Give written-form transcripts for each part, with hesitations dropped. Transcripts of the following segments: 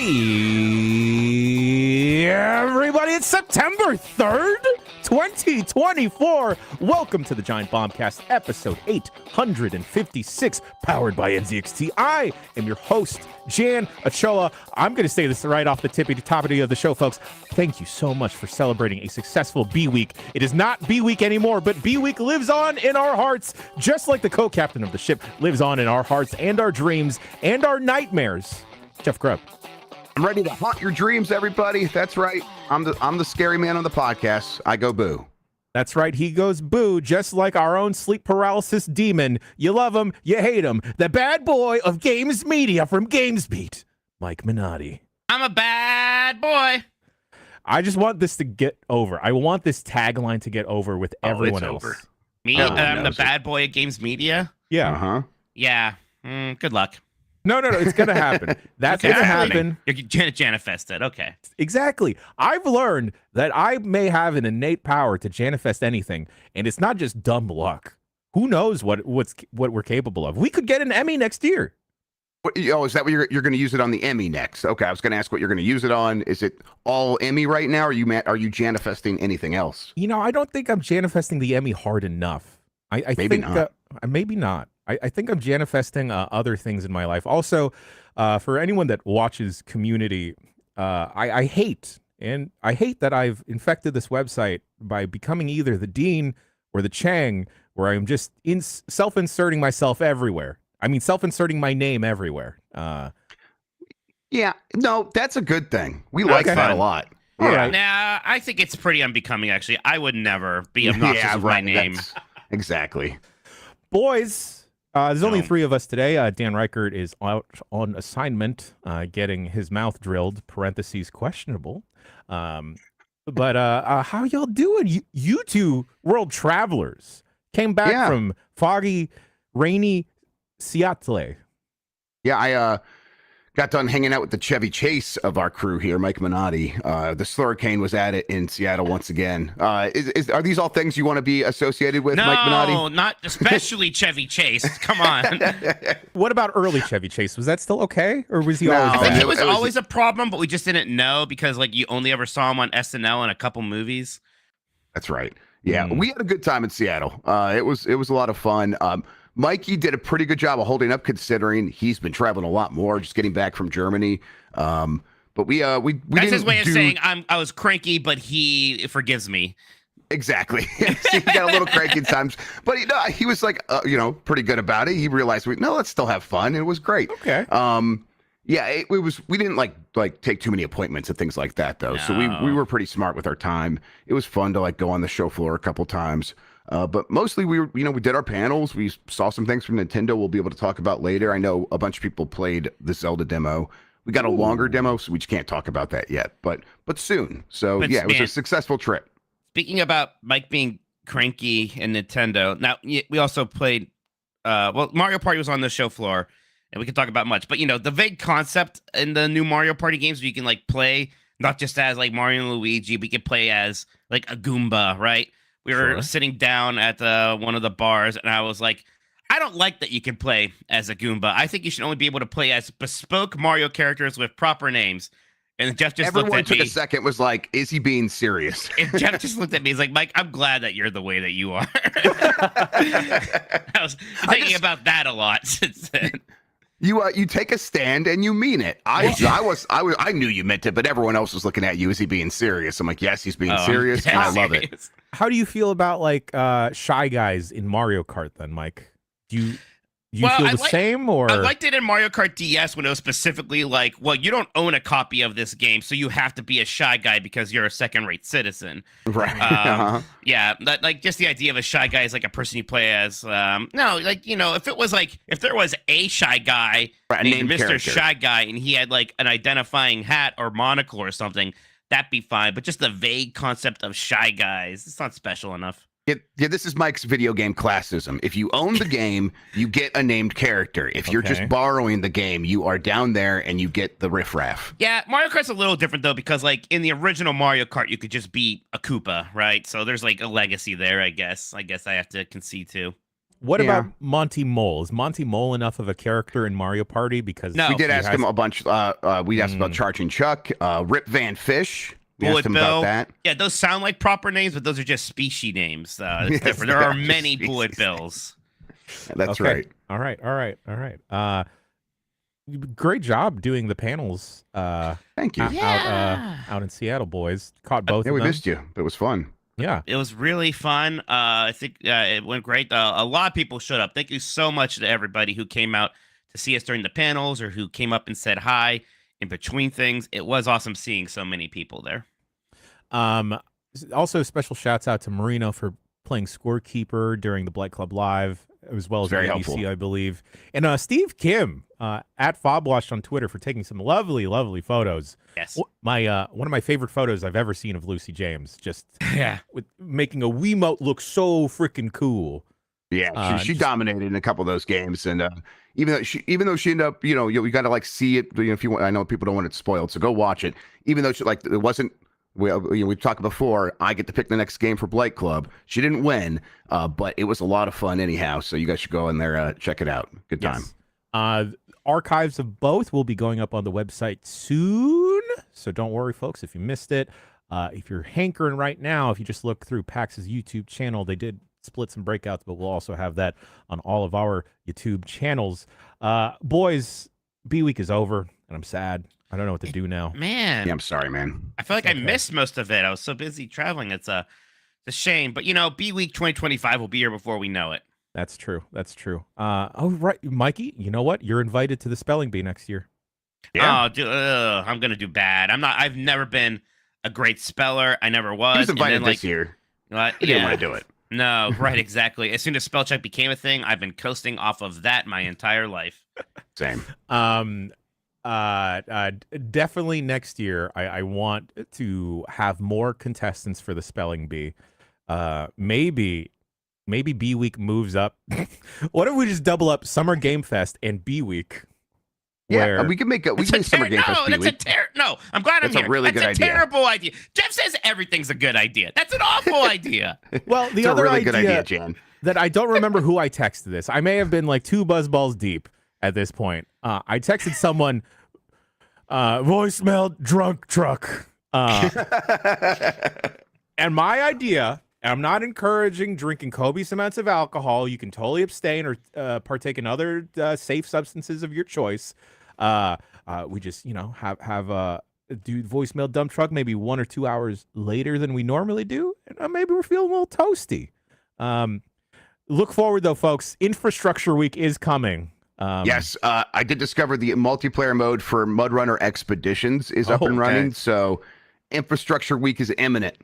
Hey, everybody, it's September 3rd, 2024. Welcome to the Giant Bombcast, episode 856, powered by NZXT. I am your host, Jan Ochoa. I'm going to say this right off the top of the show, folks. Thank you so much for celebrating a successful B-Week. It is not B-Week anymore, but B-Week lives on in our hearts, just like the co-captain of the ship lives on in our hearts and our dreams and our nightmares. Jeff Grubb. I'm ready to haunt your dreams, everybody. That's right. I'm the scary man on the podcast. I go boo. That's right. He goes boo, just like our own sleep paralysis demon. You love him, you hate him. The bad boy of games media from GamesBeat, Mike Minotti. I'm a bad boy. I just want this to get over. I want this tagline to get over with everyone else. Over. Me, I'm the bad boy at Games Media. Yeah. Uh-huh. Yeah. Good luck. No. It's going to happen. That's going to happen. You're Janifested. Okay. Exactly. I've learned that I may have an innate power to Janifest anything, and it's not just dumb luck. Who knows what we're capable of? We could get an Emmy next year. Is that what you're going to use it on the Emmy next? Okay, I was going to ask what you're going to use it on. Is it all Emmy right now, or are you Janifesting anything else? You know, I don't think I'm Janifesting the Emmy hard enough. I maybe think not. Maybe not. I think I'm Janifesting other things in my life. Also, for anyone that watches Community, I hate that I've infected this website by becoming either the Dean or the Chang, where I'm just self-inserting myself everywhere. I mean, self-inserting my name everywhere. Yeah, no, that's a good thing. We like that a lot. All right. Nah, I think it's pretty unbecoming, actually. I would never be obnoxious with my name. Exactly. Boys, there's only three of us today. Dan Reichert is out on assignment, getting his mouth drilled, parentheses, questionable. But how y'all doing? You two world travelers came back from foggy, rainy Seattle. Yeah, I got done hanging out with the Chevy Chase of our crew here, Mike Minotti. The Slurricane was at it in Seattle once again. Are these all things you want to be associated with, Mike Minotti? No, not especially Chevy Chase. Come on. What about early Chevy Chase? Was that still okay, or was he always I think bad? it was always a problem, but we just didn't know because you only ever saw him on SNL and a couple movies. That's right. Yeah, we had a good time in Seattle. It was a lot of fun. Mikey did a pretty good job of holding up, considering he's been traveling a lot more, just getting back from Germany. But we that's his way of saying I was cranky, but he forgives me. Exactly. He got a little cranky at times, but he was like pretty good about it. He realized let's still have fun. It was great. Okay. Yeah, it was. We didn't like take too many appointments and things like that though. No. So we were pretty smart with our time. It was fun to go on the show floor a couple times. But mostly we did our panels. We saw some things from Nintendo we'll be able to talk about later. I know a bunch of people played the Zelda demo. We got a longer demo, so we just can't talk about that yet. But soon. So it was a successful trip. Speaking about Mike being cranky and Nintendo, now we also played Mario Party was on the show floor, and we can talk about much. But the vague concept in the new Mario Party games where you can play not just as Mario and Luigi, but you can play as a Goomba, right? We were sitting down at one of the bars, and I was like, I don't like that you can play as a Goomba. I think you should only be able to play as bespoke Mario characters with proper names. And Jeff just looked at me. Everyone took a second, was like, is he being serious? And Jeff just looked at me. He's like, Mike, I'm glad that you're the way that you are. I was thinking about that a lot since then. You take a stand and you mean it. I knew you meant it, but everyone else was looking at you. Is he being serious? I'm like, yes, he's being serious, and I love it. How do you feel about Shy Guys in Mario Kart then, Mike? Do you feel the same, or I liked it in Mario Kart DS when it was specifically you don't own a copy of this game, so you have to be a shy guy because you're a second-rate citizen. Right. Yeah, just the idea of a shy guy is a person you play as. If there was a shy guy named Mr. Character. Shy Guy and he had an identifying hat or monocle or something, that'd be fine. But just the vague concept of shy guys, it's not special enough. Yeah, this is Mike's video game classism. If you own the game, you get a named character. If you're just borrowing the game, you are down there and you get the riffraff. Yeah, Mario Kart's a little different, though, because, in the original Mario Kart, you could just be a Koopa, right? So there's, a legacy there, I guess. I have to concede to. What about Monty Mole? Is Monty Mole enough of a character in Mario Party? Because No. We did ask him a bunch. We asked about Charging Chuck, Rip Van Fish. We Bullet asked him Bill. about that. Yeah, those sound like proper names, but those are just species names. It's different. There are many Bullet Bills. That's right. All right. Great job doing the panels. Thank you. Out in Seattle, boys. Caught both. Yeah, of we them. missed you. It was fun. Yeah, It was really fun. I think it went great. A lot of people showed up. Thank you so much to everybody who came out to see us during the panels or who came up and said hi in between things. It was awesome seeing so many people there. Also, special shouts out to Marino for playing scorekeeper during the Blight Club Live, as well as Very ABC, helpful. I believe. And Steve Kim at Fobwash on Twitter for taking some lovely, lovely photos. Yes. One of my favorite photos I've ever seen of Lucy James, just Yeah. with making a Wiimote look so freaking cool. Yeah, she dominated in a couple of those games, and even though she ended up, you got to like see it. If you want, I know people don't want it spoiled, so go watch it. Even though it wasn't. We've talked before. I get to pick the next game for Blight Club. She didn't win, but it was a lot of fun anyhow. So you guys should go in there, check it out. Good time. Yes. Archives of both will be going up on the website soon. So don't worry, folks, if you missed it. If you're hankering right now, if you just look through PAX's YouTube channel, they did split some breakouts, but we'll also have that on all of our YouTube channels. Boys, B-Week is over, and I'm sad. I don't know what to do now. Man. Yeah, I'm sorry, man. I feel like I missed most of it. I was so busy traveling. It's a shame. But, B-Week 2025 will be here before we know it. That's true. Right. Mikey, you know what? You're invited to the spelling bee next year. Yeah. Oh, dude, I'm going to do bad. I've never been a great speller. I never was. He was invited and then, this year. He didn't want to do it. No, right, exactly. As soon as spell check became a thing, I've been coasting off of that my entire life. Same. Definitely next year, I want to have more contestants for the spelling bee. Maybe B-Week moves up. What if we just double up Summer Game Fest and B-Week? Yeah, we can make Summer Game Fest B-Week. No, I'm glad That's I'm here. a really good idea. That's a terrible idea. Jeff says everything's a good idea. That's an awful idea. Well, the It's other a really good idea, Jan. that I don't remember who I texted this. I may have been like 2 buzzballs deep at this point. I texted someone, voicemail drunk truck. And my idea, I'm not encouraging drinking copious amounts of alcohol. You can totally abstain or partake in other safe substances of your choice. We just, have do voicemail dump truck maybe 1 or 2 hours later than we normally do. And maybe we're feeling a little toasty. Look forward, though, folks. Infrastructure Week is coming. Yes, I did discover the multiplayer mode for Mudrunner Expeditions is up and running. So Infrastructure Week is imminent.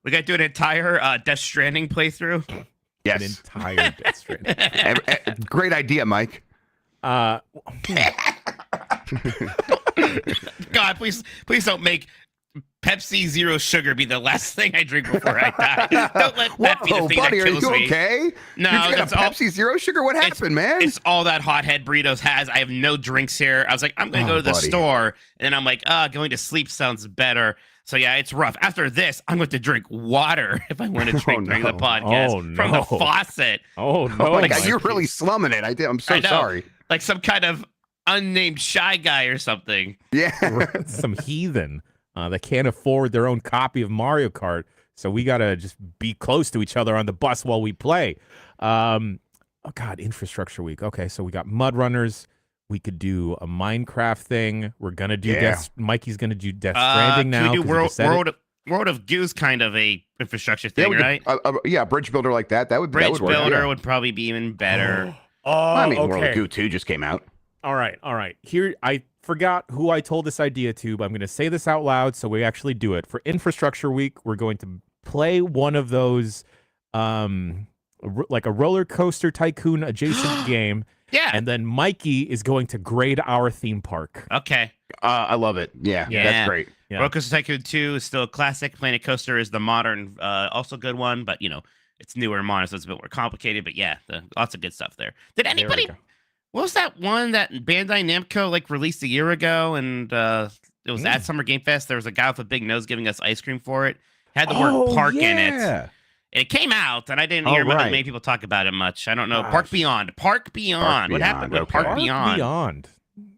We got to do an entire Death Stranding playthrough. Yes. An entire Death Stranding. Great idea, Mike. God, please don't make Pepsi Zero Sugar be the last thing I drink before I die. Don't let that be the thing buddy, that kills are you me. okay? No, you got that's Pepsi Zero Sugar. What happened, man? It's all that Hothead Burritos has. I have no drinks here. I was like, I'm going to go to the store, and then I'm like, going to sleep sounds better. So yeah, it's rough. After this, I'm going to drink water if I want to drink during the podcast from the faucet. Oh no! Oh my God, you're really slumming it. I'm so sorry. Like some kind of unnamed shy guy or something. Yeah, some heathen that can't afford their own copy of Mario Kart. So we gotta just be close to each other on the bus while we play. Oh God, Infrastructure Week. Okay, so we got Mud Runners. We could do a Minecraft thing. We're gonna do Mikey's gonna do Death Stranding now. Can we do World of Goose kind of a infrastructure thing, right? Bridge builder like that. That would Bridge work, builder would probably be even better. World of Goo 2 just came out. All right. Here, I forgot who I told this idea to, but I'm going to say this out loud so we actually do it. For Infrastructure Week, we're going to play one of those, like a roller coaster tycoon adjacent game. Yeah. And then Mikey is going to grade our theme park. Okay. I love it. Yeah, that's great. Yeah. Roller Coaster Tycoon 2 is still a classic. Planet Coaster is the modern, also good one, but it's newer and modern, so it's a bit more complicated. But yeah, lots of good stuff there. Did anybody? What was that one that Bandai Namco released a year ago, and it was at Summer Game Fest? There was a guy with a big nose giving us ice cream for it. Had the word park in it. It came out, and I didn't Oh, hear right. many people talk about it much. I don't know. Gosh. Park Beyond. Park Beyond. What happened with okay. Park Park Beyond? Beyond.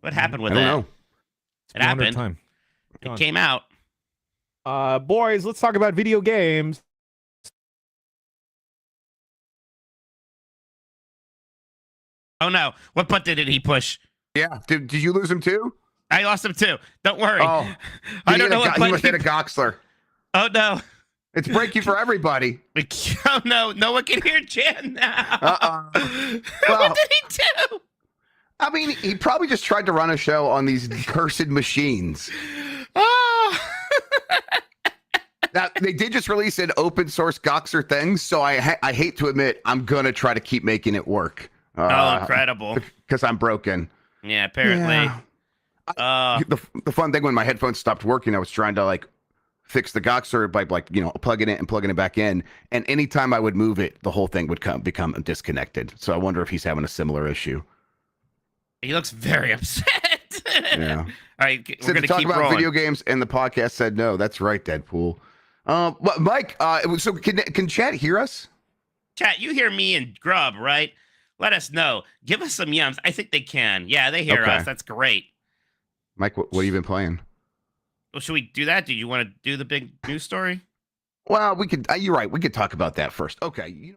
What happened I with don't that? know. It's It beyond our happened. time. It came out. Boys, let's talk about video games. Oh no! What button did he push? Yeah. Did you lose him too? I lost him too. Don't worry. Oh, I don't know what he button. must hit a Goxler. Oh no! It's breaking for everybody. Oh no! No one can hear Jan now. Well, What did he do? I mean, he probably just tried to run a show on these cursed machines. Oh. Now, they did just release an open source Goxer thing, so I hate to admit I'm gonna try to keep making it work. Oh, incredible! Because I'm broken. Yeah, apparently. Yeah. The fun thing when my headphones stopped working, I was trying to like fix the Goxer by plugging it and plugging it back in, and anytime I would move it, the whole thing would become disconnected. So I wonder if he's having a similar issue. He looks very upset. Yeah. All right, we're So gonna to talk keep about rolling. video games, and the podcast said no. That's right, Deadpool. Mike, so can chat hear us? Chat, you hear me and Grub, right? Let us know. Give us some yums. I think they can. Yeah, they hear Okay. us. That's great. Mike, what have you been playing? Well, should we do that? Do you want to do the big news story? Well, we could. You're right. We could talk about that first. Okay.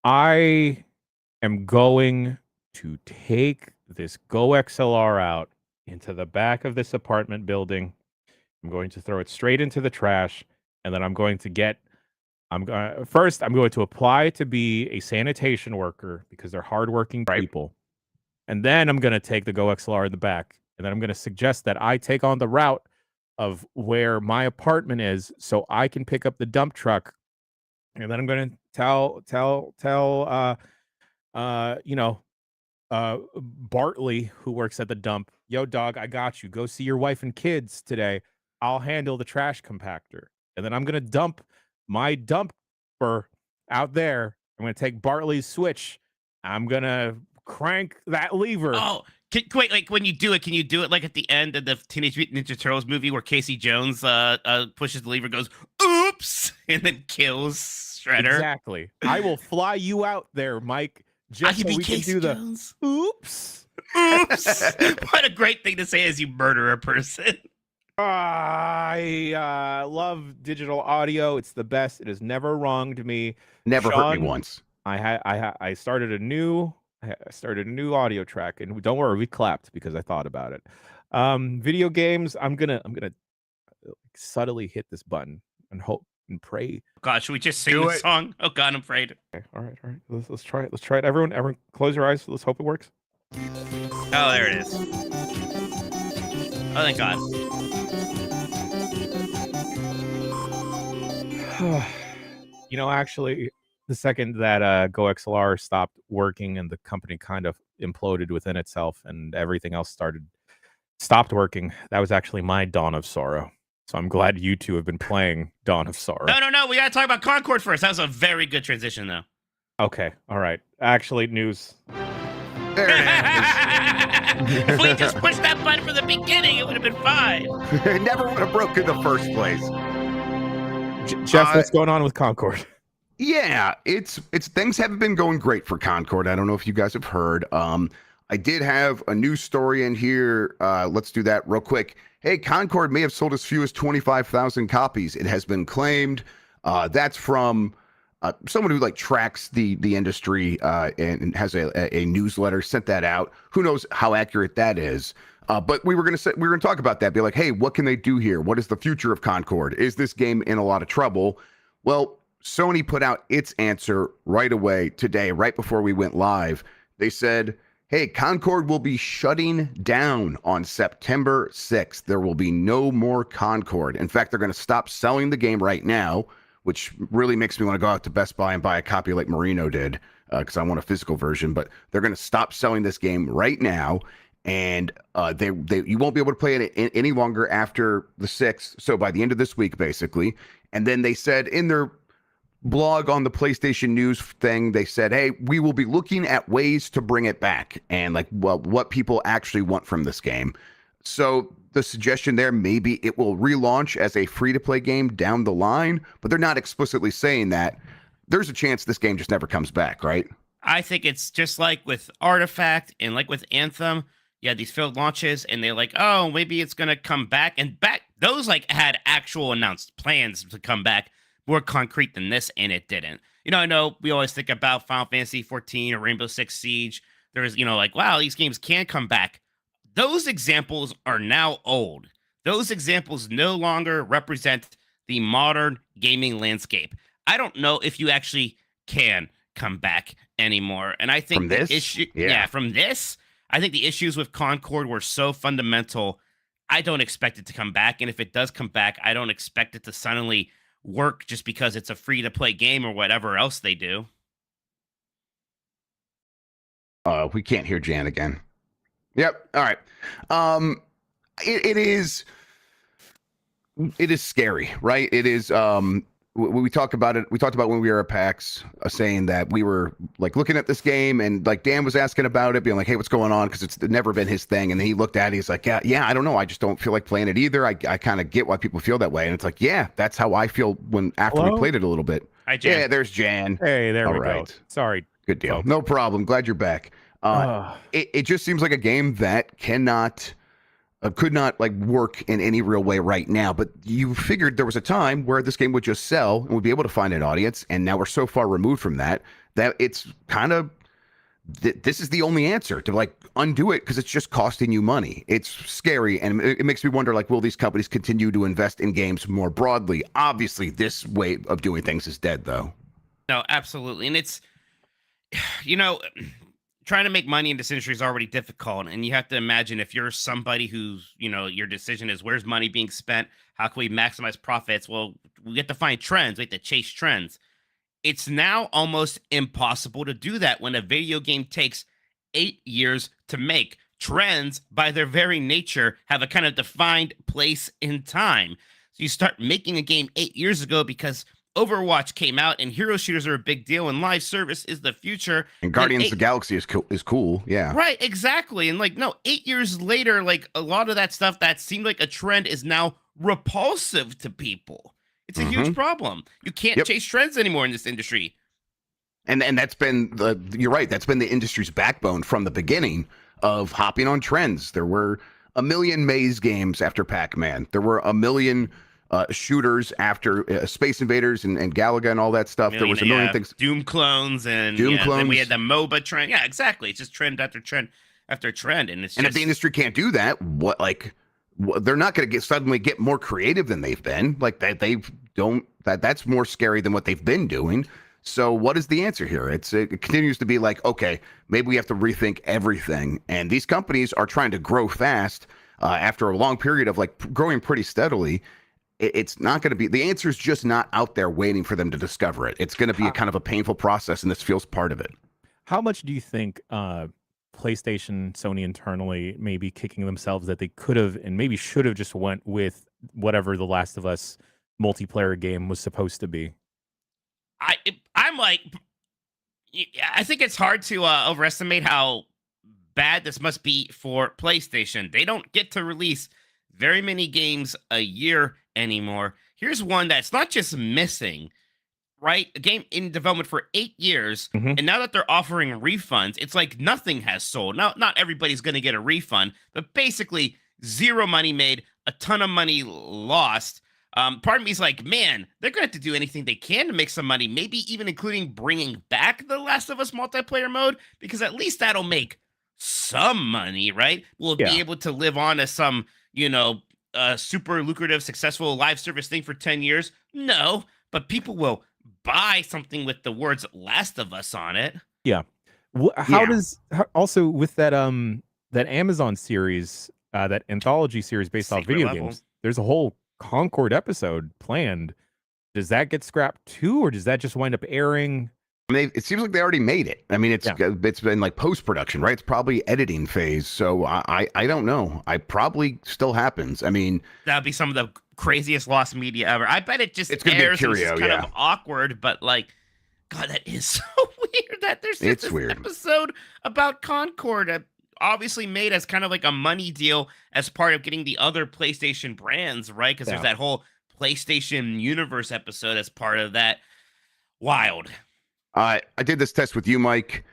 I am going to take this Go XLR out into the back of this apartment building. I'm going to throw it straight into the trash, and then I'm going to apply to be a sanitation worker because they're hardworking people. And then I'm going to take the Go XLR in the back, and then I'm going to suggest that I take on the route of where my apartment is so I can pick up the dump truck. And then I'm going to tell Bartley, who works at the dump, yo, dog, I got you. Go see your wife and kids today. I'll handle the trash compactor. And then I'm going to dump my dumper out there. I'm going to take Bartley's switch. I'm going to crank that lever. Oh, wait, like when you do it, can you do it like at the end of the Teenage Mutant Ninja Turtles movie where Casey Jones pushes the lever, goes, oops, and then kills Shredder? Exactly. I will fly you out there, Mike, just so we can do Jones. The oops. Oops. What a great thing to say as you murder a person. I love digital audio. It's the best. It has never wronged me. Never hurt me once. I started a new audio track, and don't worry, we clapped because I thought about it. Video games. I'm gonna subtly hit this button and hope and pray. God, should we just sing the song? Oh God, I'm afraid. Okay, all right. Let's try it. Let's try it. Everyone, close your eyes. Let's hope it works. Oh, there it is. Oh, thank God. Actually, the second that Go XLR stopped working and the company kind of imploded within itself and everything else stopped working, that was actually my Dawn of Sorrow. So I'm glad you two have been playing Dawn of Sorrow. No. We gotta talk about Concord first. That was a very good transition, though. Okay, all right. Actually, news. There it is. If we just pushed that button from the beginning, it would have been fine. It never would have broken in the first place. Jeff, what's going on with Concord? Yeah, it's things haven't been going great for Concord. I don't know if you guys have heard. I did have a news story in here. Let's do that real quick. Hey, Concord may have sold as few as 25,000 copies. It has been claimed. That's from someone who tracks the industry and has a newsletter, sent that out. Who knows how accurate that is? But we were going to talk about that. Be like, hey, what can they do here? What is the future of Concord? Is this game in a lot of trouble? Well, Sony put out its answer right away today, right before we went live. They said, hey, Concord will be shutting down on September 6th. There will be no more Concord. In fact, they're going to stop selling the game right now, which really makes me want to go out to Best Buy and buy a copy like Marino did, because I want a physical version. But they're going to stop selling this game right now, and you won't be able to play it any longer after the 6th. So by the end of this week, basically. And then they said in their blog on the PlayStation News thing, they said, hey, we will be looking at ways to bring it back and what people actually want from this game. So the suggestion there, maybe it will relaunch as a free-to-play game down the line, but they're not explicitly saying that. There's a chance this game just never comes back, right? I think it's just like with Artifact and like with Anthem. You had these failed launches, and they're like, oh, maybe it's going to come back. And those had actual announced plans to come back, more concrete than this, and it didn't. I know we always think about Final Fantasy 14 or Rainbow Six Siege. There's, wow, these games can come back. Those examples are now old. Those examples no longer represent the modern gaming landscape. I don't know if you actually can come back anymore. And I think from this? From this, I think the issues with Concord were so fundamental. I don't expect it to come back. And if it does come back, I don't expect it to suddenly work just because it's a free-to-play game or whatever else they do. We can't hear Jan again. Yep. All right. It is scary, right? It is. We talk about it. We talked about when we were at PAX, saying that we were looking at this game, and Dan was asking about it, being like, "Hey, what's going on?" Because it's never been his thing. And then he looked at it. He's like, "Yeah, I don't know. I just don't feel like playing it either. I kind of get why people feel that way." And it's like, yeah, that's how I feel after we played it a little bit. Hi, Jan. Yeah, there's Jan. Hey, there we go. Sorry. Good deal. No problem. Glad you're back. It just seems like a game that could not work in any real way right now. But you figured there was a time where this game would just sell and would be able to find an audience, and now we're so far removed from that that it's kind of this is the only answer to like undo it, because it's just costing you money. It's scary, and it makes me wonder, like, will these companies continue to invest in games more broadly? Obviously, this way of doing things is dead, though. No, absolutely. And it's, trying to make money in this industry is already difficult. And you have to imagine, if you're somebody who's, your decision is where's money being spent? How can we maximize profits? Well, we have to find trends. We have to chase trends. It's now almost impossible to do that when a video game takes 8 years to make. Trends, by their very nature, have a kind of defined place in time. So you start making a game 8 years ago because Overwatch came out and hero shooters are a big deal and live service is the future. And Guardians of the Galaxy is cool. Yeah. Right, exactly. And 8 years later, a lot of that stuff that seemed like a trend is now repulsive to people. It's a huge problem. You can't chase trends anymore in this industry. And that's been you're right, that's been the industry's backbone from the beginning of hopping on trends. There were a million Maze games after Pac-Man. There were a million shooters after Space Invaders and Galaga and all that stuff. There was a million things. Doom clones and then we had the MOBA trend. Yeah, exactly. It's just trend after trend after trend. And if the industry can't do that, they're not going to suddenly get more creative than they've been. That's more scary than what they've been doing. So what is the answer here? It continues to be like, okay, maybe we have to rethink everything. And these companies are trying to grow fast after a long period of growing pretty steadily. It's not going to be, the answer is just not out there waiting for them to discover it. It's going to be a kind of a painful process, and this feels part of it. How much do you think PlayStation, Sony internally may be kicking themselves that they could have and maybe should have just went with whatever The Last of Us multiplayer game was supposed to be? I think it's hard to overestimate how bad this must be for PlayStation. They don't get to release very many games a year anymore. Here's one that's not just missing, right? A game in development for 8 years, and now that they're offering refunds, it's like nothing has sold. Now, not everybody's going to get a refund, but basically zero money made, a ton of money lost. Part of me is like, man, they're going to have to do anything they can to make some money, maybe even including bringing back The Last of Us multiplayer mode, because at least that'll make some money, right? We'll be able to live on as some, super lucrative, successful live service thing for 10 years. No, but people will buy something with the words Last of Us on it. Yeah. Also with that Amazon series, that anthology series based off video games, there's a whole Concord episode planned. Does that get scrapped too, or does that just wind up airing? I mean, it seems like they already made it. I mean, it's been post-production, right? It's probably editing phase. So I don't know. I probably still happens. I mean, that'd be some of the craziest lost media ever. I bet it's gonna airs be a curio, and it's kind of awkward, but God, that is so weird that there's just this episode about Concord, obviously made as kind of like a money deal as part of getting the other PlayStation brands, right? Because there's that whole PlayStation Universe episode as part of that. Wild. I did this test with you, Mike.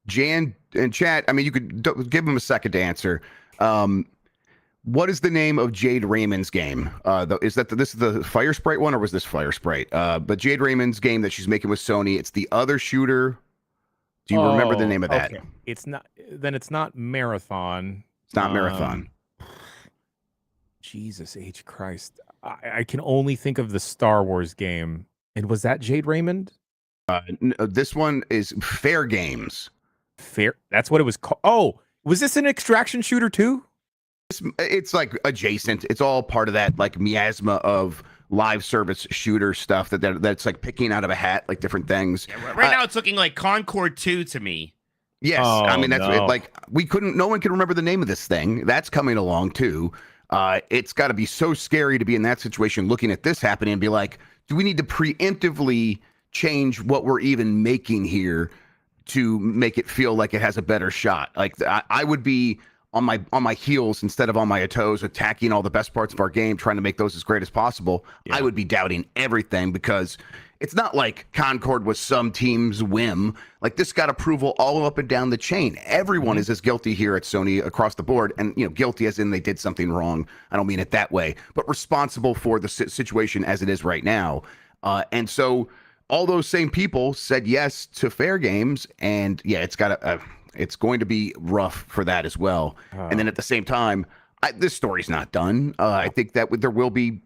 Jan and chat. I mean, you could give them a second to answer. What is the name of Jade Raymond's game? This is the Fire Sprite one, or was this Fire Sprite? But Jade Raymond's game that she's making with Sony. It's the other shooter. Do you remember the name of that? Okay. It's not. Then it's not Marathon. It's not Marathon. Jesus H Christ! I can only think of the Star Wars game. And was that Jade Raymond? This one is Fair Games. Fair. That's what it was called. Oh, was this an extraction shooter too? It's adjacent. It's all part of that miasma of live service shooter stuff that's picking out of a hat, different things. Yeah, right now it's looking like Concord 2 to me. Yes. I mean, that's no one can remember the name of this thing. That's coming along too. It's got to be so scary to be in that situation, looking at this happening and be like, do we need to preemptively change what we're even making here to make it feel like it has a better shot? I would be on my heels instead of on my toes, attacking all the best parts of our game, trying to make those as great as possible. Yeah. I would be doubting everything, because it's not like Concord was some team's whim. This got approval all up and down the chain. Everyone is as guilty here at Sony across the board, and guilty as in they did something wrong. I don't mean it that way, but responsible for the situation as it is right now. And so all those same people said yes to fair games, and yeah, it's going to be rough for that as well. And then at the same time, this story's not done. I think that there will be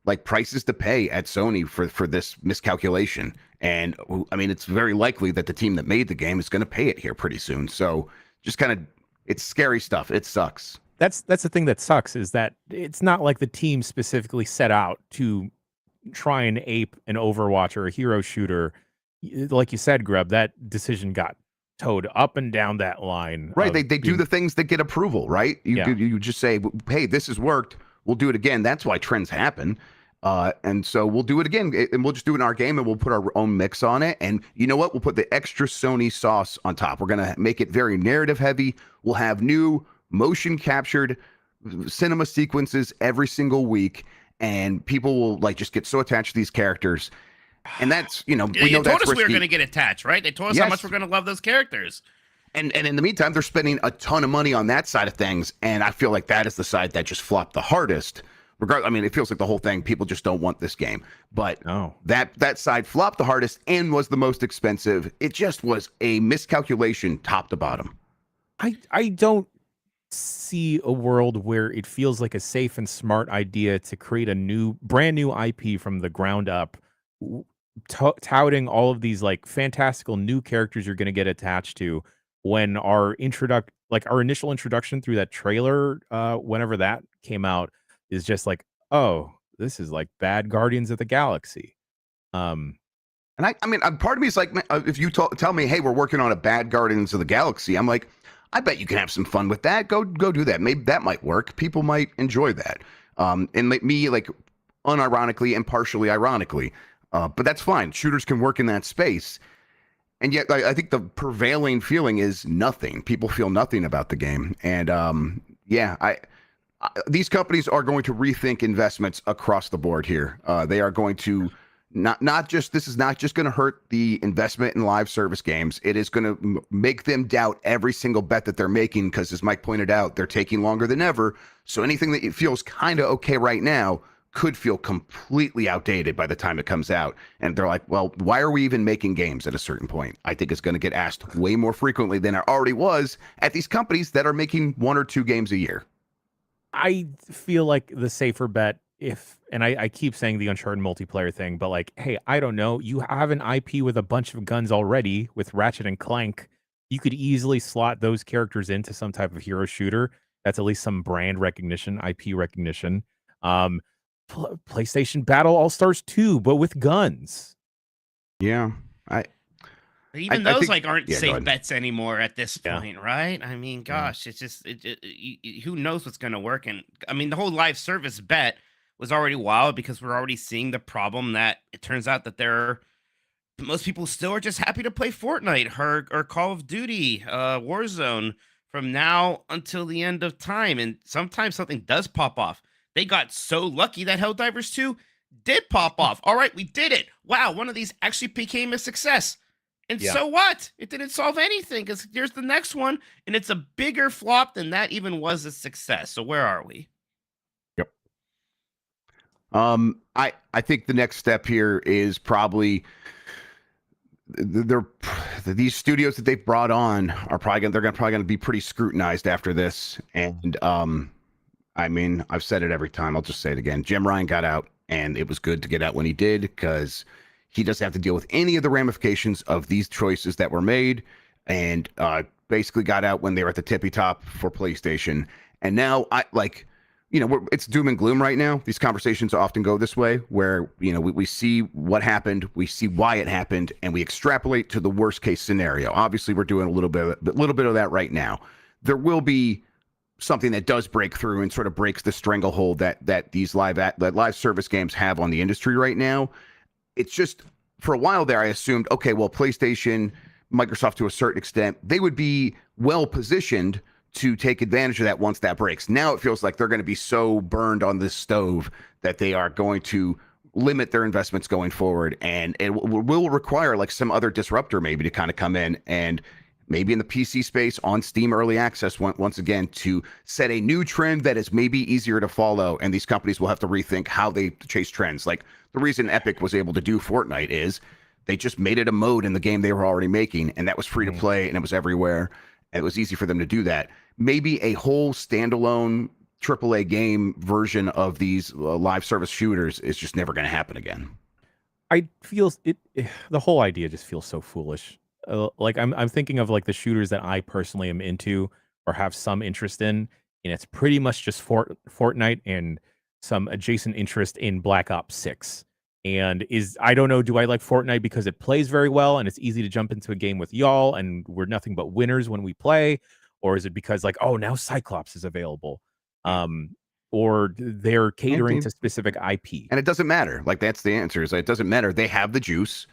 like prices to pay at Sony for this miscalculation, and I mean, it's very likely that the team that made the game is going to pay it here pretty soon. So just kind of, it's scary stuff. It sucks. That's the thing that sucks, is that it's not like the team specifically set out to try and ape an Overwatch or a hero shooter. Like you said, Grub, that decision got towed up and down that line. Right. They do the things that get approval, right? You just say, hey, this has worked. We'll do it again. That's why trends happen. And so we'll do it again, and we'll just do it in our game, and we'll put our own mix on it. And you know what? We'll put the extra Sony sauce on top. We're going to make it very narrative heavy. We'll have new motion captured cinema sequences every single week, and people will like just get so attached to these characters. And that's, we know they that's told us risky. we were going to get attached, right? They told us how much we're going to love those characters. And in the meantime, they're spending a ton of money on that side of things, and I feel like that is the side that just flopped the hardest. I mean, it feels like the whole thing, people just don't want this game. But that side flopped the hardest and was the most expensive. It just was a miscalculation top to bottom. I don't see a world where it feels like a safe and smart idea to create a brand new IP from the ground up, touting all of these like fantastical new characters you're going to get attached to, when our initial introduction through that trailer, whenever that came out, is just like, oh, this is like bad Guardians of the Galaxy. And I mean, part of me is like, if you tell me, hey, we're working on a bad Guardians of the Galaxy, I'm like, I bet you can have some fun with that. Go do that. Maybe that might work. People might enjoy that. And me, like, unironically and partially ironically. But that's fine. Shooters can work in that space. And yet, I think the prevailing feeling is nothing. People feel nothing about the game. And these companies are going to rethink investments across the board here. They are going to this is not just going to hurt the investment in live service games. It is going to make them doubt every single bet that they're making, because as Mike pointed out, they're taking longer than ever. So anything that feels kind of okay right now could feel completely outdated by the time it comes out. And they're like, well, why are we even making games at a certain point? I think it's going to get asked way more frequently than it already was at these companies that are making 1 or 2 games a year. I feel like the safer bet, and I keep saying the Uncharted multiplayer thing, but like, hey, I don't know. You have an IP with a bunch of guns already with Ratchet and Clank. You could easily slot those characters into some type of hero shooter. That's at least some brand recognition, IP recognition. PlayStation Battle All-Stars 2, but with guns. Yeah. Even those aren't safe bets anymore at this point, right? I mean, gosh, it's just who knows what's going to work. And I mean, the whole live service bet was already wild, because we're already seeing the problem that it turns out that most people still are just happy to play Fortnite or Call of Duty, Warzone from now until the end of time. And sometimes something does pop off. They got so lucky that Helldivers 2 did pop off. All right, we did it. Wow, one of these actually became a success. And so what? It didn't solve anything, because there's the next one, and it's a bigger flop than that even was a success. So where are we? Yep. I think the next step here is probably these studios that they've brought on are probably going to be pretty scrutinized after this. And I mean, I've said it every time. I'll just say it again. Jim Ryan got out, and it was good to get out when he did, because he doesn't have to deal with any of the ramifications of these choices that were made, and basically got out when they were at the tippy top for PlayStation. And now it's doom and gloom right now. These conversations often go this way, where, we see what happened, we see why it happened, and we extrapolate to the worst case scenario. Obviously, we're doing a little bit of that right now. There will be something that does break through and sort of breaks the stranglehold that these live service games have on the industry right now. It's just, for a while there, I assumed, okay, well, PlayStation, Microsoft, to a certain extent, they would be well positioned to take advantage of that once that breaks. Now it feels like they're going to be so burned on this stove that they are going to limit their investments going forward. And it will require like some other disruptor maybe to kind of come in, and maybe in the PC space on Steam Early Access once again, to set a new trend that is maybe easier to follow. And these companies will have to rethink how they chase trends. Like, the reason Epic was able to do Fortnite is They just made it a mode in the game they were already making, and that was free to play, and it was everywhere. And it was easy for them to do that. Maybe a whole standalone AAA game version of these live service shooters is just never going to happen again. I feel it. The whole idea just feels so foolish. Like I'm thinking of like the shooters that I personally am into or have some interest in, and it's pretty much just Fortnite and some adjacent interest in Black Ops 6. And I don't know, do I like Fortnite because it plays very well and it's easy to jump into a game with y'all and we're nothing but winners when we play, or is it because like, oh, now Cyclops is available, or they're catering to specific IP? And it doesn't matter. Like, that's the answer. Is it doesn't matter. They have the juice.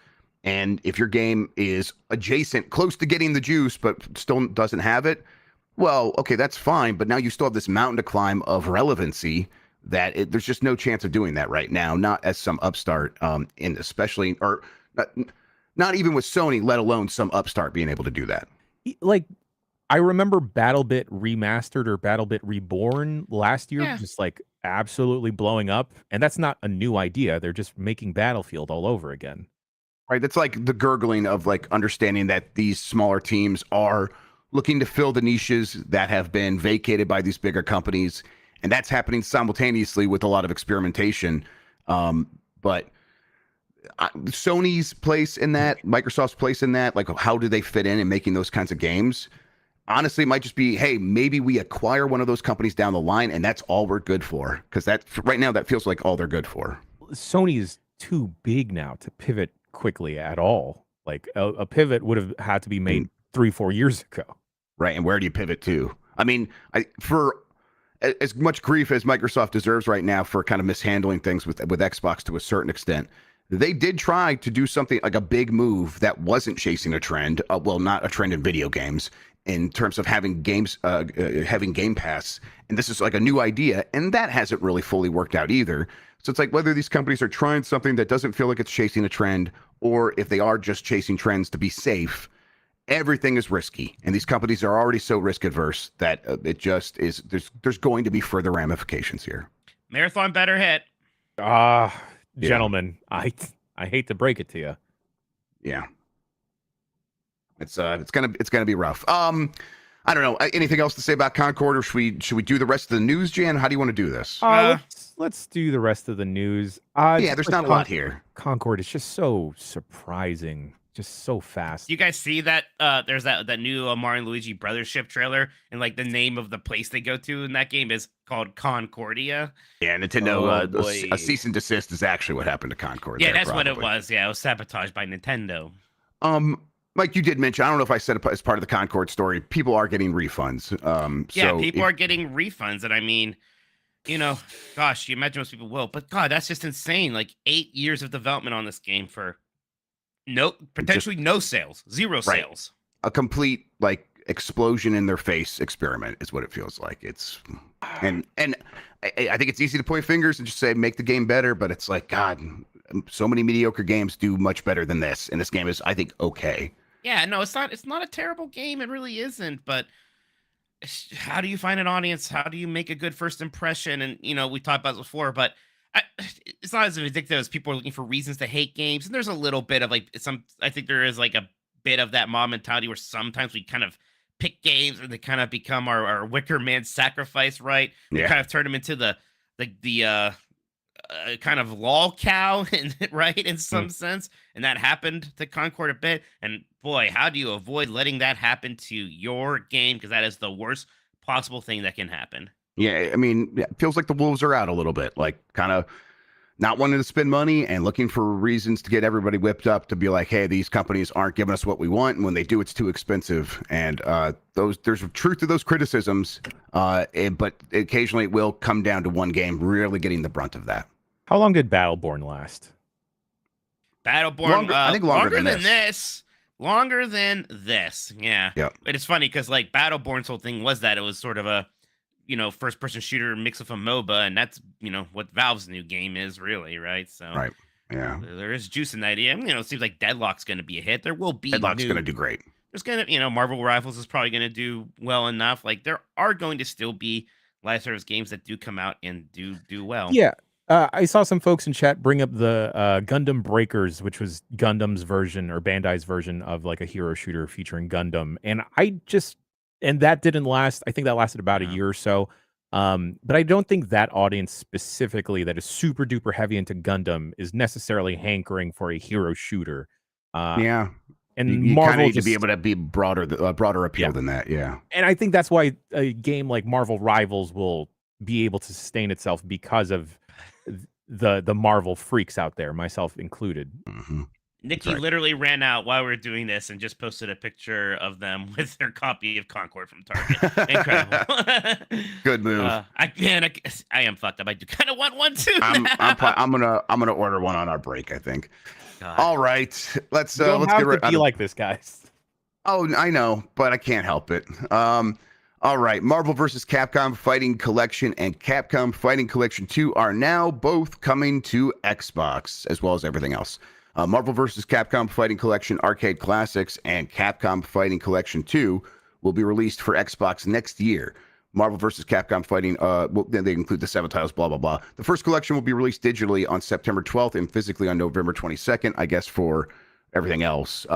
And if your game is adjacent, close to getting the juice, but still doesn't have it, well, okay, that's fine. But now you still have this mountain to climb of relevancy that there's just no chance of doing that right now. Not as some upstart, in especially, or not even with Sony, let alone some upstart being able to do that. Like, I remember BattleBit Remastered or BattleBit Reborn last year, just like absolutely blowing up. And that's not a new idea. They're just making Battlefield all over again. Right. That's like the gurgling of like understanding that these smaller teams are looking to fill the niches that have been vacated by these bigger companies. And that's happening simultaneously with a lot of experimentation. But Sony's place in that, Microsoft's place in that, like how do they fit in making those kinds of games? Honestly, it might just be, hey, maybe we acquire one of those companies down the line, and that's all we're good for. Because that right now, that feels like all they're good for. Sony is too big now to pivot quickly at all. Like a pivot would have had to be made 3-4 years ago. Right, and where do you pivot to? I mean, for as much grief as Microsoft deserves right now for kind of mishandling things with Xbox to a certain extent, they did try to do something like a big move that wasn't chasing a trend. Well, not a trend in video games, in terms of having games, having Game Pass. And this is like a new idea, and that hasn't really fully worked out either. So it's like whether these companies are trying something that doesn't feel like it's chasing a trend, or if they are just chasing trends to be safe, everything is risky. And these companies are already so risk adverse that it just is, there's going to be further ramifications here. Marathon better hit. Gentlemen, I hate to break it to you. Yeah. It's gonna be rough. I don't know. Anything else to say about Concord, or should we do the rest of the news, Jan? How do you want to do this? Let's do the rest of the news. Yeah, there's not a lot here. Concord is just so surprising, just so fast. You guys see that? There's that new Mario and Luigi Brothers ship trailer, and like the name of the place they go to in that game is called Concordia. Yeah, Nintendo. A cease and desist is actually what happened to Concord. Yeah, that's what it was. Yeah, it was sabotaged by Nintendo. Like you did mention, I don't know if I said it as part of the Concord story, people are getting refunds. People are getting refunds. And I mean, you know, gosh, you imagine most people will. But God, that's just insane. Like 8 years of development on this game for potentially no sales, zero sales. A complete like explosion in their face experiment is what it feels like. It's and I think it's easy to point fingers and just say make the game better, but it's like, God, so many mediocre games do much better than this, and this game is, I think, okay. Yeah, no, it's not a terrible game. It really isn't. But how do you find an audience? How do you make a good first impression? And, you know, we talked about this before, but it's not as addictive as people are looking for reasons to hate games. And there's a little bit of like I think there is like a bit of that mob mentality where sometimes we kind of pick games and they kind of become our Wicker Man sacrifice, right? Yeah. We kind of turn them into the kind of lol cow, right, in some sense. And that happened to Concord a bit. And boy, how do you avoid letting that happen to your game? Because that is the worst possible thing that can happen. Yeah, I mean, it feels like the wolves are out a little bit, like kind of not wanting to spend money and looking for reasons to get everybody whipped up to be like, hey, these companies aren't giving us what we want. And when they do, it's too expensive. And there's truth to those criticisms, but occasionally it will come down to one game really getting the brunt of that. How long did Battleborn last? Battleborn, I think longer than this. Longer than this, yeah. Yep. But it's funny because like Battleborn's whole thing was that it was sort of a, you know, first-person shooter mix with a MOBA, and that's, you know, what Valve's new game is, really, right? So, right, yeah, there is juice in that. You know, it seems like Deadlock's going to be a hit. There will be Deadlock's going to do great. There's going to, you know, Marvel Rivals is probably going to do well enough. Like there are going to still be live service games that do come out and do well. Yeah. I saw some folks in chat bring up the Gundam Breakers, which was Gundam's version or Bandai's version of like a hero shooter featuring Gundam, and that didn't last. I think that lasted about a year or so. But I don't think that audience specifically that is super duper heavy into Gundam is necessarily hankering for a hero shooter. Yeah. And you kind Marvel of need to be able to be broader appeal than that. Yeah. And I think that's why a game like Marvel Rivals will be able to sustain itself because of the Marvel freaks out there, myself included. Mm-hmm. Nikki literally ran out while we were doing this and just posted a picture of them with their copy of Concord from Target. Incredible. Good move. I am fucked up. I do kind of want one too. I'm gonna order one on our break, I think. God. All right, let's get rid of like this, guys. Oh, I know, but I can't help it. All right, Marvel vs. Capcom Fighting Collection and Capcom Fighting Collection 2 are now both coming to Xbox, as well as everything else. Marvel vs. Capcom Fighting Collection Arcade Classics and Capcom Fighting Collection 2 will be released for Xbox next year. Marvel vs. Capcom Fighting, they include the 7 titles, blah, blah, blah. The first collection will be released digitally on September 12th and physically on November 22nd, I guess, for everything else.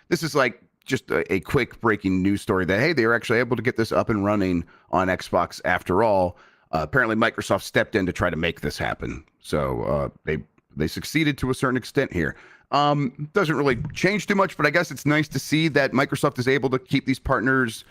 This is like just a quick breaking news story that, hey, they were actually able to get this up and running on Xbox after all. Apparently, Microsoft stepped in to try to make this happen. So they succeeded to a certain extent here. Doesn't really change too much, but I guess it's nice to see that Microsoft is able to keep these partners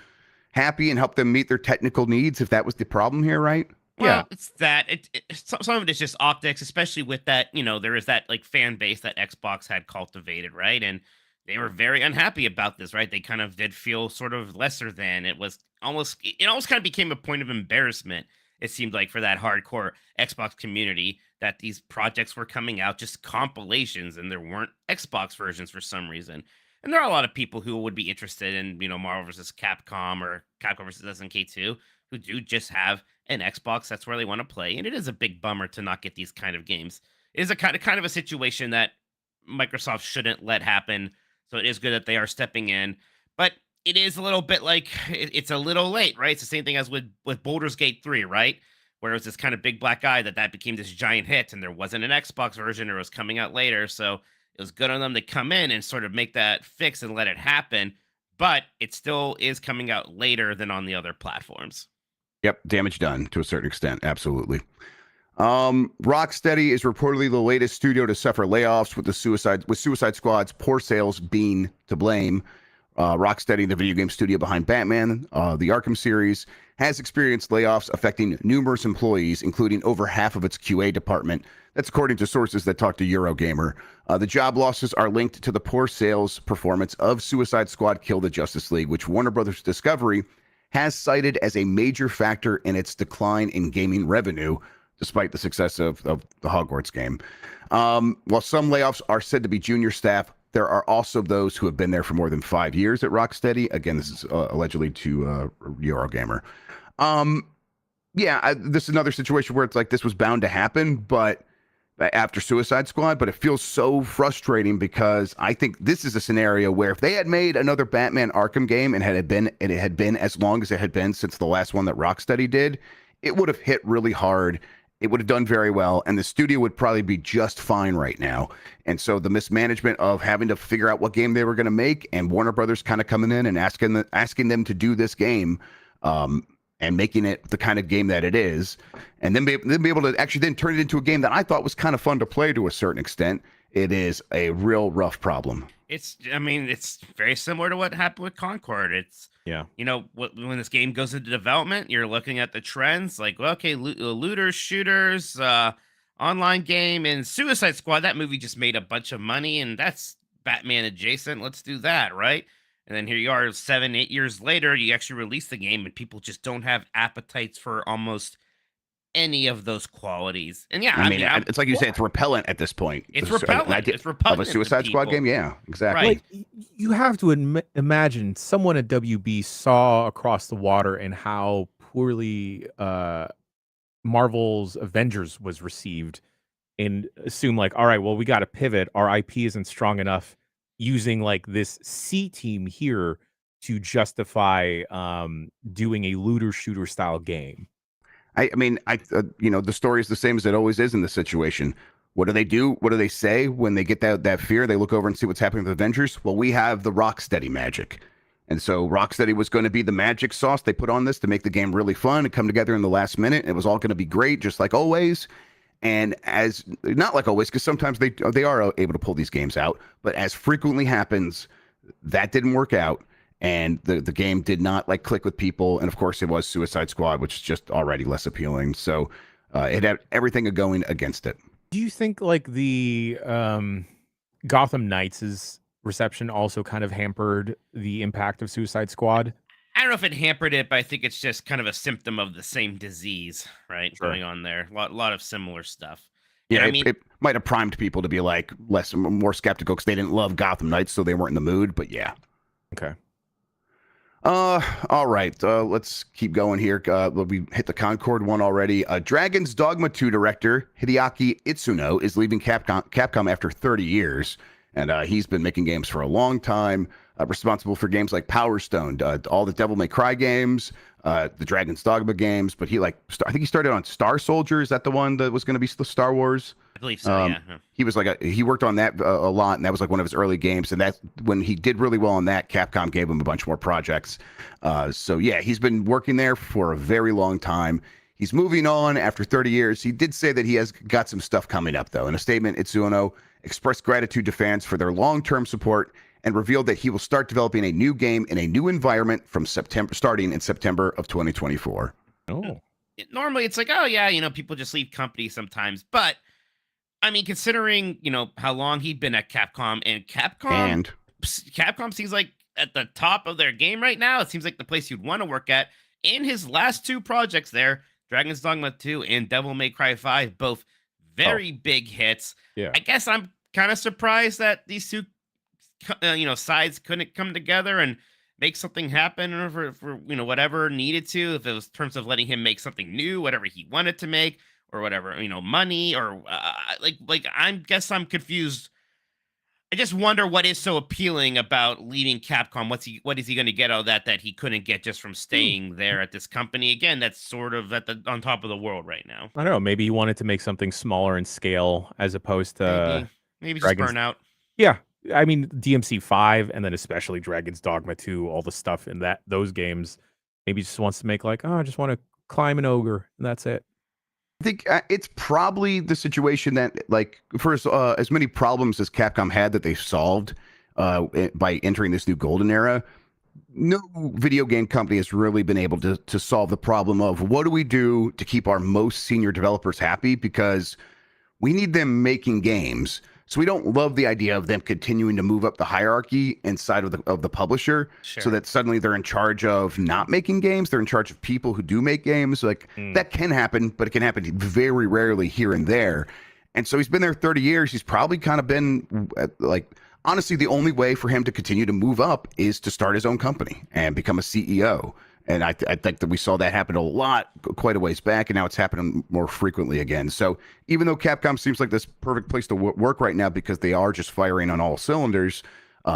happy and help them meet their technical needs, if that was the problem here, right? Well, it's that. Some of it is just optics, especially with that, there is that like fan base that Xbox had cultivated, right? And they were very unhappy about this, right? They kind of did feel sort of lesser than. It almost kind of became a point of embarrassment, it seemed like, for that hardcore Xbox community, that these projects were coming out just compilations and there weren't Xbox versions for some reason. And there are a lot of people who would be interested in, Marvel vs. Capcom or Capcom vs. SNK2 who do just have an Xbox. That's where they want to play. And it is a big bummer to not get these kind of games. It is a kind of a situation that Microsoft shouldn't let happen. So it is good that they are stepping in. But it is a little bit like it's a little late, right? It's the same thing as with Baldur's Gate 3, right? Where it was this kind of big black eye that became this giant hit and there wasn't an Xbox version or it was coming out later. So it was good on them to come in and sort of make that fix and let it happen. But it still is coming out later than on the other platforms. Yep, damage done to a certain extent. Absolutely. Rocksteady is reportedly the latest studio to suffer layoffs, with Suicide Squad's poor sales being to blame. Rocksteady, the video game studio behind Batman, the Arkham series, has experienced layoffs affecting numerous employees, including over half of its QA department. That's according to sources that talk to Eurogamer. The job losses are linked to the poor sales performance of Suicide Squad Kill the Justice League, which Warner Brothers Discovery has cited as a major factor in its decline in gaming revenue, despite the success of the Hogwarts game. While some layoffs are said to be junior staff, there are also those who have been there for more than 5 years at Rocksteady. Again, this is allegedly to Eurogamer. This is another situation where it's like this was bound to happen, but after Suicide Squad, but it feels so frustrating because I think this is a scenario where if they had made another Batman Arkham game and it had been as long as it had been since the last one that Rocksteady did, it would have hit really hard. It would have done very well, and the studio would probably be just fine right now. And so the mismanagement of having to figure out what game they were going to make, and Warner Brothers kind of coming in and asking them to do this game, and making it the kind of game that it is, and then be able to actually then turn it into a game that I thought was kind of fun to play to a certain extent. It is a real rough problem. It's very similar to what happened with Concord. When this game goes into development, you're looking at the trends like, well, okay, looters, shooters, online game, and Suicide Squad. That movie just made a bunch of money, and that's Batman adjacent. Let's do that, right? And then here you are 7-8 years later, you actually release the game and people just don't have appetites for almost any of those qualities. And it's like you say, it's repellent at this point. It's repellent. It's repellent of a Suicide Squad game. Yeah, exactly. Right. Like, you have to imagine someone at WB saw Across the Water and how poorly Marvel's Avengers was received and assume like, all right, well, we got to pivot. Our IP isn't strong enough using like this C team here to justify doing a looter shooter style game. I mean, the story is the same as it always is in this situation. What do they do? What do they say when they get that fear? They look over and see what's happening with Avengers. Well, we have the Rocksteady magic. And so Rocksteady was going to be the magic sauce they put on this to make the game really fun and come together in the last minute. It was all going to be great, just like always. And as not like always, because sometimes they are able to pull these games out, but as frequently happens, that didn't work out. And the game did not like click with people. And of course, it was Suicide Squad, which is just already less appealing. So it had everything going against it. Do you think like the Gotham Knights' reception also kind of hampered the impact of Suicide Squad? I don't know if it hampered it, but I think it's just kind of a symptom of the same disease, right? Sure. Going on there. A lot of similar stuff. Yeah, it might have primed people to be like more skeptical because they didn't love Gotham Knights, so they weren't in the mood. But yeah. Okay. All right. Let's keep going here. We hit the Concord one already. Dragon's Dogma 2 director Hideaki Itsuno is leaving Capcom after 30 years. And he's been making games for a long time, responsible for games like Power Stone, all the Devil May Cry games, the Dragon's Dogma games. But I think he started on Star Soldier. Is that the one that was going to be the Star Wars? I believe so, yeah. He was he worked on that a lot, and that was like one of his early games. And that's when he did really well on that, Capcom gave him a bunch more projects. So yeah, he's been working there for a very long time. He's moving on after 30 years. He did say that he has got some stuff coming up, though. In a statement, Itsuno expressed gratitude to fans for their long-term support and revealed that he will start developing a new game in a new environment starting in September of 2024. Oh. Normally it's like, oh yeah, people just leave companies sometimes. But I mean, considering, how long he'd been at Capcom and Capcom seems like at the top of their game right now. It seems like the place you'd want to work at. In his last two projects there, Dragon's Dogma 2 and Devil May Cry 5, both very big hits. Yeah. I guess I'm kind of surprised that these two, sides couldn't come together and make something happen or for whatever needed to. If it was in terms of letting him make something new, whatever he wanted to make, or whatever, money or I'm confused. I just wonder what is so appealing about leaving Capcom. What is he going to get out of that he couldn't get just from staying there at this company? Again, that's sort of on top of the world right now. I don't know. Maybe he wanted to make something smaller in scale as opposed to maybe just burn out. Yeah. I mean, DMC 5 and then especially Dragon's Dogma 2, all the stuff in those games. Maybe he just wants to make I just want to climb an ogre and that's it. I think it's probably the situation that, for as many problems as Capcom had that they solved by entering this new golden era, no video game company has really been able to solve the problem of what do we do to keep our most senior developers happy, because we need them making games. So we don't love the idea of them continuing to move up the hierarchy inside of the publisher, so that suddenly they're in charge of not making games. They're in charge of people who do make games. That can happen, but it can happen very rarely here and there. And so he's been there 30 years. He's probably kind of been honestly, the only way for him to continue to move up is to start his own company and become a CEO. And I think that we saw that happen quite a ways back, and now it's happening more frequently again. So even though Capcom seems like this perfect place to work right now because they are just firing on all cylinders,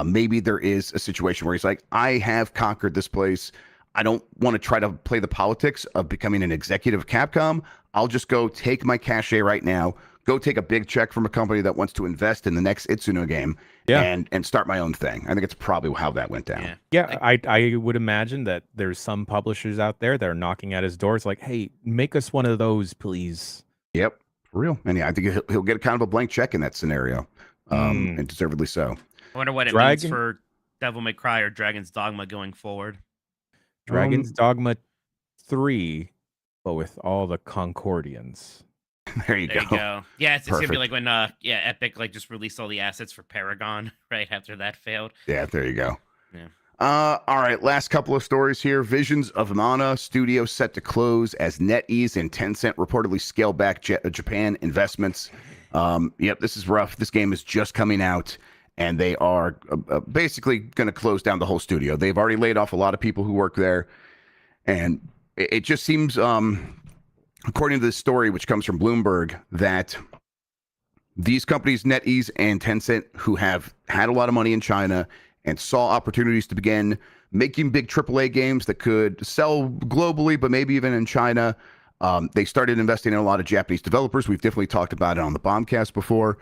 maybe there is a situation where he's like, I have conquered this place. I don't want to try to play the politics of becoming an executive of Capcom. I'll just go take my cachet right now, go take a big check from a company that wants to invest in the next Itsuno game, and start my own thing. I think it's probably how that went down. Yeah, I would imagine that there's some publishers out there that are knocking at his doors like, hey, make us one of those, please. Yep, for real. And yeah, I think he'll get kind of a blank check in that scenario, and deservedly so. I wonder what it means for Devil May Cry or Dragon's Dogma going forward. Dragon's Dogma 3, but with all the Concordians. There you go. Yeah, it's gonna be like when Epic just released all the assets for Paragon right after that failed. Yeah, there you go. Yeah. All right, last couple of stories here. Visions of Mana Studio set to close as NetEase and Tencent reportedly scale back Japan investments. Yep, this is rough. This game is just coming out, and they are basically going to close down the whole studio. They've already laid off a lot of people who work there, and it just seems, according to this story, which comes from Bloomberg, that these companies, NetEase and Tencent, who have had a lot of money in China and saw opportunities to begin making big AAA games that could sell globally, but maybe even in China, They started investing in a lot of Japanese developers. We've definitely talked about it on the Bombcast before.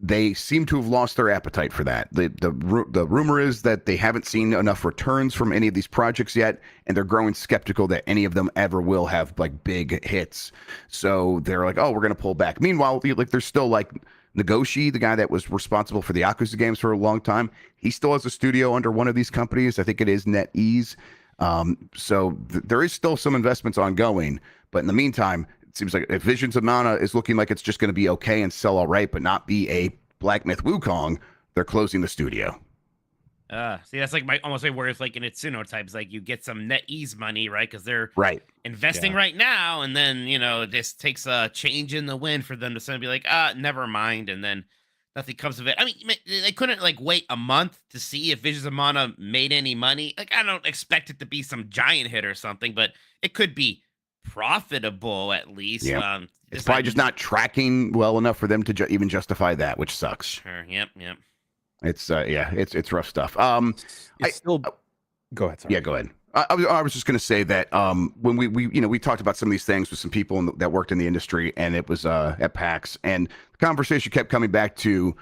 They seem to have lost their appetite for that. The rumor is that they haven't seen enough returns from any of these projects yet, and they're growing skeptical that any of them ever will have like big hits. So they're like, oh, we're going to pull back. Meanwhile, like there's still like Nagoshi, the guy that was responsible for the Yakuza games for a long time. He still has a studio under one of these companies. I think it is NetEase. So there is still some investments ongoing, but in the meantime, it seems like if Visions of Mana is looking like it's just going to be okay and sell all right, but not be a Black Myth Wukong, they're closing the studio. See, that's like almost like where it's like in Itsuno types, like you get some NetEase money, right? Because they're investing right now, and then this takes a change in the wind for them to suddenly be like, never mind, and then nothing comes of it. I mean, they couldn't like wait a month to see if Visions of Mana made any money. Like, I don't expect it to be some giant hit or something, but it could be profitable at least. Yeah. It's probably just not tracking well enough for them to even justify that, which sucks. Sure. Yep. It's it's rough stuff. Go ahead. Sorry. Yeah, go ahead. I was just going to say that when we talked about some of these things with some people that worked in the industry, and it was at PAX, and the conversation kept coming back to,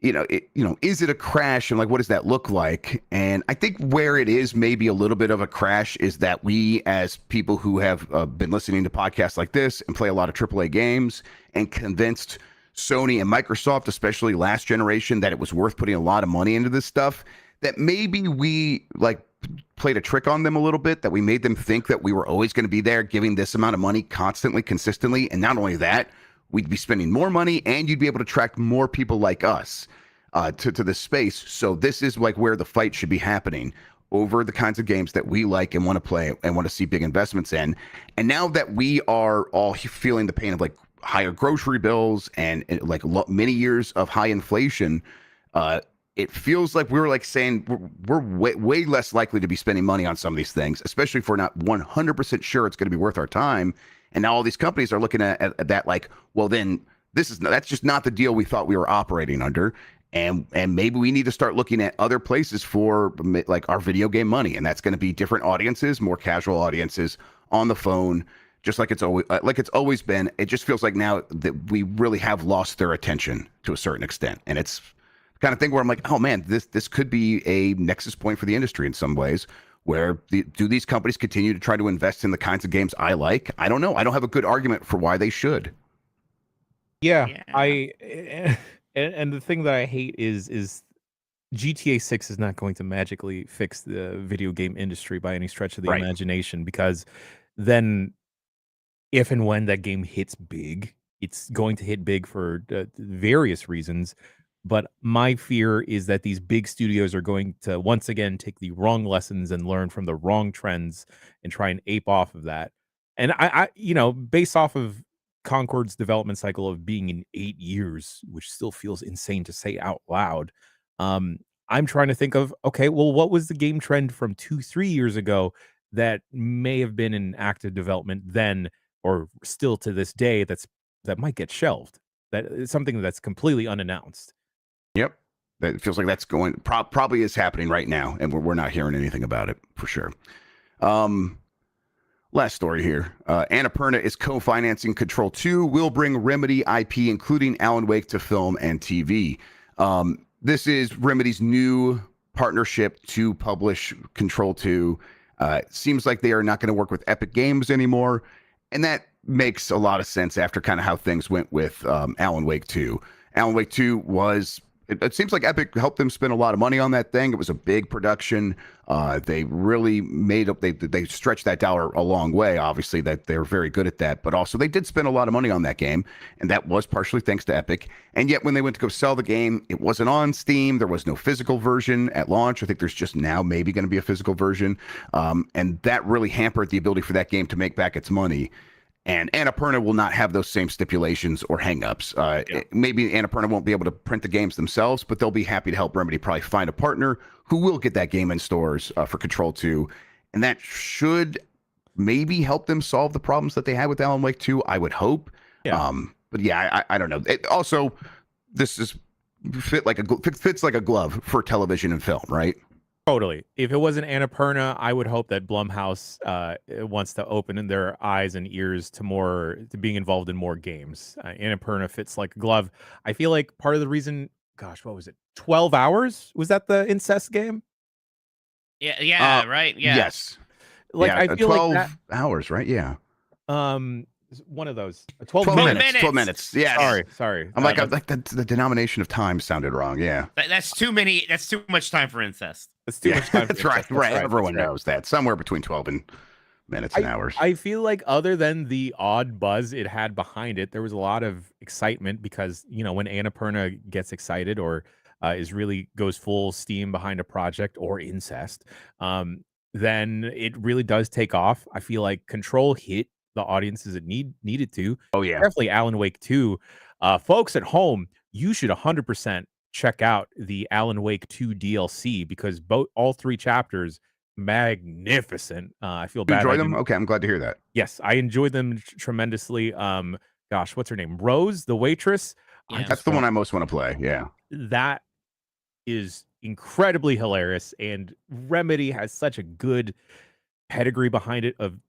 is it a crash, and like what does that look like? And I think where it is maybe a little bit of a crash is that we, as people who have been listening to podcasts like this and play a lot of AAA games, and convinced Sony and Microsoft, especially last generation, that it was worth putting a lot of money into this stuff, that maybe we like played a trick on them a little bit, that we made them think that we were always going to be there giving this amount of money constantly, consistently. And not only that, we'd be spending more money, and you'd be able to attract more people like us to this space. So this is like where the fight should be happening, over the kinds of games that we like and want to play and want to see big investments in. And now that we are all feeling the pain of like higher grocery bills and like many years of high inflation, it feels like we're like saying we're way less likely to be spending money on some of these things, especially if we're not 100% sure it's going to be worth our time. And now all these companies are looking at that like, well, then that's just not the deal we thought we were operating under. And maybe we need to start looking at other places for like our video game money. And that's going to be different audiences, more casual audiences on the phone, just like it's always been. It just feels like now that we really have lost their attention to a certain extent. And it's kind of thing where I'm like, oh man, this could be a nexus point for the industry in some ways, where do these companies continue to try to invest in the kinds of games I like? I don't know. I don't have a good argument for why they should. Yeah. And the thing that I hate is GTA 6 is not going to magically fix the video game industry by any stretch of the imagination, because then if and when that game hits big, it's going to hit big for various reasons. But my fear is that these big studios are going to once again take the wrong lessons and learn from the wrong trends and try and ape off of that. And I based off of Concord's development cycle of being in 8 years, which still feels insane to say out loud, I'm trying to think of, okay, well, what was the game trend from 2-3 years ago that may have been in active development then, or still to this day, that might get shelved? That is something that's completely unannounced. Yep. That feels like that's going probably is happening right now, and we're not hearing anything about it for sure. Last story here. Annapurna is co-financing Control 2, will bring Remedy IP, including Alan Wake, to film and TV. This is Remedy's new partnership to publish Control 2. Seems like they are not going to work with Epic Games anymore, and that makes a lot of sense after kind of how things went with Alan Wake 2. Alan Wake 2 was... It seems like Epic helped them spend a lot of money on that thing. It was a big production. They really made up. They stretched that dollar a long way. Obviously, that they're very good at that. But also, they did spend a lot of money on that game, and that was partially thanks to Epic. And yet, when they went to go sell the game, it wasn't on Steam. There was no physical version at launch. I think there's just now maybe going to be a physical version, and that really hampered the ability for that game to make back its money. And Annapurna will not have those same stipulations or hangups. Maybe Annapurna won't be able to print the games themselves, but they'll be happy to help Remedy probably find a partner who will get that game in stores for Control 2. And that should maybe help them solve the problems that they had with Alan Wake 2, I would hope. Yeah. But yeah, I don't know. It also, this is fits like a glove for television and film, right? Totally. If it wasn't Annapurna, I would hope that Blumhouse wants to open in their eyes and ears to being involved in more games. Annapurna fits like a glove. I feel like part of the reason, gosh, what was it? 12 hours? Was that the incest game? Yeah, right. Yeah. Yes. Like yeah, I feel 12 like that. hours, right? Yeah. One of those. 12 minutes. 12 minutes. Yes. Sorry. I'm like the denomination of time sounded wrong. Yeah. That's too many. That's too much time for incest. That's too much time. That's right. Everyone knows that. Somewhere between 12 and minutes and hours. I feel like other than the odd buzz it had behind it, there was a lot of excitement because, when Annapurna gets excited or goes full steam behind a project or incest, then it really does take off. I feel like Control hit the audiences it needed to. Oh, yeah. Definitely Alan Wake 2. Folks at home, you should 100% check out the Alan Wake 2 DLC because all 3 chapters, magnificent. I feel bad. You enjoy them? Okay, I'm glad to hear that. Yes, I enjoyed them tremendously. Gosh, what's her name? Rose, the waitress. Yeah. That's the one I most want to play. Yeah. That is incredibly hilarious, and Remedy has such a good pedigree behind it of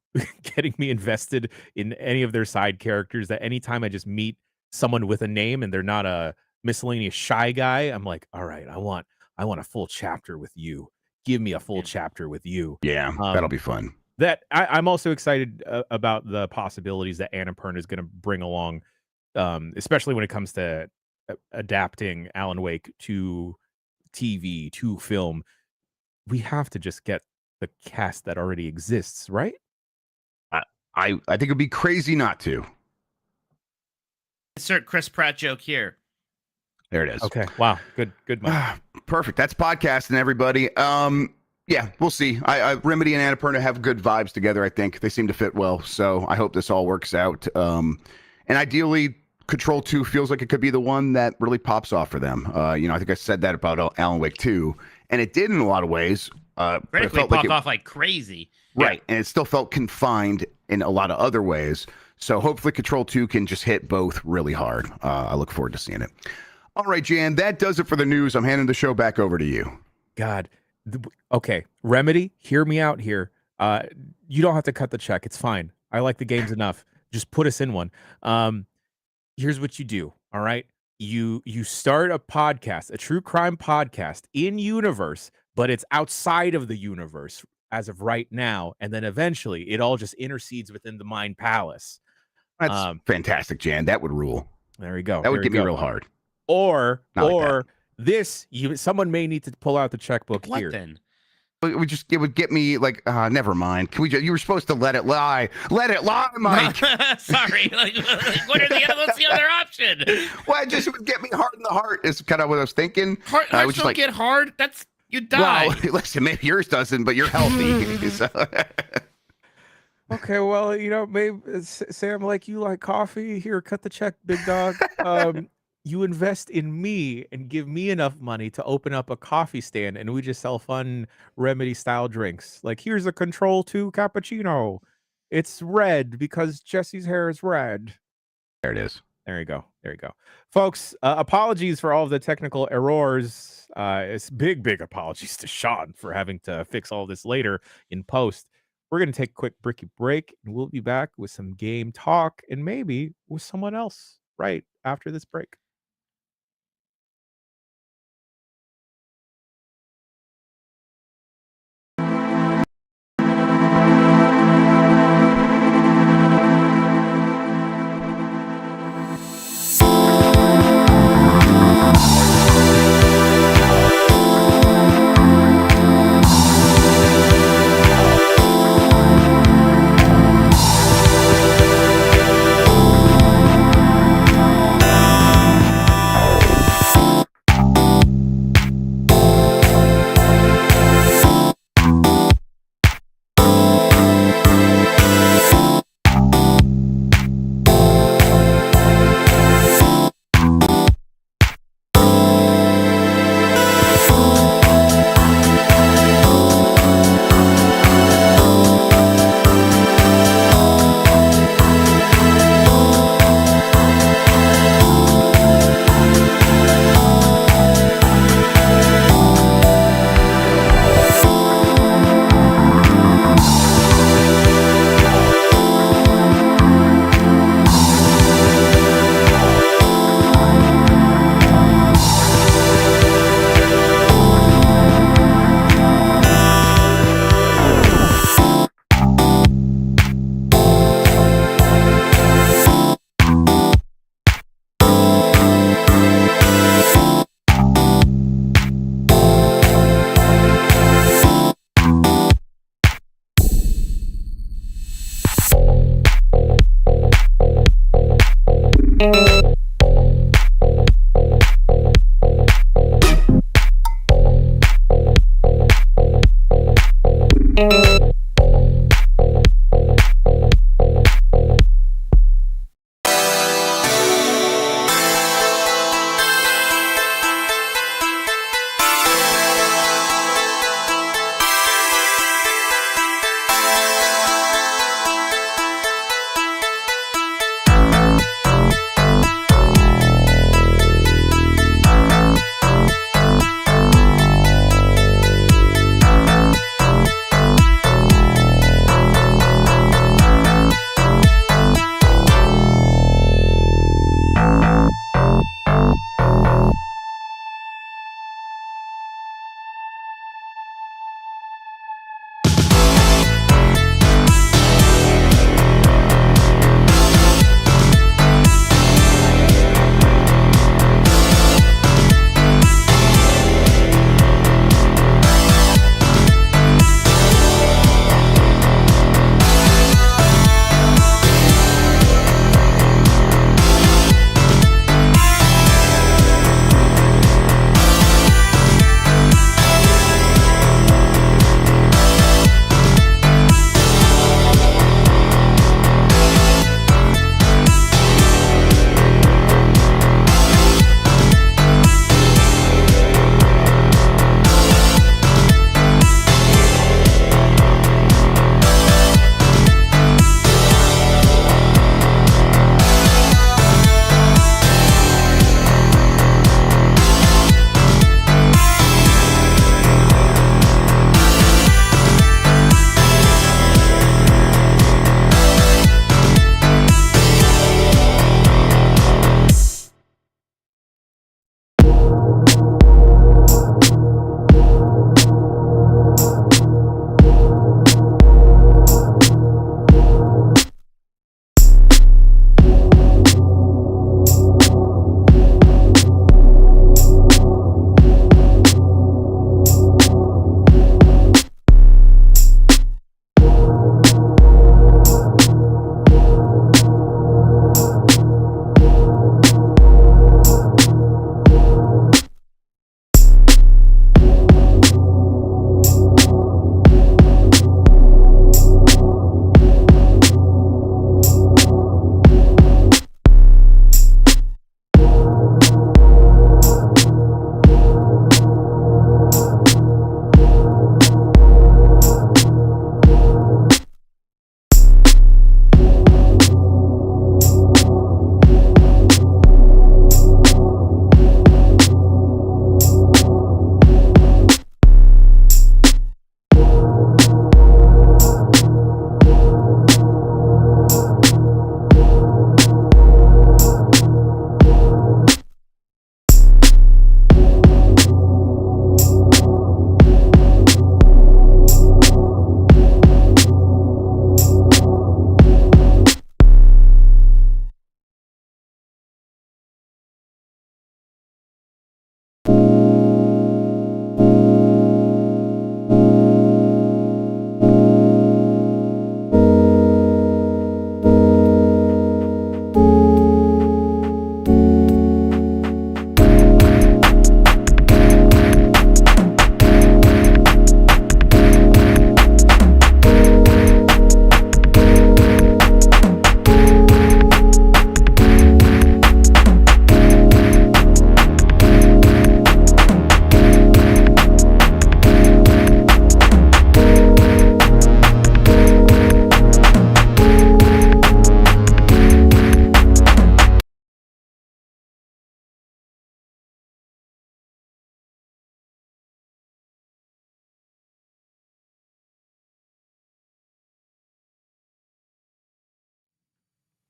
getting me invested in any of their side characters that anytime I just meet someone with a name and they're not a miscellaneous shy guy, I'm like, all right, I want a full chapter with you. Give me a full chapter with you. Yeah, that'll be fun. I'm also excited about the possibilities that Annapurna is going to bring along, especially when it comes to adapting Alan Wake to TV, to film. We have to just get the cast that already exists, right? I think it'd be crazy not to. Insert Chris Pratt joke here. There it is. Okay. Wow. Good. Mike. Perfect. That's podcasting, everybody. Yeah, we'll see. I Remedy and Annapurna have good vibes together. I think they seem to fit well. So I hope this all works out. And ideally, Control 2 feels like it could be the one that really pops off for them. I think I said that about Alan Wake 2, and it did in a lot of ways. Critically popped off like crazy. Right, and it still felt confined in a lot of other ways. So hopefully Control 2 can just hit both really hard. I look forward to seeing it. All right, Jan, that does it for the news. I'm handing the show back over to you. God. Okay, Remedy, hear me out here. You don't have to cut the check. It's fine. I like the games enough. Just put us in one. Here's what you do. All right. You start a podcast, a true crime podcast in universe, but it's outside of the universe as of right now. And then eventually it all just intercedes within the Mind Palace. That's fantastic, Jan. That would rule. There we go. That would get me real hard. Or someone may need to pull out the checkbook What here. then? It would get me like, never mind. You were supposed to let it lie. Let it lie, Mike. Sorry. What's the other option? Well, it just would get me hard in the heart. Is kind of what I was thinking. Hearts don't get hard. You die. Well, listen, maybe yours doesn't, but you're healthy. So. Okay, well, maybe Sam, like you like coffee. Here, cut the check, big dog. You invest in me and give me enough money to open up a coffee stand, and we just sell fun Remedy style drinks. Like, here's a Control 2 cappuccino. It's red because Jesse's hair is red. There it is. There you go. Folks, apologies for all of the technical errors. It's big apologies to Sean for having to fix all this later in post. We're going to take a quick bricky break, and we'll be back with some game talk and maybe with someone else right after this break.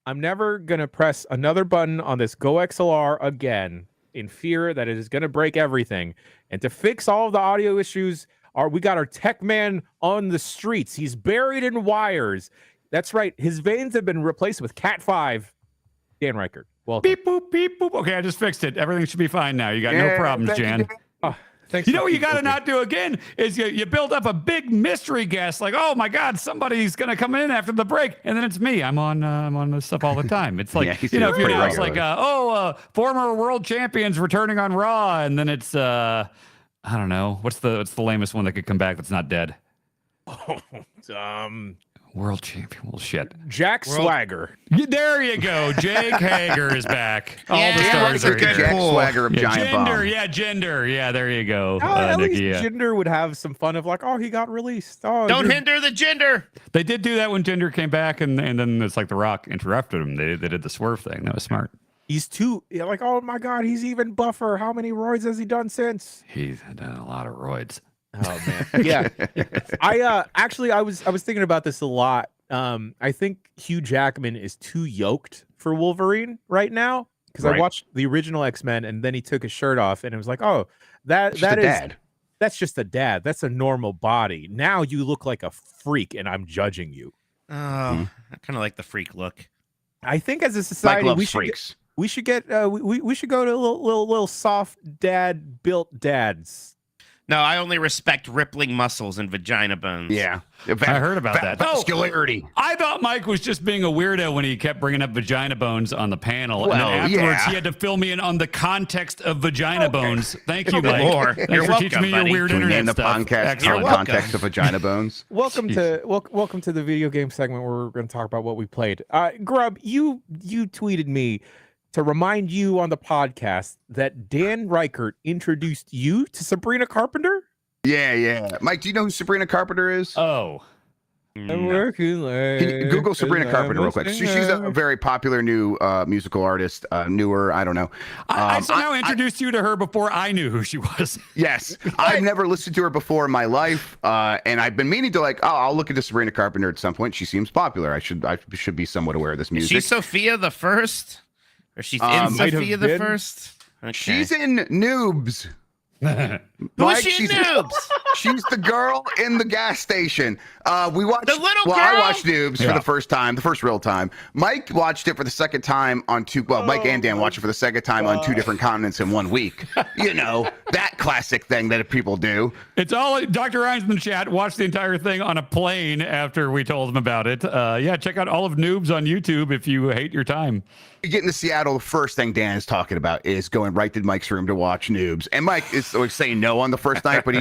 I'm never gonna press another button on this Go XLR again in fear that it is gonna break everything. And to fix all of the audio issues, we got our tech man on the streets. He's buried in wires. That's right. His veins have been replaced with Cat 5. Dan Reichert. Welcome. Beep boop beep boop. Okay, I just fixed it. Everything should be fine now. You got no problems, Jan. Thanks. You know what you got to not do again is you build up a big mystery guest like, oh my God, somebody's gonna come in after the break, and then it's me. I'm on this stuff all the time. It's like if you announce like former world champions returning on Raw, and then it's I don't know what's the lamest one that could come back that's not dead. World champion. Well, shit. Jack Swagger. There you go. Jake Hager is back. All the stars are here. Jack Swagger of Giant Bomb. Gender. Yeah, there you go. At Nikki, least Gender would have some fun of like, oh, he got released. Oh, Don't hinder the gender. They did do that when Gender came back, and then it's like The Rock interrupted him. They did the swerve thing. That was smart. He's like, oh my God, he's even buffer. How many roids has he done since? He's done a lot of roids. Oh man, yeah. I was thinking about this a lot. I think Hugh Jackman is too yoked for Wolverine right now because I watched the original X-Men and then he took his shirt off and it was like, oh, that's just a dad. That's a normal body. Now you look like a freak and I'm judging you. Oh, I kind of like the freak look. I think as a society we should get we should go to little soft dad built dads. No, I only respect rippling muscles and vagina bones. Yeah. I heard about that. Vascularity. I thought Mike was just being a weirdo when he kept bringing up vagina bones on the panel. And then afterwards, he had to fill me in on the context of vagina bones. Thank you, Mike. Thanks for teaching me your weird internet stuff. Podcast on the context of vagina bones. Welcome to the video game segment where we're going to talk about what we played. Grub, you tweeted me to remind you on the podcast that Dan Reichert introduced you to Sabrina Carpenter? Yeah. Mike, do you know who Sabrina Carpenter is? Oh. I'm working late. Can you Google Sabrina Carpenter real quick? She's a very popular new musical artist, newer, I don't know. I somehow introduced you to her before I knew who she was. Yes. I've never listened to her before in my life, and I've been meaning to I'll look into Sabrina Carpenter at some point. She seems popular. I should be somewhat aware of this music. Is she Sophia the First? Or she's in Sophia the First? Okay. She's in Noobs. Who's she in Noobs? She's the girl in the gas station. We watched the little girl. I watched Noobs for the first time, the first real time. Mike watched it for the second time on Mike and Dan watched it for the second time on 2 different continents in 1 week. You know, that classic thing that people do. It's all Dr. Ryan's in the chat. Watched the entire thing on a plane after we told him about it. Check out all of Noobs on YouTube if you hate your time. You get into Seattle, the first thing Dan is talking about is going right to Mike's room to watch Noobs. And Mike is always saying no on the first night, but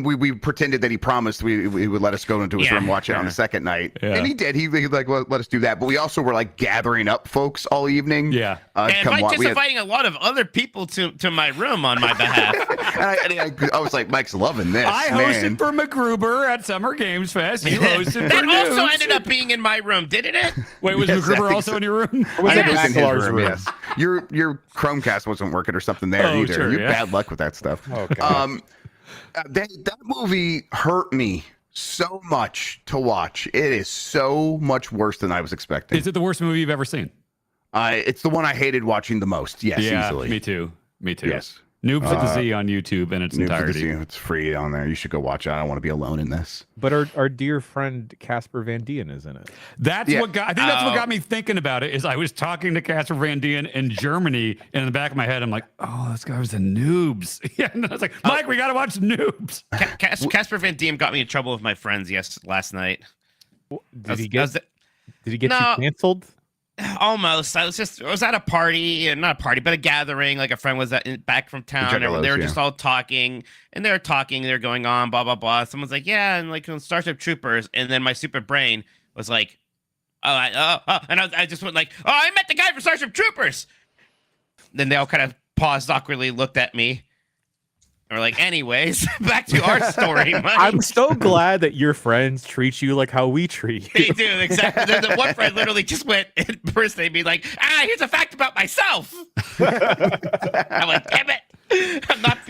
we pretended that he promised we would let us go into his room and watch it on the second night. Yeah. And he did. He let us do that. But we also were gathering up folks all evening. Yeah. And Mike just inviting a lot of other people to my room on my behalf. I was like, Mike's loving this. I hosted for MacGruber at Summer Games Fest. You hosted that for also Noobs. ended up being in my room, didn't it? Wait, was MacGruber also in your room? In his room, yes. Your Chromecast wasn't working or something there either. Sure, you bad luck with that stuff. Okay. That movie hurt me so much to watch. It is so much worse than I was expecting. Is it the worst movie you've ever seen? It's the one I hated watching the most. Yes, easily. Me too. Yes. Noobs with the Z on YouTube in its entirety. It's free on there. You should go watch it. I don't want to be alone in this. But our dear friend Casper Van Dien is in it. I think that's what got me thinking about it. Is I was talking to Casper Van Dien in Germany, and in the back of my head, I'm like, oh, this guy was in Noobs. Yeah, and I was like, Mike, we got to watch Noobs. Casper Van Dien got me in trouble with my friends last night. Did he get you canceled? Almost. I was at a party, not a party, but a gathering. Like a friend was back from town, and they were just all talking, and they're going on, blah blah blah. Someone's like, yeah, and like Starship Troopers, and then my stupid brain was like, and I just went like, oh, I met the guy from Starship Troopers. Then they all kind of paused awkwardly, looked at me. Or anyways, back to our story. Mike. I'm so glad that your friends treat you like how we treat you. They do, exactly. The one friend literally just went and impersonated me like, here's a fact about myself. I'm like, damn it. I'm not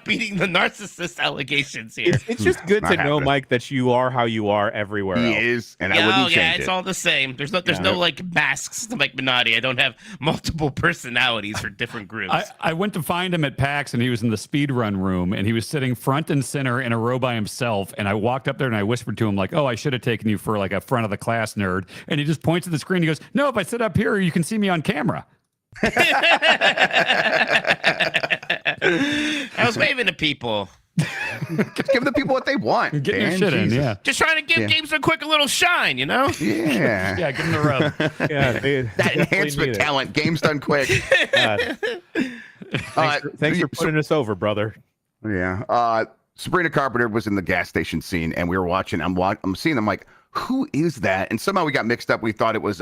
beating the narcissist allegations here. It's just good to know, happening. Mike, that you are how you are everywhere He else. is, and I wouldn't change it's it. all the same. There's no like masks to Mike Minotti. I don't have multiple personalities for different groups. I went to find him at PAX, and he was in the speedrun room, and he was sitting front and center in a row by himself. And I walked up there and I whispered to him like, "Oh, I should have taken you for like a front of the class nerd." And he just points at the screen. He goes, "No, if I sit up here, you can see me on camera." I was waving to people. Just give the people what they want. Get your Dan, shit in, Jesus. yeah. Just trying to give Games Done Quick a little shine, you know? Yeah. Yeah, give him the rub. Yeah, That enhancement talent. Game's done quick. Thanks for putting us over, brother. Yeah. Sabrina Carpenter was in the gas station scene, and we were watching. I'm seeing them like, who is that? And somehow we got mixed up. We thought it was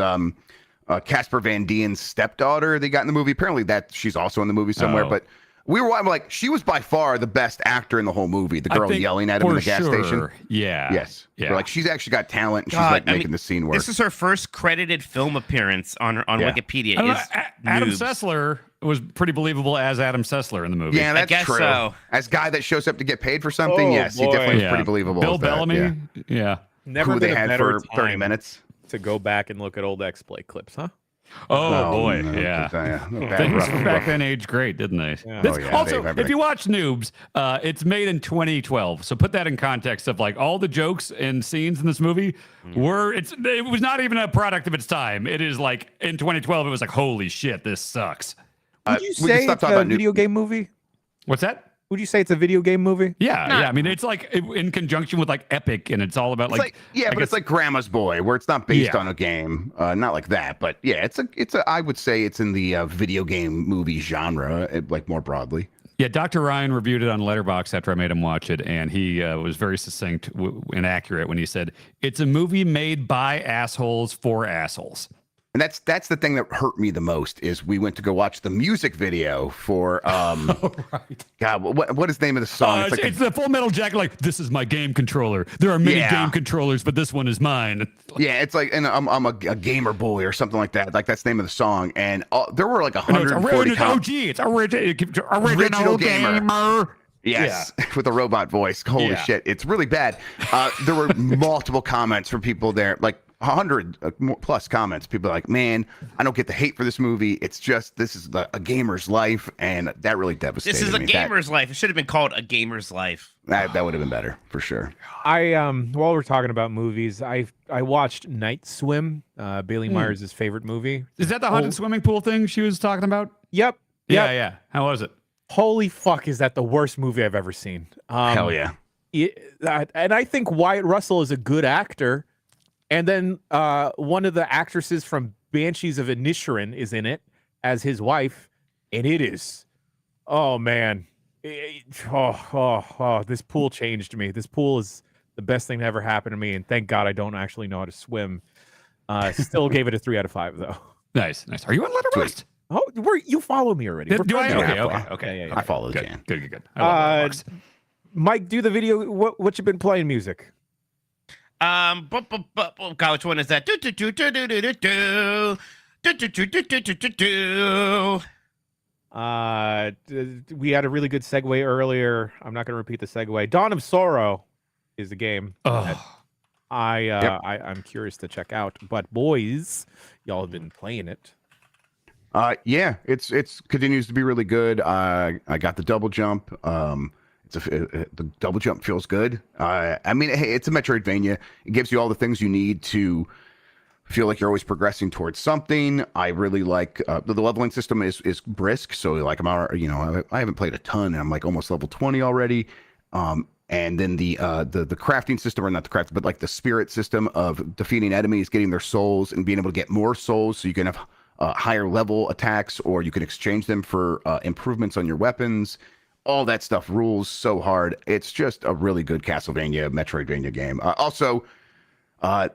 Casper Van Dien's stepdaughter they got in the movie. Apparently that she's also in the movie somewhere. Oh. But I'm like, she was by far the best actor in the whole movie. The girl yelling at him in the gas station. Yeah. Yes. Yeah. We're like, she's actually got talent. And she's God, like making the scene work. This is her first credited film appearance on Wikipedia. I don't know, Is Adam Noobs. Sessler was pretty believable as Adam Sessler in the movie. Yeah, that's guess true. so. As guy that shows up to get paid for something, Oh, yes, he boy. definitely was Yeah. pretty believable. Bill as that, Bellamy. yeah. Yeah. Never Who been they a had better for 30 time minutes. to go back and look at old X-Play clips, huh? Oh, boy. no, Yeah. bad, Things rough, back rough. then aged great, didn't they? Yeah. This- Oh, yeah, also, they- everything. if you watch Noobs, it's made in 2012. So put that in context of like all the jokes and scenes in this movie it was not even a product of its time. It is like in 2012, it was like, holy shit, this sucks. Would you we can say stop it's talking a about video game movie? What's that? Would you say it's a video game movie? Yeah, yeah. I mean, it's like in conjunction with like Epic, and it's all about It's like, but it's like Grandma's Boy, where it's not based Yeah. on a game, not like that. But yeah, it's a. I would say it's in the video game movie genre, like more broadly. yeah. Dr. Ryan reviewed it on Letterboxd after I made him watch it, and he was very succinct and accurate when he said it's a movie made by assholes for assholes. And that's the thing that hurt me the most is we went to go watch the music video for Right. God, what is the name of the song? It's the Full Metal Jacket. Like, this is my game controller. There are many Yeah. game controllers, but this one is mine. Yeah, it's like, and I'm a gamer boy or something like that. Like that's the name of the song. And there were like No, it's 140 OG. It's original Original gamer. gamer. Yes, with a robot voice. Holy Yeah. shit, it's really bad. There were multiple comments from people there, like 100 plus comments. People are like, man, I don't get the hate for this movie. It's just this is a gamer's life, and that really devastated This is a me. gamer's life. It should have been called A Gamer's Life. That would have been better for sure. While we're talking about movies, I watched Night Swim, Bailey Myers' favorite movie. Is that the haunted swimming pool thing she was talking about? Yep. Yeah, yeah. How was it? Holy fuck, is that the worst movie I've ever seen? Hell yeah. And I think Wyatt Russell is a good actor. And then one of the actresses from Banshees of Inisherin is in it as his wife. And it is, oh man. This pool changed me. This pool is the best thing that ever happened to me. And thank God I don't actually know how to swim. Still gave it a 3 out of 5 though. Nice, nice. Are you on Letterboxd? Oh, you follow me already. Do I? friends. Okay. I follow Good, Jan. good. I love Letterboxd. Mike, do the video. What you been playing music? God, which one is that? We had a really good segue earlier. I'm not going to repeat the segue. Dawn of Sorrow is the game that I'm curious to check out. But boys, y'all have been playing it. Yeah, it's continues to be really good. I got the double jump. The double jump feels good. I mean, hey, it's a Metroidvania. It gives you all the things you need to feel like you're always progressing towards something. I really like the leveling system is brisk. So like I haven't played a ton, and I'm like almost level 20 already. And then the crafting system, or not the craft, but like the spirit system of defeating enemies, getting their souls, and being able to get more souls, so you can have higher level attacks, or you can exchange them for improvements on your weapons. All that stuff rules so hard. It's just a really good Castlevania, Metroidvania game. Also,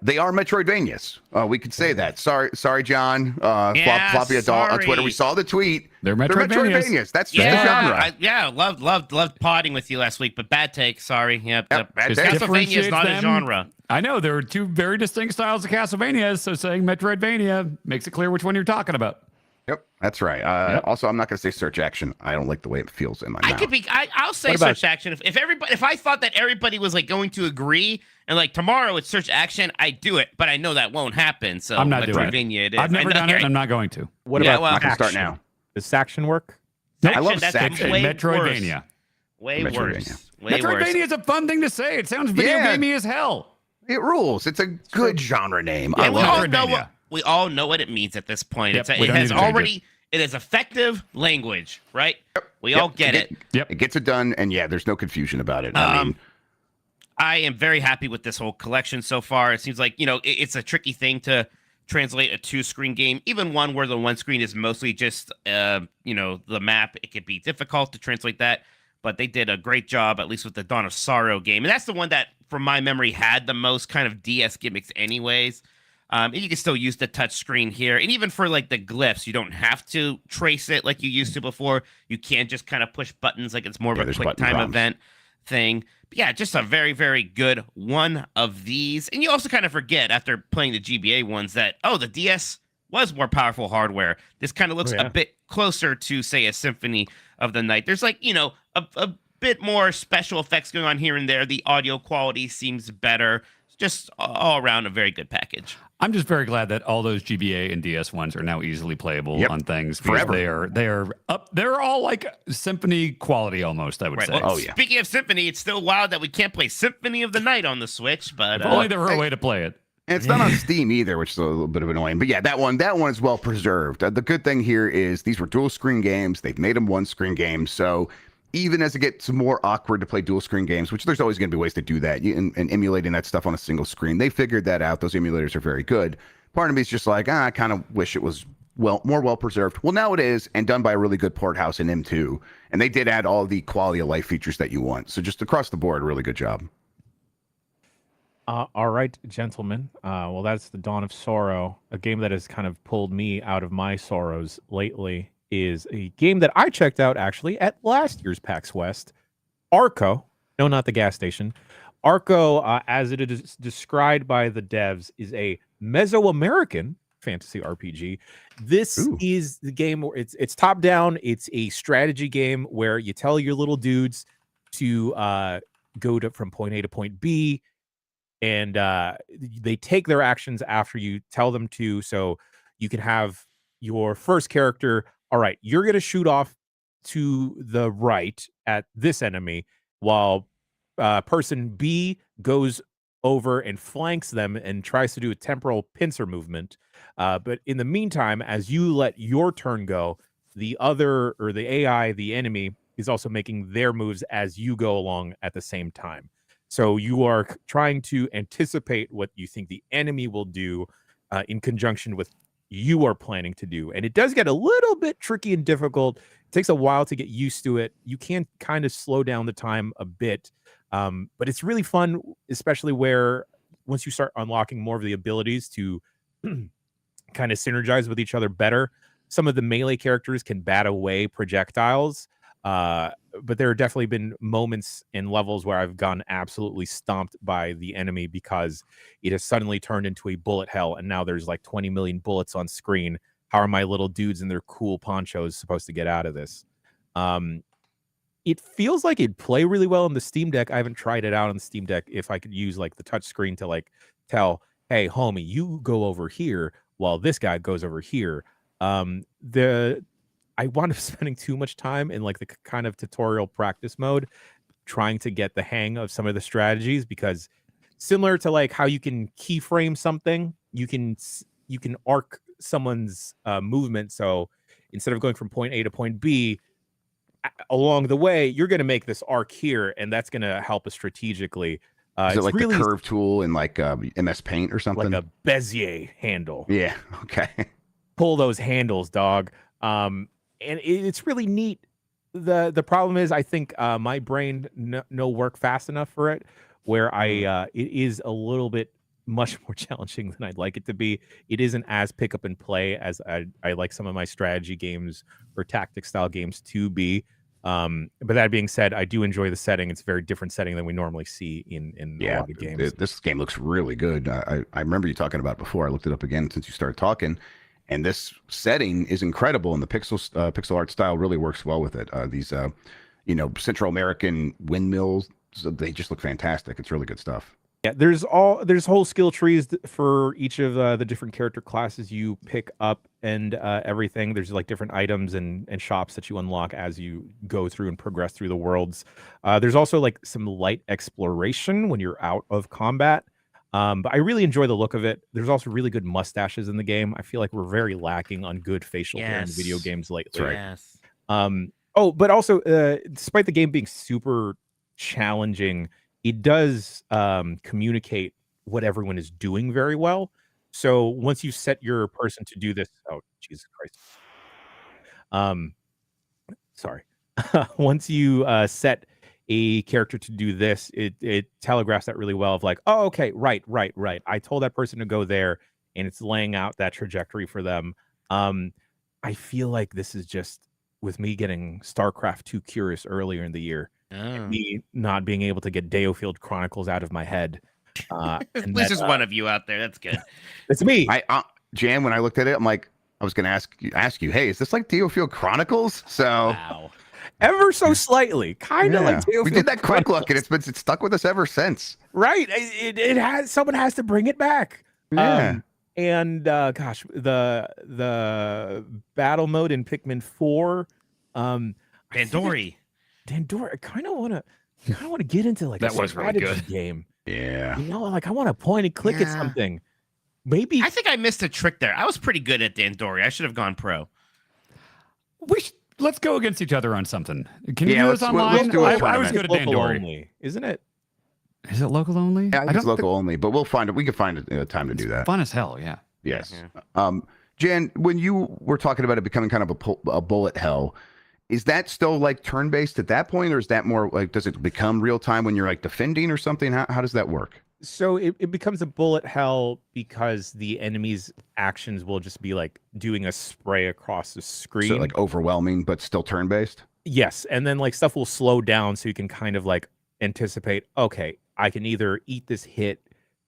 they are Metroidvanias. We could say that. Sorry, John. Floppy Adult on Twitter. We saw the tweet. They're Metroidvanias. That's just the genre. Loved potting with you last week, but bad take. Sorry. Yep. Bad take. Castlevania is not a Differentiates genre. I know there are two very distinct styles of Castlevania, so saying Metroidvania makes it clear which one you're talking about. Yep, that's right. Also, I'm not going to say search action. I don't like the way it feels in my mouth. I'll say search action. If I thought that everybody was like going to agree and like tomorrow it's search action, I do it. But I know that won't happen. So I'm not doing it. I've never done it. And I'm not going to. What about I can start now. Does Saction work? I love Saction. Metroidvania. Way worse. Metroidvania is a fun thing to say. It sounds video gamey as hell. It rules. It's a good genre name. Yeah, we all know what it means at this point. Yep, It is effective language, right? Yep. We all get it. Yep. It gets it done, and there's no confusion about it. I am very happy with this whole collection so far. It seems like, it's a tricky thing to translate a 2-screen game, even one where the one screen is mostly just, the map. It could be difficult to translate that, but they did a great job, at least with the Dawn of Sorrow game. And that's the one that, from my memory, had the most kind of DS gimmicks anyways. And you can still use the touch screen here. And even for like the glyphs, you don't have to trace it like you used to before. You can just kind of push buttons like it's more of a quick time event thing. But yeah, just a very, very good one of these. And you also kind of forget after playing the GBA ones that, the DS was more powerful hardware. This kind of looks a bit closer to, say, a Symphony of the Night. There's like, a bit more special effects going on here and there. The audio quality seems better. Just all around a very good package. I'm just very glad that all those GBA and DS ones are now easily playable on things. Forever. They are up. They're all like Symphony quality almost, I would say. Well, speaking of Symphony, it's still wild that we can't play Symphony of the Night on the Switch, but if only there were a way to play it. And it's not on Steam either, which is a little bit of annoying. But yeah, that one is well preserved. The good thing here is these were dual screen games. They've made them one screen games. So even as it gets more awkward to play dual screen games, which there's always going to be ways to do that, and emulating that stuff on a single screen, they figured that out. Those emulators are very good. Part of me is just like, I kind of wish it was more well preserved. Well, now it is, and done by a really good port house in M2. And they did add all the quality of life features that you want. So just across the board, really good job. All right, gentlemen. Well, that's the Dawn of Sorrow, a game that has kind of pulled me out of my sorrows lately. Is a game that I checked out actually at last year's PAX West. Arco, no, not the gas station. Arco, as it is described by the devs, is a Mesoamerican fantasy RPG. This is the game where it's top down. It's a strategy game where you tell your little dudes to go from point A to point B, and they take their actions after you tell them to. So you can have your first character. All right, you're going to shoot off to the right at this enemy while person B goes over and flanks them and tries to do a temporal pincer movement. But in the meantime, as you let your turn go, the AI, the enemy, is also making their moves as you go along at the same time. So you are trying to anticipate what you think the enemy will do in conjunction with you are planning to do. And it does get a little bit tricky and difficult. It takes a while to get used to it. You can kind of slow down the time a bit, but it's really fun, especially where once you start unlocking more of the abilities to kind of synergize with each other better. Some of the melee characters can bat away projectiles, but there have definitely been moments in levels where I've gone absolutely stomped by the enemy because it has suddenly turned into a bullet hell, and now there's like 20 million bullets on screen. How are my little dudes in their cool ponchos supposed to get out of this? It feels like it'd play really well on the Steam Deck. I haven't tried it out on the Steam Deck. If I could use like the touch screen to like tell, hey, homie, you go over here while this guy goes over here. I wound up spending too much time in like the kind of tutorial practice mode, trying to get the hang of some of the strategies, because similar to like how you can keyframe something, you can arc someone's movement. So instead of going from point A to point B, along the way, you're going to make this arc here, and that's going to help us strategically. Is it like really the curve tool in like MS Paint or something? Like a Bezier handle. Yeah. Okay. Pull those handles, dog. And it's really neat. The problem is, I think my brain no work fast enough for it, where it is a little bit much more challenging than I'd like it to be. It isn't as pick up and play as I like some of my strategy games or tactic style games to be. But that being said, I do enjoy the setting. It's a very different setting than we normally see in a lot of games. This game looks really good. I remember you talking about it before. I looked it up again since you started talking. And this setting is incredible, and the pixel art style really works well with it. These Central American windmills, so they just look fantastic. It's really good stuff. Yeah, there's whole skill trees for each of the different character classes you pick up and everything. There's like different items and shops that you unlock as you go through and progress through the worlds. There's also like some light exploration when you're out of combat. But I really enjoy the look of it. There's also really good mustaches in the game. I feel like we're very lacking on good facial hair in video games lately. Right. Yes. But also, despite the game being super challenging, it does communicate what everyone is doing very well. So once you set your person to do this, oh Jesus Christ! Sorry. Once you set a character to do this, it telegraphs that really well. Of like, oh, okay, right. I told that person to go there, and it's laying out that trajectory for them. I feel like this is just with me getting StarCraft 2 curious earlier in the year. Me not being able to get Dalefield Chronicles out of my head. At least there's one of you out there. That's good. It's me. Jan, when I looked at it, I'm like, I was going to ask you, hey, is this like Dalefield Chronicles? So Wow. Ever so slightly, kind of like Dalefield we did that quick Chronicles. look, and it's stuck with us ever since. Right. It has, someone has to bring it back. Yeah. Gosh, the battle mode in Pikmin 4. Dandori. Dandori, I kind of want to get into like That a was really strategy good. game. Yeah. Like I want to point and click at something. Maybe I think I missed a trick there. I was pretty good at Dandori. I should have gone pro. Let's go against each other on something. Can you Yeah, do this let's online? do a I was tournament. good at local Dandori. only, isn't it? Is it local only? Yeah, I think it's local only, but we'll find it. We can find a time to do that. Fun as hell, yeah. Yes. Yeah. Jan, when you were talking about it becoming kind of a bullet hell, is that still like turn-based at that point, or is that more like, does it become real time when you're like defending or something? How does that work? So it becomes a bullet hell because the enemy's actions will just be like doing a spray across the screen. So like overwhelming, but still turn-based? Yes, and then like stuff will slow down so you can kind of like anticipate, okay, I can either eat this hit,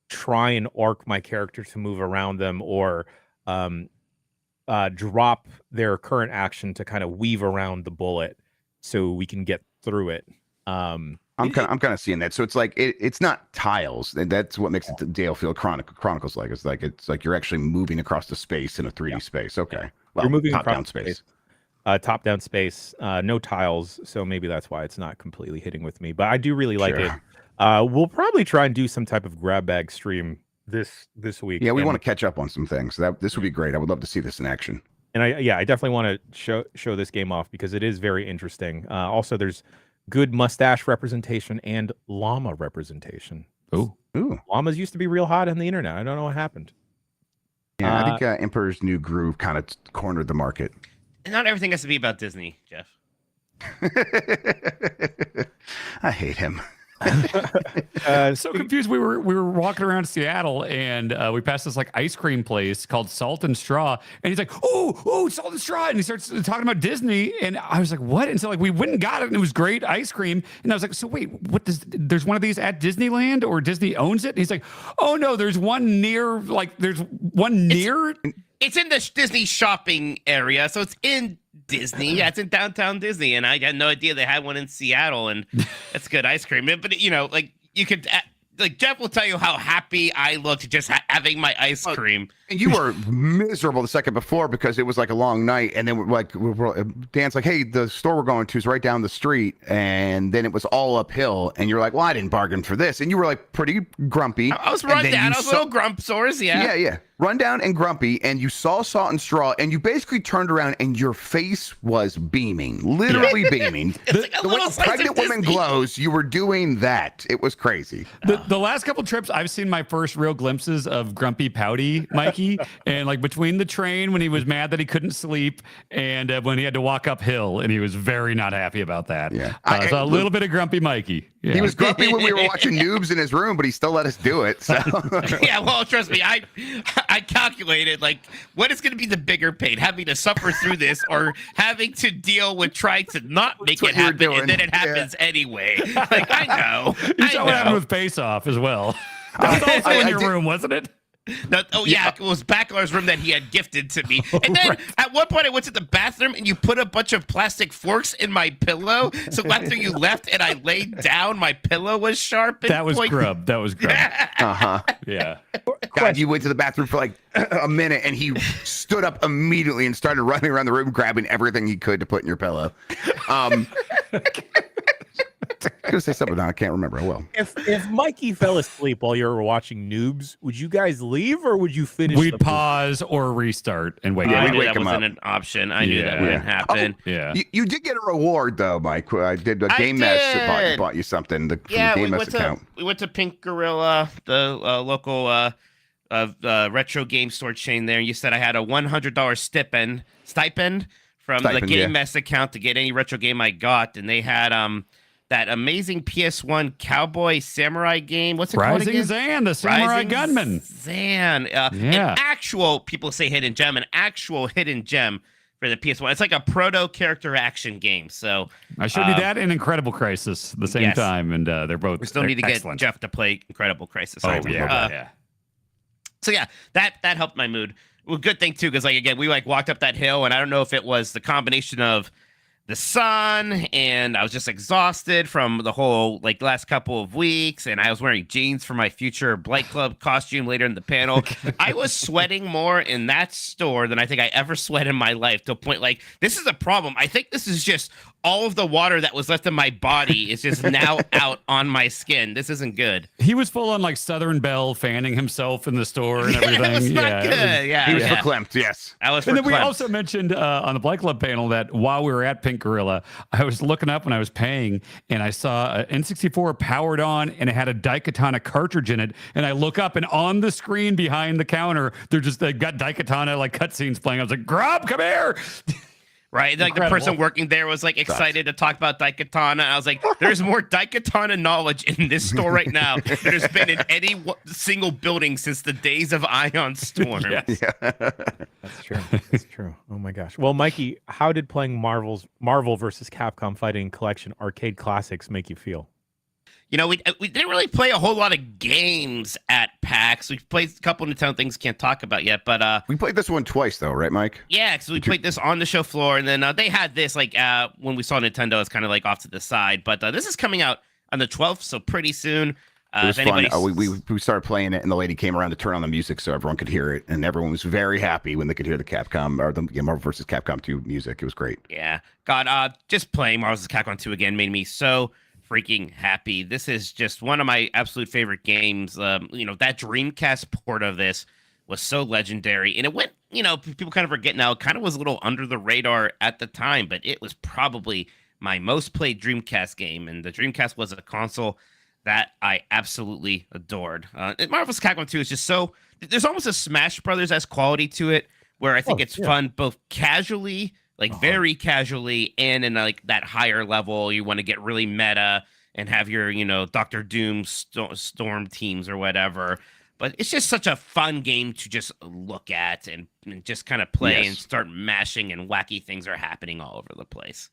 try and arc my character to move around them, or drop their current action to kind of weave around the bullet so we can get through it. I'm kind of seeing that. So it's like it's not tiles, and that's what makes it the Dalefield Chronicles like. It's like you're actually moving across the space in a 3D space. Okay, Yeah. well, You're moving top-down across space. Top-down space, no tiles, so maybe that's why it's not completely hitting with me. But I do really like it. We'll probably try and do some type of grab bag stream this week. Yeah, we want to catch up on some things. This would be great. I would love to see this in action. And I definitely want to show this game off because it is very interesting. Also, there's good mustache representation and llama representation. Ooh. Llamas used to be real hot on the internet. I don't know what happened. Yeah, I think Emperor's New Groove kind of cornered the market. Not everything has to be about Disney, Jeff. I hate him. So confused. We were walking around Seattle, and we passed this like ice cream place called Salt and Straw, and he's like, "Oh, Salt and Straw," and he starts talking about Disney, and I was like, "What?" And so like we went and got it, and it was great ice cream, and I was like, "So wait, there's one of these at Disneyland, or Disney owns it?" And he's like, "Oh no, there's one near It's in the Disney shopping area, so it's in Disney. Yeah, it's in downtown Disney, and I had no idea they had one in Seattle, and it's good ice cream. But like you could, like Jeff will tell you how happy I looked just having my ice cream. And you were miserable the second before because it was like a long night, and then Dan's like, "Hey, the store we're going to is right down the street," and then it was all uphill, and you're like, "Well, I didn't bargain for this," and you were like pretty grumpy. I was run down. I was a little grumpsores, yeah. Run down and grumpy, and you saw Salt and Straw, and you basically turned around, and your face was beaming, literally beaming. Like the way a pregnant woman glows, you were doing that. It was crazy. The last couple trips, I've seen my first real glimpses of grumpy pouty Mikey, and like between the train when he was mad that he couldn't sleep, and when he had to walk uphill, and he was very not happy about that. Yeah, so a little bit of grumpy Mikey. Yeah. He was grumpy when we were watching Noobs in his room, but he still let us do it. So. Yeah, well, trust me, I calculated like what is going to be the bigger pain, having to suffer through this or having to deal with trying to not make it happen, and then it happens anyway. Like I know. You saw what happened with Face Off as well. That was also in your room, wasn't it? No, it was Backlund's room that he had gifted to me. And then at one point I went to the bathroom and you put a bunch of plastic forks in my pillow. So after you left and I laid down, my pillow was sharp. That was grub. That was grub. Yeah. God, you went to the bathroom for like a minute and he stood up immediately and started running around the room grabbing everything he could to put in your pillow. I was gonna say something, I can't remember. I will. If Mikey fell asleep while you were watching Noobs, would you guys leave or would you finish? We'd pause or restart and wake him up. up. I knew that wasn't an option. I knew that wouldn't happen. Oh, yeah. You did get a reward though, Mike. I did a Game Mess bought you something. From the Game Mess account. We went to Pink Gorilla, the local retro game store chain there, and you said I had a $100 stipend from the Game Mess account to get any retro game I got, and they had that amazing PS1 cowboy samurai game. What's it called again? Rising Zan, the samurai gunman. Zan. An actual, people say hidden gem, an actual hidden gem for the PS1. It's like a proto character action game. So I showed you that in Incredible Crisis at the same time, and they're both. We still need to get Jeff to play Incredible Crisis. So yeah, that helped my mood. Well, good thing too, because we walked up that hill, and I don't know if it was the combination of the sun and I was just exhausted from the whole last couple of weeks, and I was wearing jeans for my future Blight Club costume later in the panel. I was sweating more in that store than I think I ever sweat in my life, to a point this is a problem. I think this is just all of the water that was left in my body is just now out on my skin. This isn't good. He was full on Southern Belle fanning himself in the store and everything. It was not good. He was verklempt, yes. And then we also mentioned on the Blight Club panel that while we were at Pink Gorilla, I was looking up when I was paying, and I saw an N64 powered on, and it had a Daikatana cartridge in it. And I look up, and on the screen behind the counter, they got Daikatana cutscenes playing. I was like, Grub, come here. Right, the person working there was excited to talk about Daikatana. I was like, "There's more Daikatana knowledge in this store right now than there's been in any single building since the days of Ion Storm." That's true. That's true. Oh my gosh. Well, Mikey, how did playing Marvel versus Capcom Fighting Collection arcade classics make you feel? We didn't really play a whole lot of games at PAX. We played a couple Nintendo things can't talk about yet, but we played this one twice though, right, Mike? Yeah, because we played this on the show floor, and then they had this when we saw Nintendo, it's kind of off to the side. But this is coming out on the 12th, so pretty soon. It was fun. We started playing it, and the lady came around to turn on the music so everyone could hear it, and everyone was very happy when they could hear the Capcom or the Marvel vs. Capcom 2 music. It was great. Yeah, God, just playing Marvel vs. Capcom 2 again made me so freaking happy. This is just one of my absolute favorite games. That Dreamcast port of this was so legendary, and it went, people kind of forget now, it kind of was a little under the radar at the time, but it was probably my most played Dreamcast game, and the Dreamcast was a console that I absolutely adored. Marvel vs. Capcom 2 is just there's almost a Smash Brothers-esque quality to it, where I think it's fun both casually, very casually, and in that higher level, you want to get really meta and have your, Dr. Doom storm teams or whatever. But it's just such a fun game to just look at and just kind of play and start mashing, and wacky things are happening all over the place.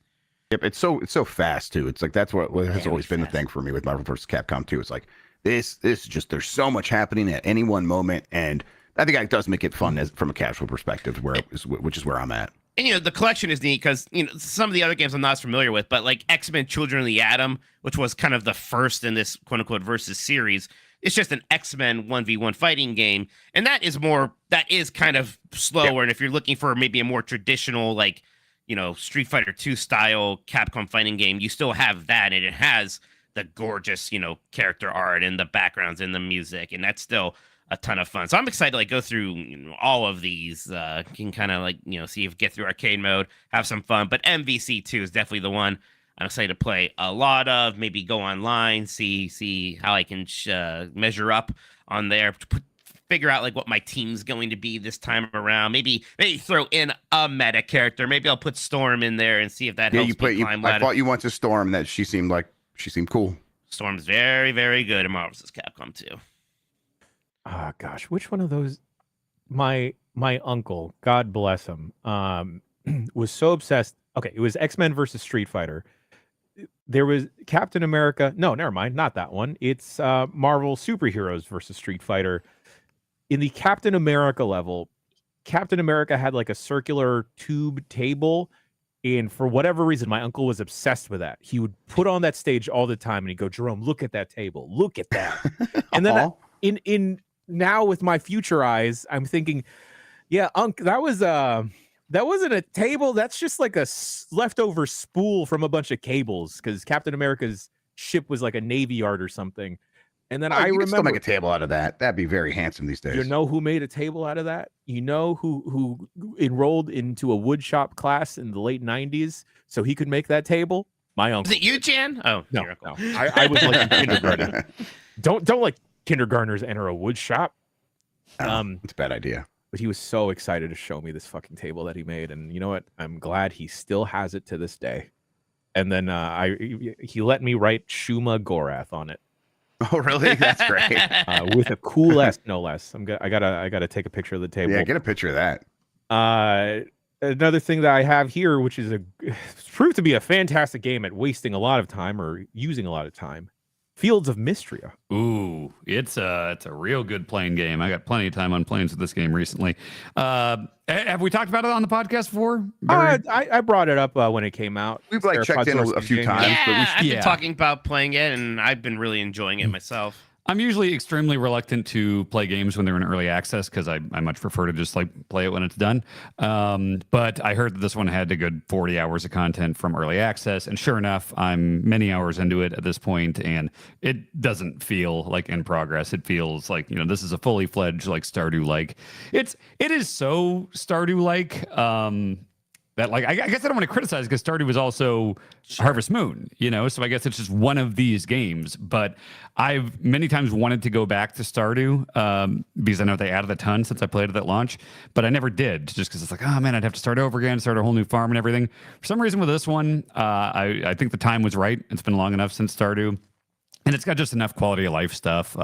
Yep, it's so fast too. It's that's what has always been the ththing for me with Marvel vs. Capcom 2. It's this is just, there's so much happening at any one moment, and I think that does make it fun from a casual perspective, which is where I'm at. And, the collection is neat because, some of the other games I'm not as familiar with, but X-Men Children of the Atom, which was kind of the first in this quote-unquote versus series, it's just an X-Men 1v1 fighting game. And that is kind of slower. Yeah. And if you're looking for maybe a more traditional, Street Fighter 2 style Capcom fighting game, you still have that. And it has the gorgeous, character art and the backgrounds and the music. And that's still a ton of fun. So I'm excited to go through all of these. Can kind of see if we get through arcade mode, have some fun. But MVC 2 is definitely the one I'm excited to play a lot of. Maybe go online, see how I can measure up on there. Figure out what my team's going to be this time around. Maybe throw in a meta character. Maybe I'll put Storm in there and see if that helps me climb ladder. I thought you went to Storm. That she seemed cool. Storm's very, very good in Marvel vs. Capcom 2. Oh gosh, which one of those? My uncle, God bless him, was so obsessed. Okay, it was X-Men versus Street Fighter. There was Captain America. No, never mind, not that one. It's Marvel superheroes versus Street Fighter. in the Captain America level, Captain America had like a circular tube table. And for whatever reason, my uncle was obsessed with that. He would put on that stage all the time and he'd go, Jerome, look at that table. Look at that. And then in now with my future eyes, I'm thinking, yeah, Unc, that wasn't a table. That's just like a leftover spool from a bunch of cables because Captain America's ship was like a Navy yard or something. And then I remember still make a table out of that. That'd be very handsome these days. You know who made a table out of that? You know who enrolled into a wood shop class in the late 90s so he could make that table? My uncle. Is it you, Jan? Oh, no. I was like in kindergarten. Don't like kindergartners enter a wood shop. It's a bad idea. But he was so excited to show me this fucking table that he made, and you know what? I'm glad he still has it to this day. And then he let me write Shuma Gorath on it. Oh, really? That's great. With a cool S, no less. I gotta take a picture of the table. Yeah, get a picture of that. Another thing that I have here, which is proved to be a fantastic game at wasting a lot of time or using a lot of time. Fields of Mystria. Ooh, it's a real good playing game. I got plenty of time on planes with this game recently. Have we talked about it on the podcast before? I brought it up when it came out. We've like checked in a few times. Yeah, I've been talking about playing it, and I've been really enjoying it myself. I'm usually extremely reluctant to play games when they're in early access because I much prefer to just like play it when it's done. But I heard that this one had a good 40 hours of content from early access, and sure enough, I'm many hours into it at this point, and it doesn't feel like in progress. It feels like, you know, this is a fully fledged like Stardew-like. It is so Stardew-like. That like I guess I don't want to criticize because Stardew was also Harvest Moon, you know, so I guess it's just one of these games. But I've many times wanted to go back to Stardew because I know they added a ton since I played it at launch, but I never did just because it's like, oh man, I'd have to start over again, start a whole new farm and everything. For some reason with this one, I think the time was right. It's been long enough since Stardew. And it's got just enough quality of life stuff,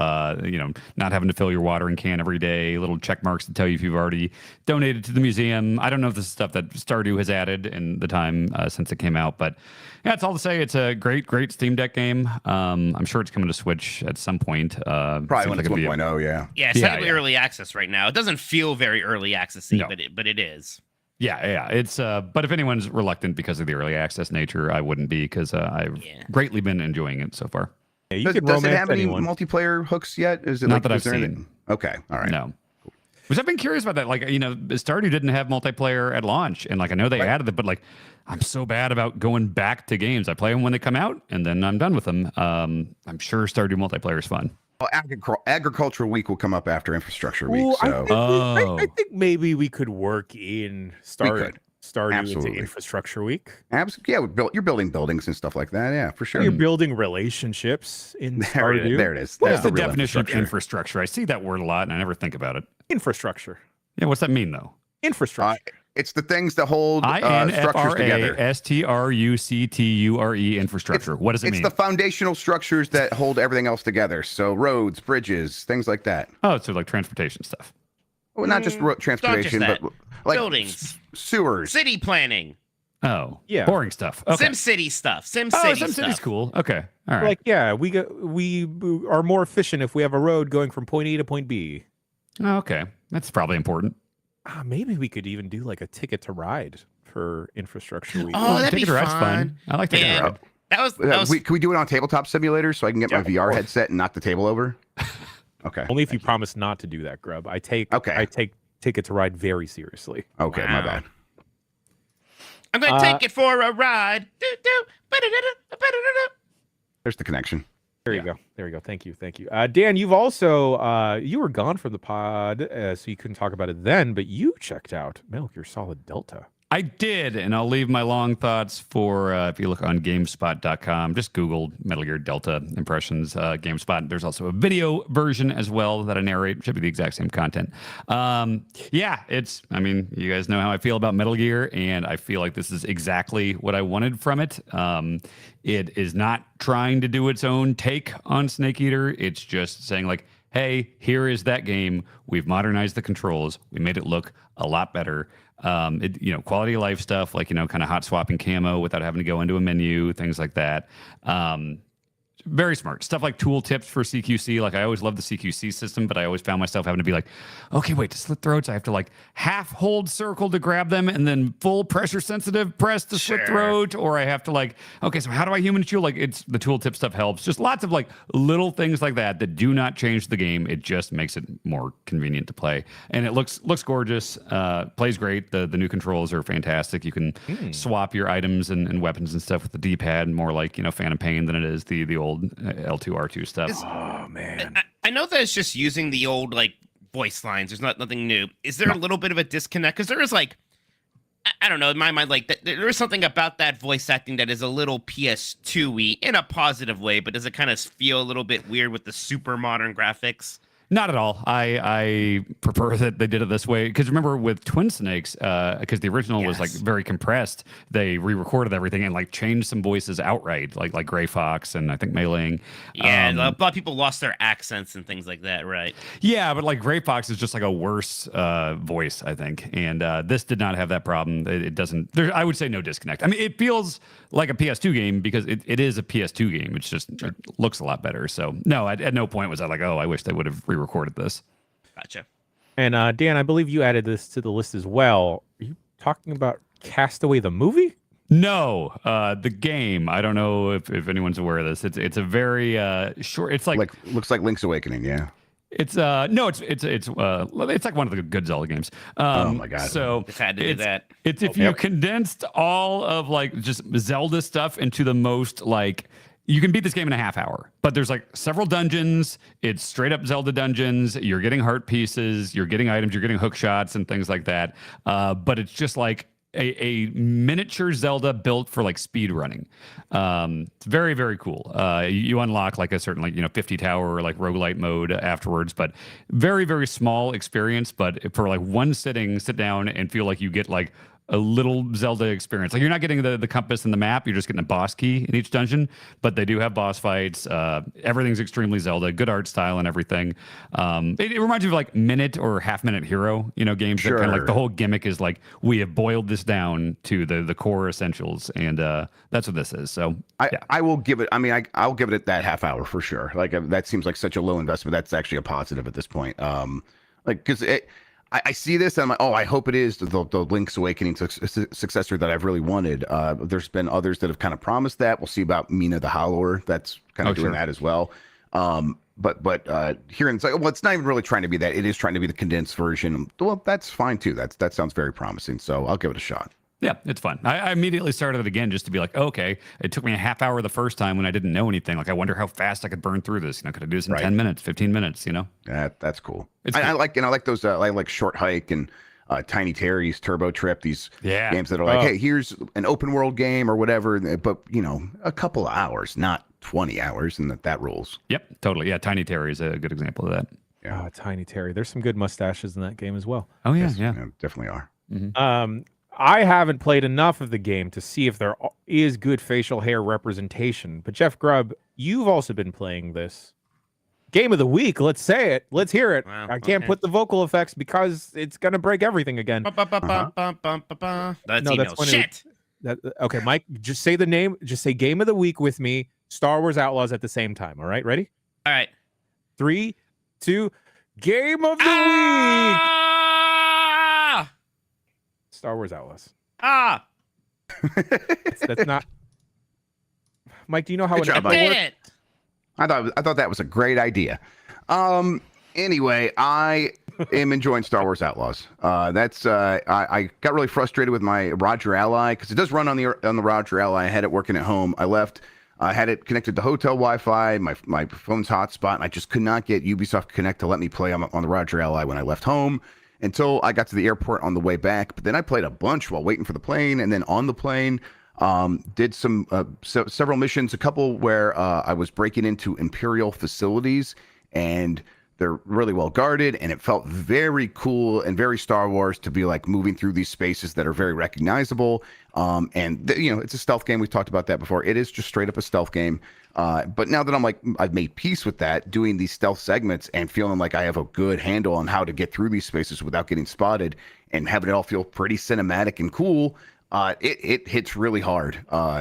you know, not having to fill your watering can every day, little check marks to tell you if you've already donated to the museum. I don't know if this is stuff that Stardew has added in the time since it came out, but yeah, it's all to say it's a great Steam Deck game. I'm sure it's coming to Switch at some point. Probably when it's 1.0, yeah. Yeah, it's technically early access right now. It doesn't feel very early access-y, no. but it is. Yeah. It's but if anyone's reluctant because of the early access nature, I wouldn't be because I've greatly been enjoying it so far. Yeah, does it have any multiplayer hooks yet? Is it not that I've seen? Okay, all right. No. Which I've been curious about that. Like, you know, Stardew didn't have multiplayer at launch, and like I know they added it, but like I'm so bad about going back to games. I play them when they come out, and then I'm done with them. I'm sure Stardew multiplayer is fun. Well, Agricultural Week will come up after Infrastructure Week. Ooh, so I think maybe we could work in Stardew into Infrastructure Week. Yeah, you're building buildings and stuff like that. Yeah, for sure. You're building relationships in Stardew. There it is. What is the definition of infrastructure? I see that word a lot, and I never think about it. Infrastructure. Yeah, what's that mean, though? Infrastructure. It's the things that hold structures together. INFRASTRUCTURE, infrastructure. What does it mean? It's the foundational structures that hold everything else together. So roads, bridges, things like that. Oh, so like transportation stuff. Well, not just transportation, but like buildings, sewers, city planning. Oh, yeah, boring stuff. Okay. SimCity stuff. SimCity's cool. Okay, all right. Like, yeah, we are more efficient if we have a road going from point A to point B. Oh, okay, that's probably important. Maybe we could even do like a ticket to ride for Infrastructure Week. Oh, that'd be fun. I like ticket to ride. That was can we do it on tabletop simulator so I can get my VR headset and knock the table over? Okay. Only if you promise not to do that, Grub. I take Ticket to Ride very seriously. Okay, my bad. I'm going to take it for a ride. There's the connection. There you go. Thank you. Dan, you've also you were gone from the pod, so you couldn't talk about it then, but you checked out Metal Gear Solid Delta. I did, and I'll leave my long thoughts for if you look on GameSpot.com. Just Google Metal Gear Delta impressions, GameSpot. There's also a video version as well that I narrate. Should be the exact same content. I mean, you guys know how I feel about Metal Gear, and I feel like this is exactly what I wanted from it. It is not trying to do its own take on Snake Eater. It's just saying like, hey, here is that game. We've modernized the controls. We made it look a lot better. Quality of life stuff, like, kind of hot swapping camo without having to go into a menu, things like that. very smart stuff like tool tips for CQC. Like I always loved the CQC system, but I always found myself having to be like, okay, wait, to slit throats, I have to like half hold circle to grab them and then full pressure sensitive press to slit throat, or I have to like, okay, so how do I human chew? Like it's the tool tip stuff helps. Just lots of like little things like that do not change the game. It just makes it more convenient to play, and it looks gorgeous. Plays great. The new controls are fantastic. You can swap your items and weapons and stuff with the D-pad, more like Phantom Pain than it is the old L2 R2 stuff. Oh man, I know that it's just using the old like voice lines. There's nothing new. Is there a little bit of a disconnect? Because there is like, I don't know, in my mind, like there is something about that voice acting that is a little PS2-y in a positive way, but does it kind of feel a little bit weird with the super modern graphics? Not at all. I prefer that they did it this way, because remember with Twin Snakes, because the original was like very compressed, they re-recorded everything and like changed some voices outright, like Gray Fox and I think Mei Ling. Yeah, a lot of people lost their accents and things like that, right? Yeah, but like Gray Fox is just like a worse voice, I think, and this did not have that problem. It doesn't. I would say no disconnect. I mean, it feels like a PS2 game because it is a PS2 game. It's just it looks a lot better. So no, at no point was I like, oh, I wish they would have re-recorded this. Gotcha. And Dan, I believe you added this to the list as well. Are you talking about Castaway the movie? No, the game. I don't know if anyone's aware of this. It's a very short. It's like looks like Link's Awakening. Yeah. It's no, it's like one of the good Zelda games. Oh my god! So just had to do that. It's if you condensed all of like just Zelda stuff into the most like. You can beat this game in a half hour, but there's like several dungeons. It's straight up Zelda dungeons. You're getting heart pieces, you're getting items, you're getting hook shots and things like that. But it's just like a miniature Zelda built for like speed running. It's very, very cool. You unlock like a certain like 50 tower or like roguelite mode afterwards, but very, very small experience. But for like one sitting, sit down and feel like you get like a little Zelda experience. Like you're not getting the compass and the map, you're just getting a boss key in each dungeon, but they do have boss fights. Everything's extremely Zelda, good art style and everything. It reminds me of like minute or half minute hero, games that kind of like the whole gimmick is like, we have boiled this down to the core essentials. And that's what this is. So I will give it, I'll give it that half hour for sure. Like that seems like such a low investment. That's actually a positive at this point. Because I see this and I'm like, oh, I hope it is the Link's Awakening successor that I've really wanted. There's been others that have kind of promised that. We'll see about Mina the Hollower. That's kind of doing that as well. But hearing it's like, well, it's not even really trying to be that. It is trying to be the condensed version. Well, that's fine too. That sounds very promising. So I'll give it a shot. Yeah, it's fun. I immediately started it again just to be like, okay, it took me a half hour the first time when I didn't know anything. Like, I wonder how fast I could burn through this. Could I do this in 10 minutes, 15 minutes, That's cool. I like those, I like Short Hike and Tiny Terry's Turbo Trip, these games that are like, hey, here's an open world game or whatever, but, a couple of hours, not 20 hours, and that rules. Yep, totally. Yeah, Tiny Terry is a good example of that. Yeah, Tiny Terry. There's some good mustaches in that game as well. Oh, yeah, yes, yeah. Definitely are. Mm-hmm. I haven't played enough of the game to see if there is good facial hair representation. But Jeff Grubb, you've also been playing this. Game of the week, let's say it. Let's hear it. Wow, I can't put the vocal effects because it's going to break everything again. That's shit. Okay, Mike, just say the name. Just say Game of the Week with me. Star Wars Outlaws at the same time. All right, ready? All right. 3, 2, Game of the Week. Star Wars Outlaws. That's not. Mike, do you know how Good job, I did Mike. it. I thought that was a great idea. Anyway, I am enjoying Star Wars Outlaws. I got really frustrated with my Roger Ally because it does run on the Roger Ally. I had it working at home. I left. I had it connected to hotel Wi-Fi, my phone's hotspot, and I just could not get Ubisoft Connect to let me play on the Roger Ally when I left home until I got to the airport on the way back. But then I played a bunch while waiting for the plane, and then on the plane, did some several missions, a couple where I was breaking into Imperial facilities, and they're really well guarded, and it felt very cool and very Star Wars to be like moving through these spaces that are very recognizable. It's a stealth game. We've talked about that before. It is just straight up a stealth game. But now that I've made peace with that, doing these stealth segments and feeling like I have a good handle on how to get through these spaces without getting spotted and having it all feel pretty cinematic and cool, it hits really hard.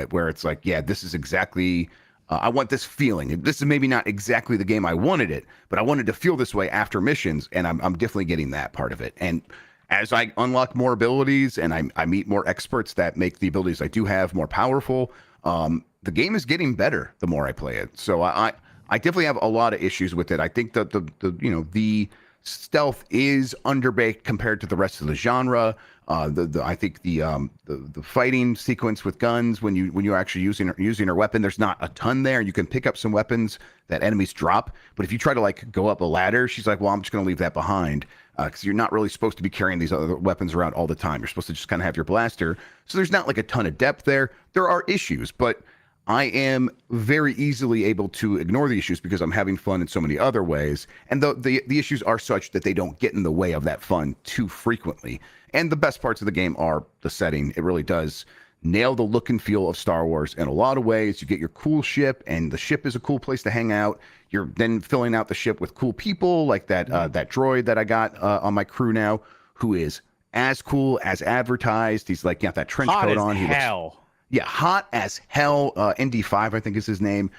Where it's like, yeah, this is exactly I want this feeling. This is maybe not exactly the game I wanted it, but I wanted to feel this way after missions, and I'm definitely getting that part of it. And as I unlock more abilities and I meet more experts that make the abilities I do have more powerful, the game is getting better the more I play it. So I definitely have a lot of issues with it. I think that the stealth is underbaked compared to the rest of the genre. I think the fighting sequence with guns when you're actually using her weapon, there's not a ton there. You can pick up some weapons that enemies drop, but if you try to like go up a ladder, she's like, well, I'm just going to leave that behind, because you're not really supposed to be carrying these other weapons around all the time. You're supposed to just kind of have your blaster. So there's not like a ton of depth there. There are issues, but I am very easily able to ignore the issues because I'm having fun in so many other ways. And the issues are such that they don't get in the way of that fun too frequently. And the best parts of the game are the setting. It really does nail the look and feel of Star Wars in a lot of ways. You get your cool ship, and the ship is a cool place to hang out. You're then filling out the ship with cool people like that droid that I got on my crew now, who is as cool as advertised. He's like got that trench coat on. He looks, yeah, hot as hell. ND5, I think is his name.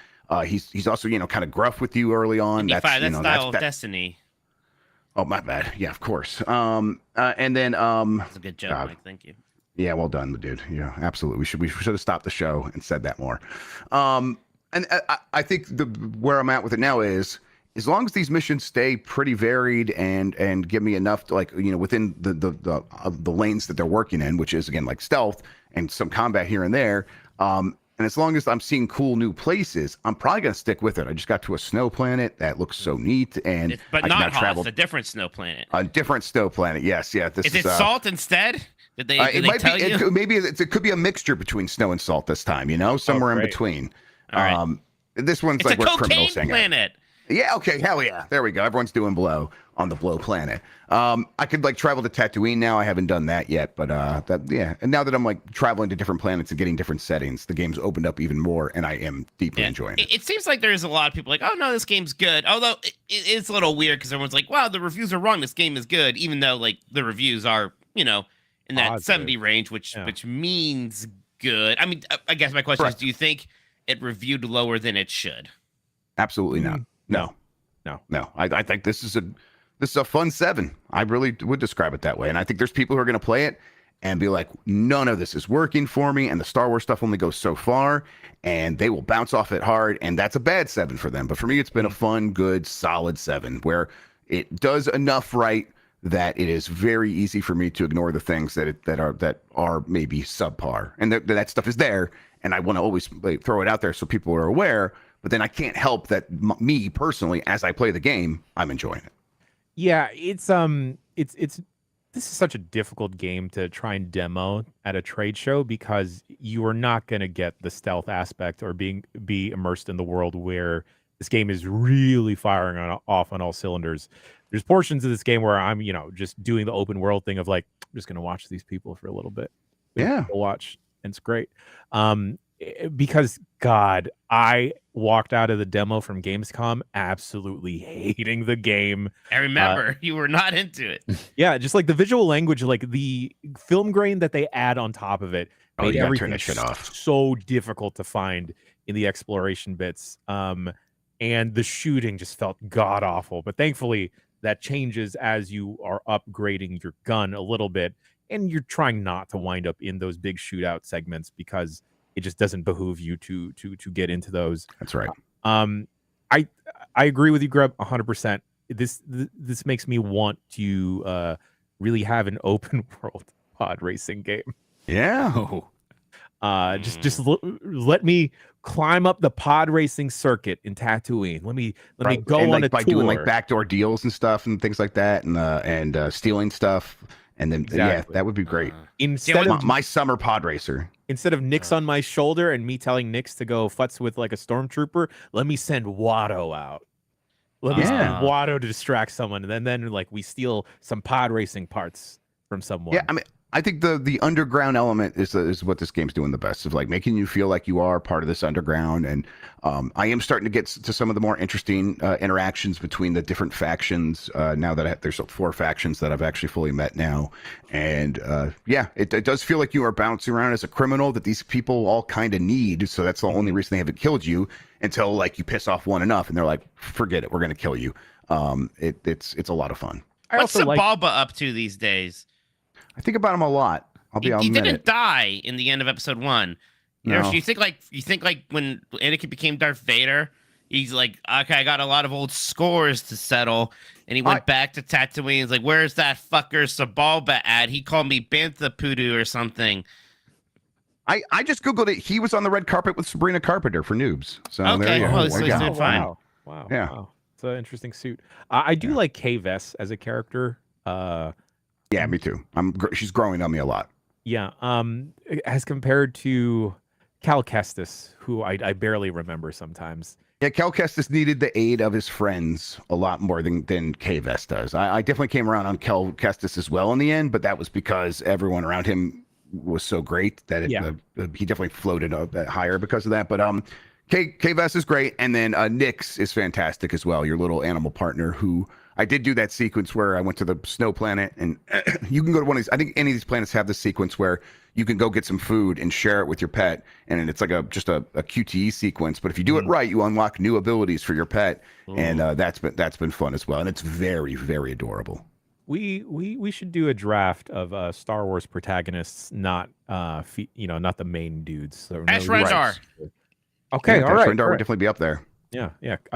He's also kind of gruff with you early on. ND5, that's Style of Destiny. Oh, my bad. Yeah, of course. And then that's a good joke, Mike. Thank you. Yeah, well done, dude. Yeah, absolutely. We should have stopped the show and said that more. And I think where I'm at with it now is, as long as these missions stay pretty varied and give me enough to, like, within the lanes that they're working in, which is again like stealth and some combat here and there. And as long as I'm seeing cool new places, I'm probably going to stick with it. I just got to a snow planet that looks so neat, and but not hot. It's a different snow planet. A different snow planet. Yes, yeah. Is it salt instead? Did they tell you? It could be a mixture between snow and salt this time. Somewhere in between. All right. This one's it's like a where criminals hang out. Planet. Yeah, okay, hell yeah. There we go. Everyone's doing blow on the blow planet. I could like travel to Tatooine now. I haven't done that yet, but And now that I'm like traveling to different planets and getting different settings, the game's opened up even more, and I am deeply enjoying it. It seems like there's a lot of people like, oh no, this game's good. Although it's a little weird because everyone's like, wow, the reviews are wrong. This game is good, even though like the reviews are, in that 70 range, which means good. I mean, I guess my question is, do you think it reviewed lower than it should? Absolutely not. No. I think this is a fun 7. I really would describe it that way. And I think there's people who are going to play it and be like, none of this is working for me, and the Star Wars stuff only goes so far, and they will bounce off it hard, and that's a bad 7 for them. But for me, it's been a fun, good, solid 7 where it does enough right that it is very easy for me to ignore the things that are maybe subpar, and that stuff is there, and I want to always throw it out there so people are aware. But then I can't help that me personally, as I play the game, I'm enjoying it. Yeah, it's this is such a difficult game to try and demo at a trade show because you are not going to get the stealth aspect or be immersed in the world where this game is really firing off on all cylinders. There's portions of this game where I'm, just doing the open world thing of like, I'm just going to watch these people for a little bit. Yeah, watch, and it's great. Because God, I walked out of the demo from Gamescom absolutely hating the game. I remember you were not into it. Yeah, just like the visual language, like the film grain that they add on top of it made everything so difficult to find in the exploration bits. And the shooting just felt god awful. But thankfully, that changes as you are upgrading your gun a little bit, and you're trying not to wind up in those big shootout segments because it just doesn't behoove you to get into those. That's right. I agree with you, Grub, 100%. This makes me want to really have an open world pod racing game. Yeah. Just let me climb up the pod racing circuit in Tatooine. Let me go and on a by tour. Doing like backdoor deals and stuff and things like that, and stealing stuff. And then that would be great. Instead of my summer pod racer. Instead of Nix on my shoulder and me telling Nix to go futz with like a stormtrooper, let me send Watto out. Let me send Watto to distract someone, and then like we steal some pod racing parts from someone. Yeah, I mean, I think the underground element is what this game's doing the best, of like making you feel like you are part of this underground. And I am starting to get to some of the more interesting interactions between the different factions now that there's 4 factions that I've actually fully met now. And yeah, it does feel like you are bouncing around as a criminal that these people all kind of need. So that's the only reason they haven't killed you, until like you piss off one enough and they're like, forget it, we're going to kill you. It's a lot of fun. What's Sabalba up to these days? I think about him a lot. He didn't die in the end of episode 1. You know, you think like when Anakin became Darth Vader, he's like, okay, I got a lot of old scores to settle, and he went back to Tatooine. He's like, where's that fucker Sabalba at? He called me Bantha Poodoo or something. I just googled it. He was on the red carpet with Sabrina Carpenter for Noobs. So okay, there you go. So he's doing fine. Wow. Yeah. Wow. It's an interesting suit. I do like Kay Vess as a character. Yeah, me too. She's growing on me a lot. Yeah. As compared to Cal Kestis, who I barely remember sometimes. Yeah, Cal Kestis needed the aid of his friends a lot more than Kay Vess does. I definitely came around on Cal Kestis as well in the end, but that was because everyone around him was so great that he definitely floated a bit higher because of that. But Kay Vess is great, and then Nyx is fantastic as well. Your little animal partner, who I did do that sequence where I went to the snow planet, and you can go to one of these. I think any of these planets have this sequence where you can go get some food and share it with your pet, and it's like just a QTE sequence. But if you do it right, you unlock new abilities for your pet, and that's been fun as well. And it's very, very adorable. We should do a draft of Star Wars protagonists, not not the main dudes. So Ash Rendar. Okay, yeah, all right. Rendar would definitely be up there. Yeah.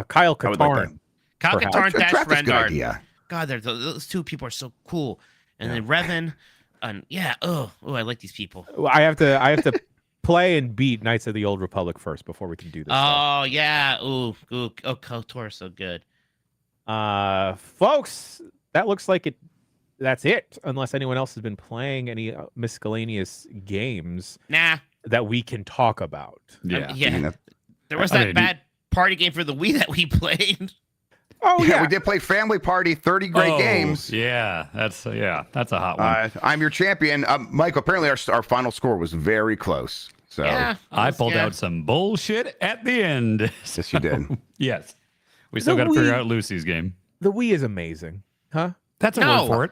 Kyle Katarn. Kyle Katarn, Dash Rendar. Idea. God, those 2 people are so cool. And then Revan, and I like these people. I have to play and beat Knights of the Old Republic first before we can do this. Oh yeah, KOTOR is so good. Folks, that looks like it. That's it. Unless anyone else has been playing any miscellaneous games, that we can talk about. Yeah. There was that bad party game for the Wii that we played. Oh yeah, we did play Family Party, 30 great games. Yeah, that's a hot one. I'm your champion, Michael. Apparently, our final score was very close. So I pulled out some bullshit at the end. Yes, you did. Yes, we still got to figure out Lucy's game. The Wii is amazing, huh? That's a word for it.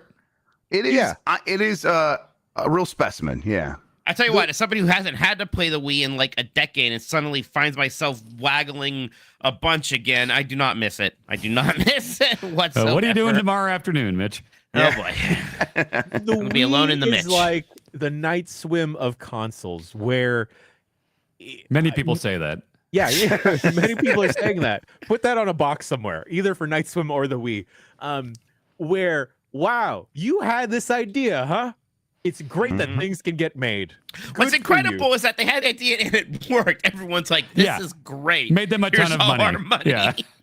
It is. Yeah. It is a real specimen. Yeah. I tell you what, as somebody who hasn't had to play the Wii in like a decade and suddenly finds myself waggling a bunch again, I do not miss it. I do not miss it whatsoever. What are you doing tomorrow afternoon, Mitch? Oh boy, I'm gonna be alone in the Mitch. Like the night swim of consoles, where many people say that. Yeah, many people are saying that. Put that on a box somewhere, either for Night Swim or the Wii. Where wow, you had this idea, huh? It's great that things can get made. What's incredible is that they had the idea and it worked. Everyone's like, this is great. Made them a ton of money.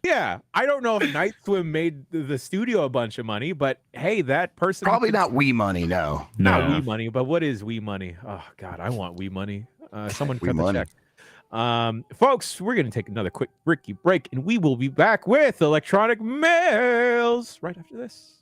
Yeah. I don't know if Night Swim made the studio a bunch of money, but hey, that person... Probably not Wii money, no. Not Wii money, but what is Wii money? Oh, God, I want Wii money. Someone cut the check. Folks, we're going to take another quick bricky break, and we will be back with Electronic Mails right after this.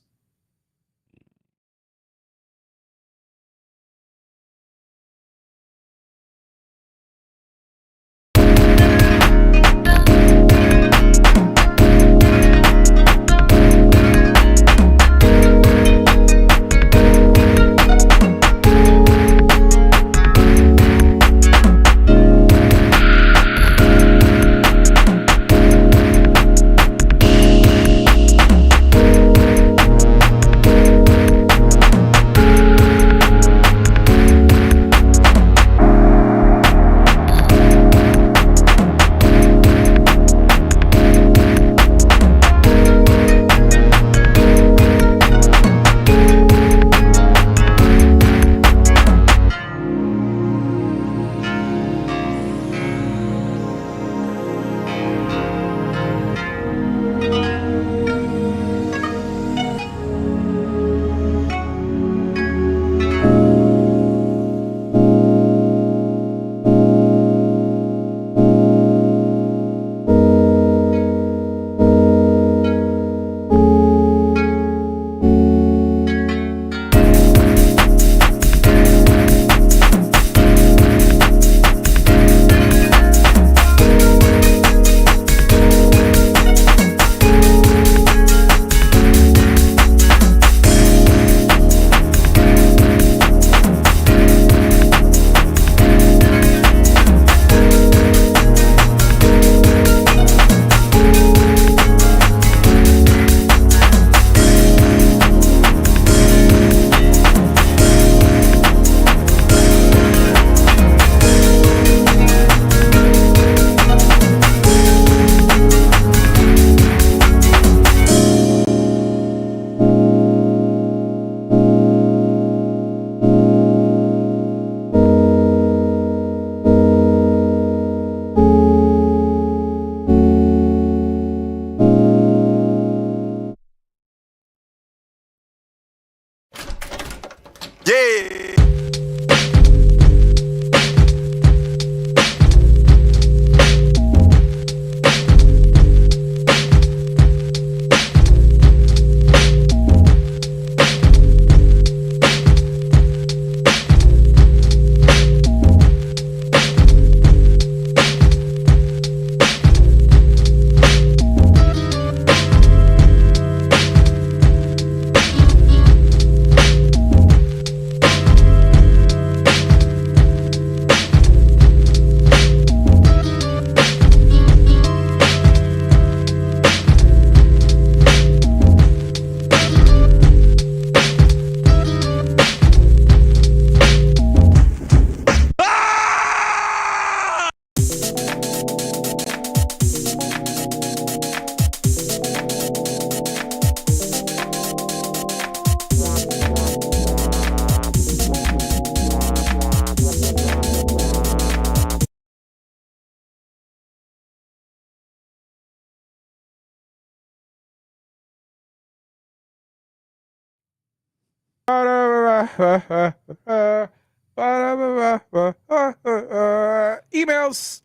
Emails.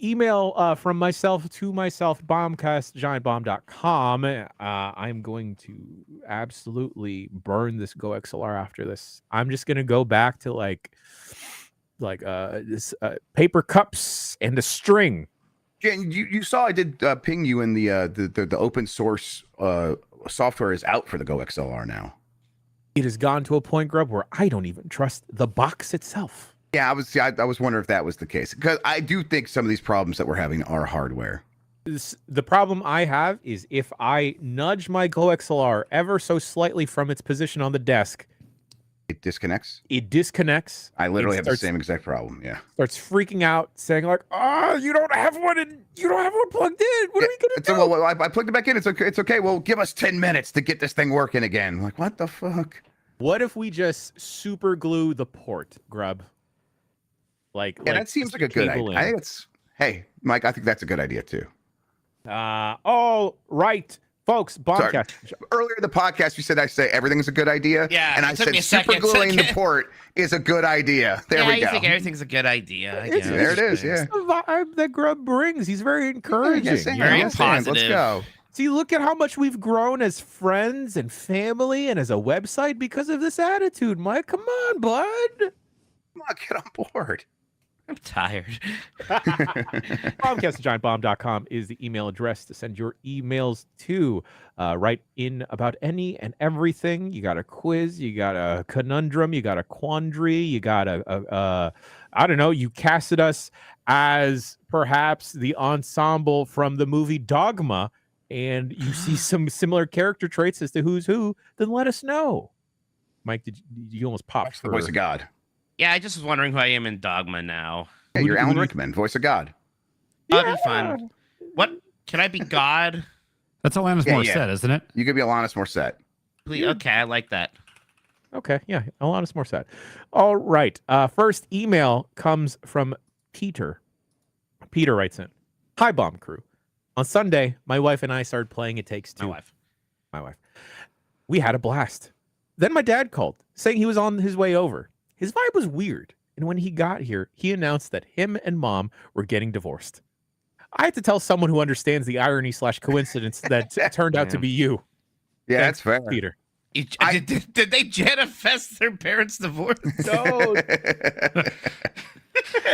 Email from myself to myself, bombcast, giantbomb.com. I'm going to absolutely burn this Go XLR after this. I'm just going to go back to this paper cups and a string. Jen, you saw I did ping you in the open source software is out for the Go XLR now. It has gone to a point, Grub, where I don't even trust the box itself. Yeah, I was wondering if that was the case, because I do think some of these problems that we're having are hardware. The problem I have is if I nudge my Go XLR ever so slightly from its position on the desk, it disconnects. I literally have the same exact problem. Yeah, starts freaking out, saying like, "Oh, you don't have one plugged in. What are we gonna do?" Well, I plugged it back in. It's okay. It's okay. Well, give us 10 minutes to get this thing working again. I'm like, what the fuck? What if we just super glue the port, Grub? That seems like a good idea. I think hey, Mike, I think that's a good idea too. All right, folks, Bombcast. Earlier in the podcast, you said I say everything's a good idea. Yeah, and I said super gluing the port is a good idea. There we go. I think everything's a good idea. There it is. Yeah, it's the vibe that Grub brings. He's very encouraging. Very positive. Let's go. See, look at how much we've grown as friends and family and as a website because of this attitude, Mike. Come on, bud. Come on, get on board. I'm tired. Bombcast@giantbomb.com is the email address to send your emails to. Write in about any and everything. You got a quiz, you got a conundrum, you got a quandary, you got I don't know, you casted us as perhaps the ensemble from the movie Dogma, and you see some similar character traits as to who's who, then let us know. Mike, did you almost popped the voice of God? Yeah, I just was wondering who I am in Dogma now. Yeah, you're Alan Rickman, voice of God. That'd be fun. What? Can I be God? That's Alanis Morissette, isn't it? You could be Alanis Morissette. Please, okay, I like that. Okay, yeah, Alanis Morissette. All right. First email comes from Peter. Peter writes in, "Hi, Bomb Crew. On Sunday, my wife and I started playing It Takes Two." My wife. "We had a blast. Then my dad called, saying he was on his way over. His vibe was weird, and when he got here, he announced that him and Mom were getting divorced. I had to tell someone who understands the irony/coincidence that turned out to be you." Yeah, Thanks, that's fair. Peter. Did they manifest their parents' divorce? No.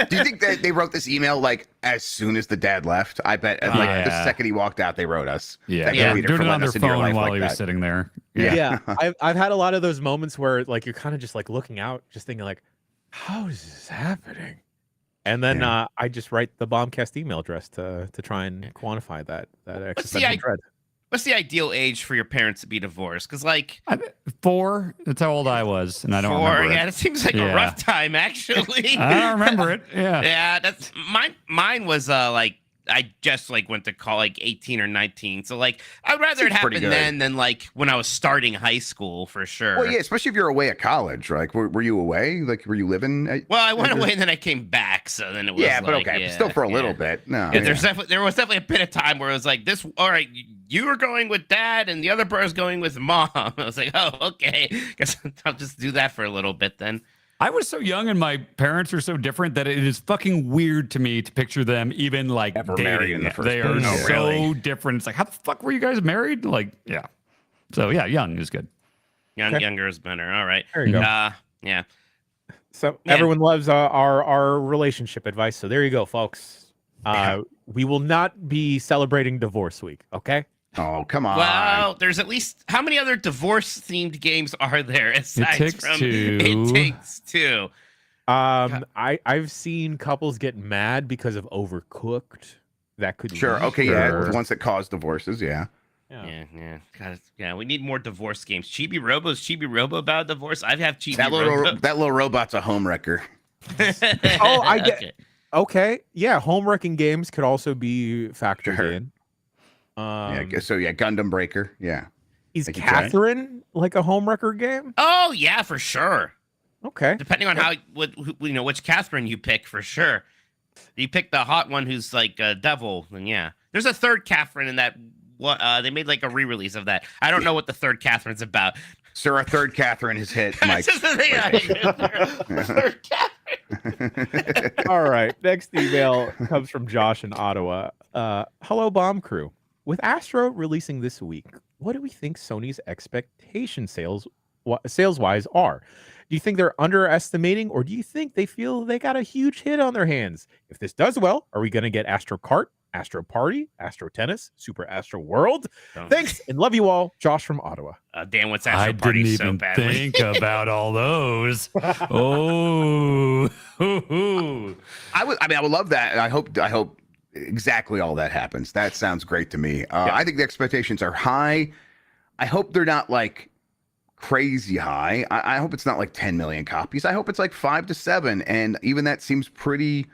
Do you think that they wrote this email like as soon as the dad left? I bet the second he walked out, they wrote us. Yeah, doing it on their phone while he was sitting there. Yeah. I've had a lot of those moments where like you're kind of just like looking out, just thinking like, how is this happening? And then I just write the Bombcast email address to try and quantify that existential dread. What's the ideal age for your parents to be divorced? Because 4, that's how old I was, and I don't 4, remember. Yeah, that seems like a rough time, actually. I don't remember it. Yeah. Yeah, that's mine was I just went to call 18 or 19. So I'd rather it happen then than when I was starting high school for sure. Well, yeah, especially if you're away at college. Like, were you away? Like, were you living? I went away and then I came back. So then it was still for a little bit. No, there was definitely a bit of time where it was like this. All right, you were going with dad and the other brother's going with mom. I was like, oh, okay. Guess I'll just do that for a little bit then. I was so young and my parents are so different that it is fucking weird to me to picture them even ever dating. In the first they are so different. It's like, how the fuck were you guys married? Yeah. So yeah, young is good. Younger is better. All right. There you go. Yeah. So everyone loves our relationship advice. So there you go, folks. We will not be celebrating divorce week. Okay. Oh, come on. Well, there's at least how many other divorce-themed games are there aside from It Takes Two? I've seen couples get mad because of Overcooked. That could be the ones that cause divorces, yeah. Yeah. We need more divorce games. Chibi Robo about divorce. I have Chibi Robo. That little robot's a home wrecker. Oh, I get. Okay, yeah. Home wrecking games could also be factored in. Gundam Breaker. Yeah. Is Catherine like a homewrecker game? Oh yeah, for sure. Okay. Depending on which Catherine you pick, for sure. You pick the hot one who's like a devil, then yeah. There's a third Catherine in that. They made a re-release of that. I don't know what the third Catherine's about. Sir, a third Catherine has hit Mike. Third Catherine. All right. Next email comes from Josh in Ottawa. Hello, Bomb Crew. With Astro releasing this week, what do we think Sony's expectation sales-wise are? Do you think they're underestimating, or do you think they feel they got a huge hit on their hands? If this does well, are we going to get Astro Kart, Astro Party, Astro Tennis, Super Astro World? Thanks, and love you all. Josh from Ottawa. Dan wants Astro Party didn't so even badly. think about all those. Oh, I would love that. And I hope exactly all that happens. That sounds great to me. I think the expectations are high. I hope they're not like crazy high. I hope it's not like 10 million copies. I hope it's like 5 to 7. And even that seems pretty,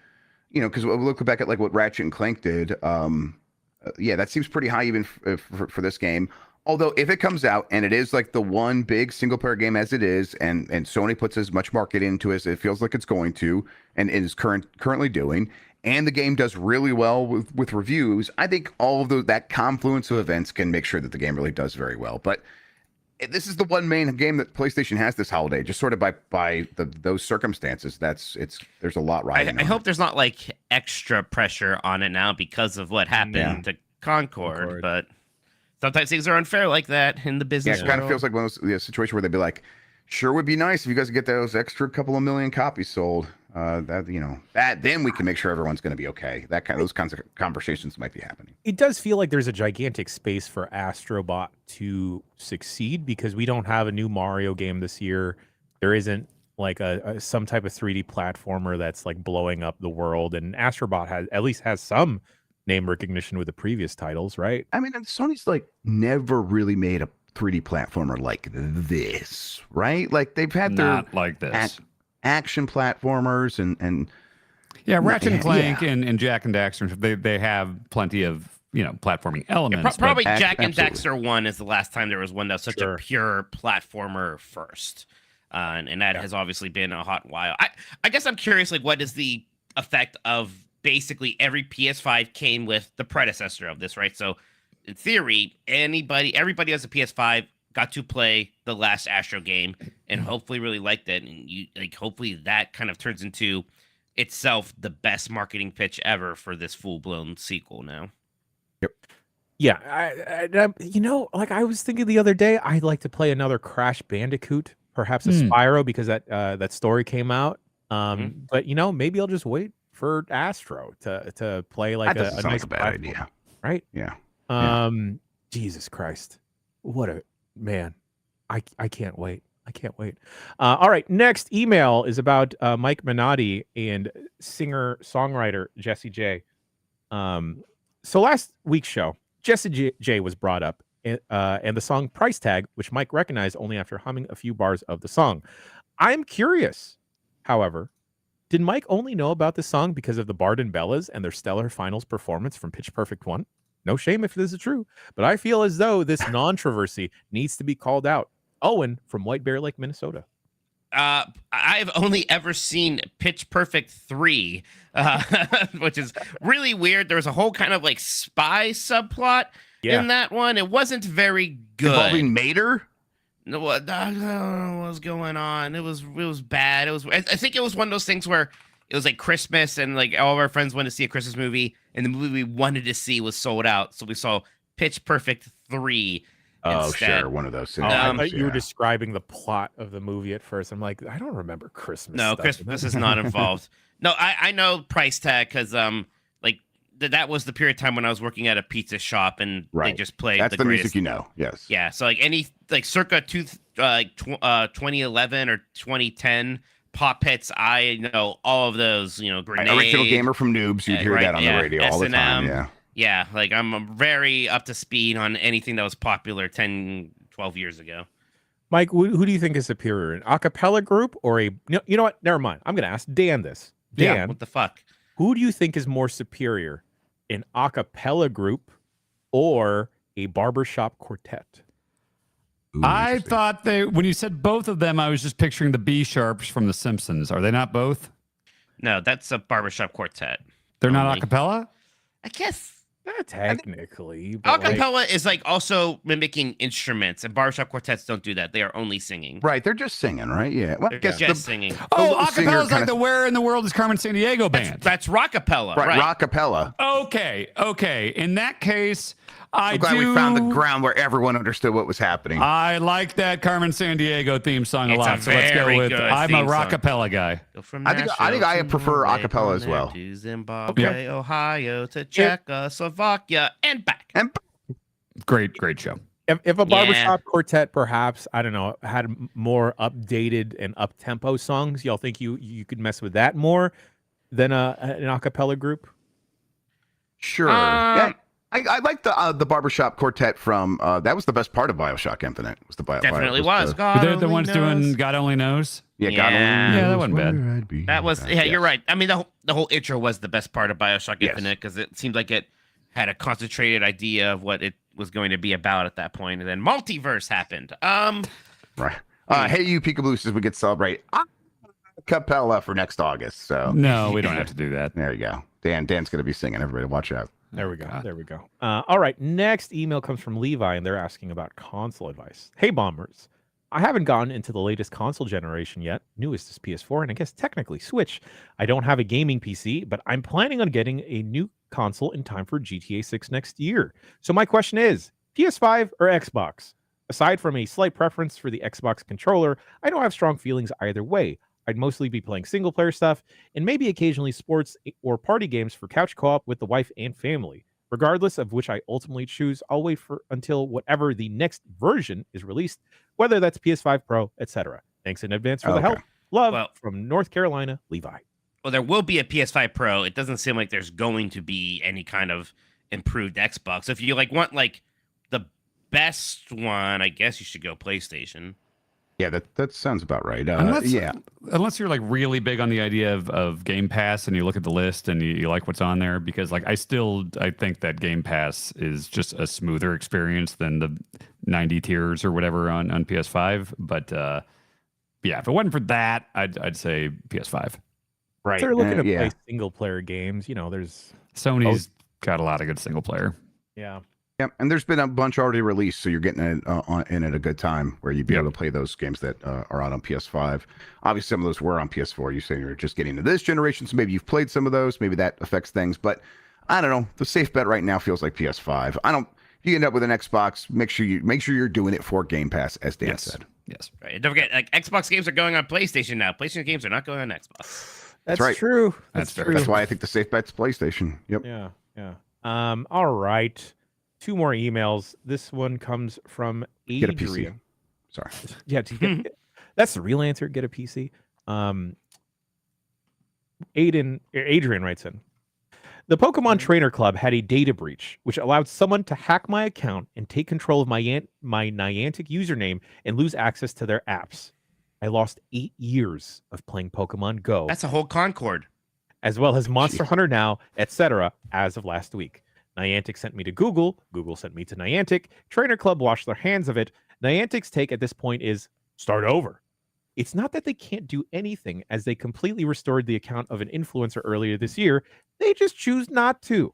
because we'll look back at like what Ratchet and Clank did. That seems pretty high even for this game. Although if it comes out and it is like the one big single player game as it is, and Sony puts as much market into it as it feels like it's going to, and is currently doing, and the game does really well with reviews, I think all of that confluence of events can make sure that the game really does very well. But this is the one main game that PlayStation has this holiday, just sort of by those circumstances. There's a lot riding. I hope there's not like extra pressure on it now because of what happened to Concord, but sometimes things are unfair like that in the business. Yeah, it kind of feels like one of those situations where they'd be like, "Sure, would be nice if you guys could get those extra couple of million copies sold. Then we can make sure everyone's going to be okay." Those kinds of conversations might be happening. It does feel like there's a gigantic space for Astrobot to succeed because we don't have a new Mario game this year. There isn't like some type of 3D platformer that's like blowing up the world, and Astrobot has some name recognition with the previous titles, right? I mean, Sony's like never really made a 3D platformer like this, right? Like they've had not like this. Action platformers and Ratchet and Clank and Jack and Daxter, they have plenty of platforming elements. Probably Jack and Daxter 1 is the last time there was one that was such a pure platformer first, and that has obviously been a hot while. I guess I'm curious, like, what is the effect of basically every PS5 came with the predecessor of this, right? So in theory, everybody has a PS5 got to play the last Astro game and hopefully really liked it, and hopefully that kind of turns into itself the best marketing pitch ever for this full-blown sequel now. Yep. Yeah, I was thinking the other day, I'd like to play another Crash Bandicoot, perhaps a Spyro, because that story came out. But maybe I'll just wait for Astro to play like a nice bad idea, right? Yeah. Jesus Christ, what a man! I can't wait. I can't wait. All right, next email is about Mike Minotti and singer-songwriter Jesse J. So last week's show, Jesse J was brought up, and the song Price Tag, which Mike recognized only after humming a few bars of the song. I'm curious, however, did Mike only know about this song because of the Bard and Bellas and their stellar finals performance from Pitch Perfect 1? No shame if this is true, but I feel as though this controversy needs to be called out. Owen from White Bear Lake, Minnesota. I've only ever seen Pitch Perfect 3, which is really weird. There was a whole kind of like spy subplot in that one. It wasn't very good. Involving Mater? No, I don't know what was going on. It was bad. I think it was one of those things where it was like Christmas and like all of our friends wanted to see a Christmas movie, and the movie we wanted to see was sold out. So we saw Pitch Perfect 3 instead. Sure, one of those. I thought you were describing the plot of the movie at first. I'm like, I don't remember Christmas. No, Christmas is not involved. No, I know Price Tag because that was the period of time when I was working at a pizza shop and they just played That's the greatest music Yes. Yeah, so like circa 2011 or 2010 pop hits, I know all of those, Grenade. Original Gamer from Noobs, you'd hear that on the radio all the time. Yeah. Yeah, like I'm very up to speed on anything that was popular 10, 12 years ago. Mike, who do you think is superior, an a cappella group or a... You know what? Never mind. I'm going to ask Dan this. Dan, what the fuck? Who do you think is more superior, an a cappella group or a barbershop quartet? Ooh, I thought when you said both of them, I was just picturing the B Sharps from The Simpsons. Are they not both? No, that's a barbershop quartet. They're not a cappella? I guess Technically, but acapella is like also mimicking instruments, and barbershop quartets don't do that. They are only singing. Right, they're just singing, right? Yeah. Well, I They're guess just singing. Oh, singer acapella is like kinda- the Where in the World is Carmen Sandiego band. That's rockapella, right, right? rockapella. Okay. In that case, I'm glad we found the ground where everyone understood what was happening. I like that Carmen Sandiego theme song a It's lot. a So let's go very with good I'm a theme song. rockapella guy. Go from I think Nashville I to prefer Norway, acapella as from well. there to Zimbabwe, Ohio to Czechoslovakia, and back. And Great show. if a barbershop quartet, perhaps, I don't know, had more updated and up tempo songs, y'all think you could mess with that more than an acapella group? sure. Yeah. I like the barbershop quartet from that was the best part of BioShock Infinite. Was the Definitely was was. the- God They're the only ones knows. doing God Only Knows. yeah, Yeah. God only Yeah, knows that wasn't bad. where I'd be. That was you're right. I mean, the whole intro was the best part of BioShock Yes. Infinite because it seemed like it had a concentrated idea of what it was going to be about at that point, and then multiverse happened. Right. Hey, you Peekaboo says we get to celebrate acapella for next August. So No, we don't have to do that. there you go. Dan's going to be singing. Everybody, watch out. There we go. God. There we go. All right. Next email comes from Levi, and they're asking about console advice. Hey, bombers. I haven't gotten into the latest console generation yet. Newest is PS4, and I guess technically Switch. I don't have a gaming PC, but I'm planning on getting a new console in time for GTA 6 next year. So my question is, PS5 or Xbox? Aside from a slight preference for the Xbox controller, I don't have strong feelings either way. I'd mostly be playing single player stuff and maybe occasionally sports or party games for couch co-op with the wife and family. Regardless of which I ultimately choose, I'll wait until whatever the next version is released, whether that's PS5 Pro, etc. Thanks in advance for the help. Love from North Carolina, Levi. Well, there will be a PS5 Pro. It doesn't seem like there's going to be any kind of improved Xbox. So if you want the best one, I guess you should go PlayStation. Yeah, that sounds about right. Unless you're like really big on the idea of Game Pass and you look at the list and you like what's on there, because like I think that Game Pass is just a smoother experience than the 90 tiers or whatever on PS5. But yeah, if it wasn't for that, I'd say PS5. Right. If they're looking to play single player games, there's Sony's got a lot of good single player. Yeah. Yeah, and there's been a bunch already released, so you're getting it in at a good time where you'd be able to play those games that are out on PS5. Obviously, some of those were on PS4. You say you're just getting to this generation, so maybe you've played some of those. Maybe that affects things, but I don't know. The safe bet right now feels like PS5. If you end up with an Xbox, make sure you're doing it for Game Pass, as Dan said. Yes. Right. And don't forget, like Xbox games are going on PlayStation now. PlayStation games are not going on Xbox. That's right. True. That's true. That's why I think the safe bet's PlayStation. Yep. Yeah. All right. 2 more emails. This one comes from Adrian. Get a PC. Sorry. Yeah, that's the real answer. Get a PC. Adrian writes in. The Pokemon Trainer Club had a data breach, which allowed someone to hack my account and take control of my Niantic username and lose access to their apps. I lost 8 years of playing Pokemon Go. That's a whole Concord. As well as Monster Hunter Now, etc. as of last week. Niantic sent me to Google. Google sent me to Niantic. Trainer Club washed their hands of it. Niantic's take at this point is start over. It's not that they can't do anything, as they completely restored the account of an influencer earlier this year. They just choose not to.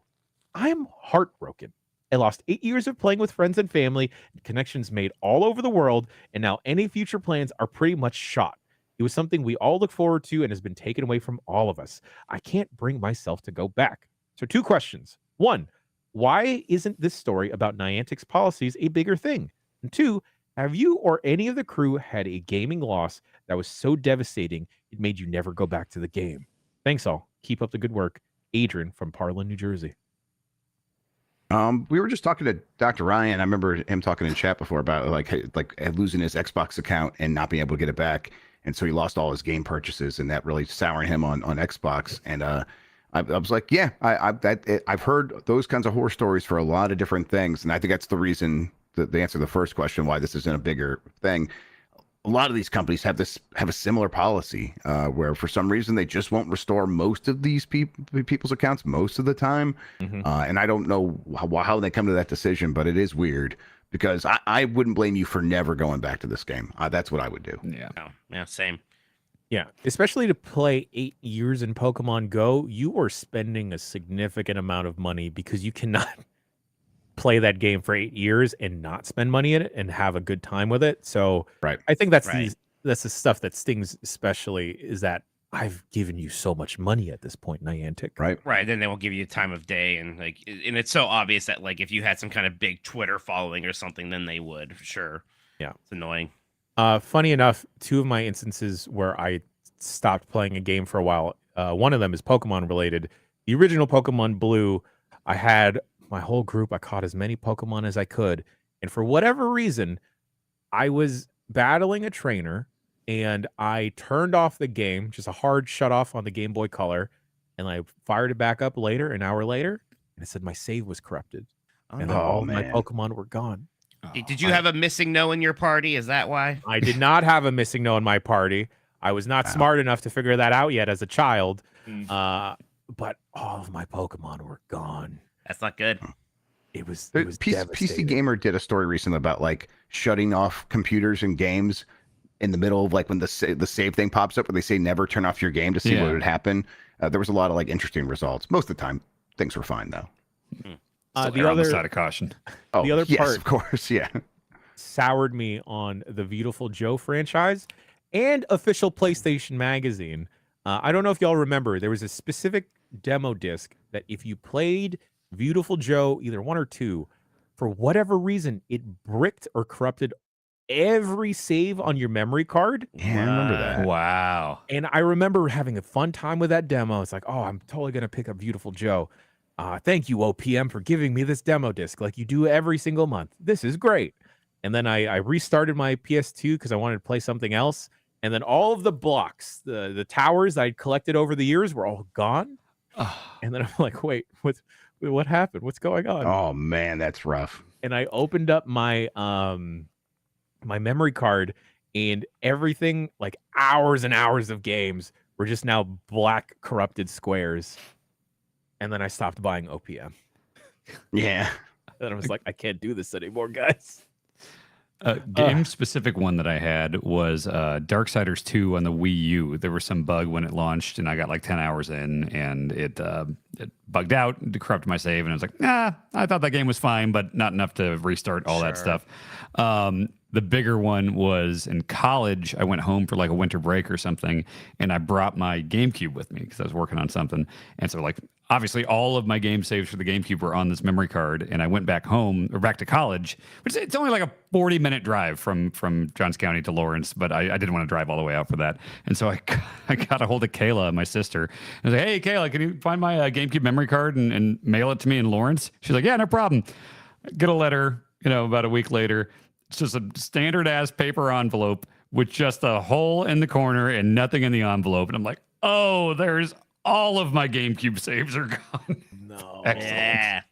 I'm heartbroken. I lost 8 years of playing with friends and family, and connections made all over the world, and now any future plans are pretty much shot. It was something we all look forward to and has been taken away from all of us. I can't bring myself to go back. So 2 questions. 1, why isn't this story about Niantic's policies a bigger thing? And 2, have you or any of the crew had a gaming loss that was so devastating it made you never go back to the game? Thanks all. Keep up the good work. Adrian from Parlin, New Jersey. We were just talking to Dr. Ryan. I remember him talking in chat before about like losing his Xbox account and not being able to get it back. And so he lost all his game purchases, and that really soured him on Xbox. And I was like, yeah, I've heard those kinds of horror stories for a lot of different things, and I think that's the reason the answer to the first question why this isn't a bigger thing. A lot of these companies have a similar policy where for some reason they just won't restore most of these people's accounts most of the time, and I don't know how they come to that decision, but it is weird because I wouldn't blame you for never going back to this game. That's what I would do. Yeah, yeah, same. Yeah, especially to play 8 years in Pokemon Go, you are spending a significant amount of money because you cannot play that game for 8 years and not spend money in it and have a good time with it. So Right. I think that's Right. that's the stuff that stings, especially, is that I've given you so much money at this point, Niantic. Right. Right. Then they won't give you time of day, and and it's so obvious that like if you had some kind of big Twitter following or something, then they would for sure. Yeah, it's annoying. Funny enough, 2 of my instances where I stopped playing a game for a while, one of them is Pokemon related. The original Pokemon Blue, I had my whole group. I caught as many Pokemon as I could. And for whatever reason, I was battling a trainer and I turned off the game, just a hard shut off on the Game Boy Color. And I fired it back up later, an hour later. And it said my save was corrupted. And then all of my Pokemon were gone. Did you have a missing no in your party? Is that why? I did not have a missing no in my party. I was not smart enough to figure that out yet as a child. But all of my Pokemon were gone. That's not good. It was PC Gamer did a story recently about like shutting off computers and games in the middle of like when the save thing pops up where they say never turn off your game to see what would happen. There was a lot of like interesting results. Most of the time, things were fine though. The other side of caution. Oh, the other yes, part, of course, yeah. soured me on the Beautiful Joe franchise and official PlayStation Magazine. I don't know if y'all remember, there was a specific demo disc that if you played Beautiful Joe, either 1 or 2, for whatever reason, it bricked or corrupted every save on your memory card. Yeah, I remember that. Wow. And I remember having a fun time with that demo. It's like, oh, I'm totally going to pick up Beautiful Joe. Thank you, OPM, for giving me this demo disc like you do every single month. This is great. And then I restarted my PS2 because I wanted to play something else. And then all of the blocks, the towers I'd collected over the years were all gone. And then I'm like, wait, what happened? What's going on? Oh, man, that's rough. And I opened up my my memory card, and everything, like hours and hours of games, were just now black corrupted squares. And then I stopped buying OPM. Yeah. And I was like, I can't do this anymore, guys. Game-specific one that I had was Darksiders 2 on the Wii U. There was some bug when it launched, and I got like 10 hours in, and it bugged out, corrupted my save, and I was like, nah, I thought that game was fine, but not enough to restart all that stuff. The bigger one was in college. I went home for like a winter break or something, and I brought my GameCube with me because I was working on something. And so, like, obviously, all of my game saves for the GameCube were on this memory card. And I went back home or back to college, which it's only like a 40-minute drive from Johns County to Lawrence, but I didn't want to drive all the way out for that. And so I got a hold of Kayla, my sister. And I was like, hey, Kayla, can you find my GameCube memory card and mail it to me in Lawrence? She's like, yeah, no problem. Get a letter, about a week later. It's just a standard ass paper envelope with just a hole in the corner and nothing in the envelope. And I'm like, oh, there's all of my GameCube saves are gone. No. Excellent.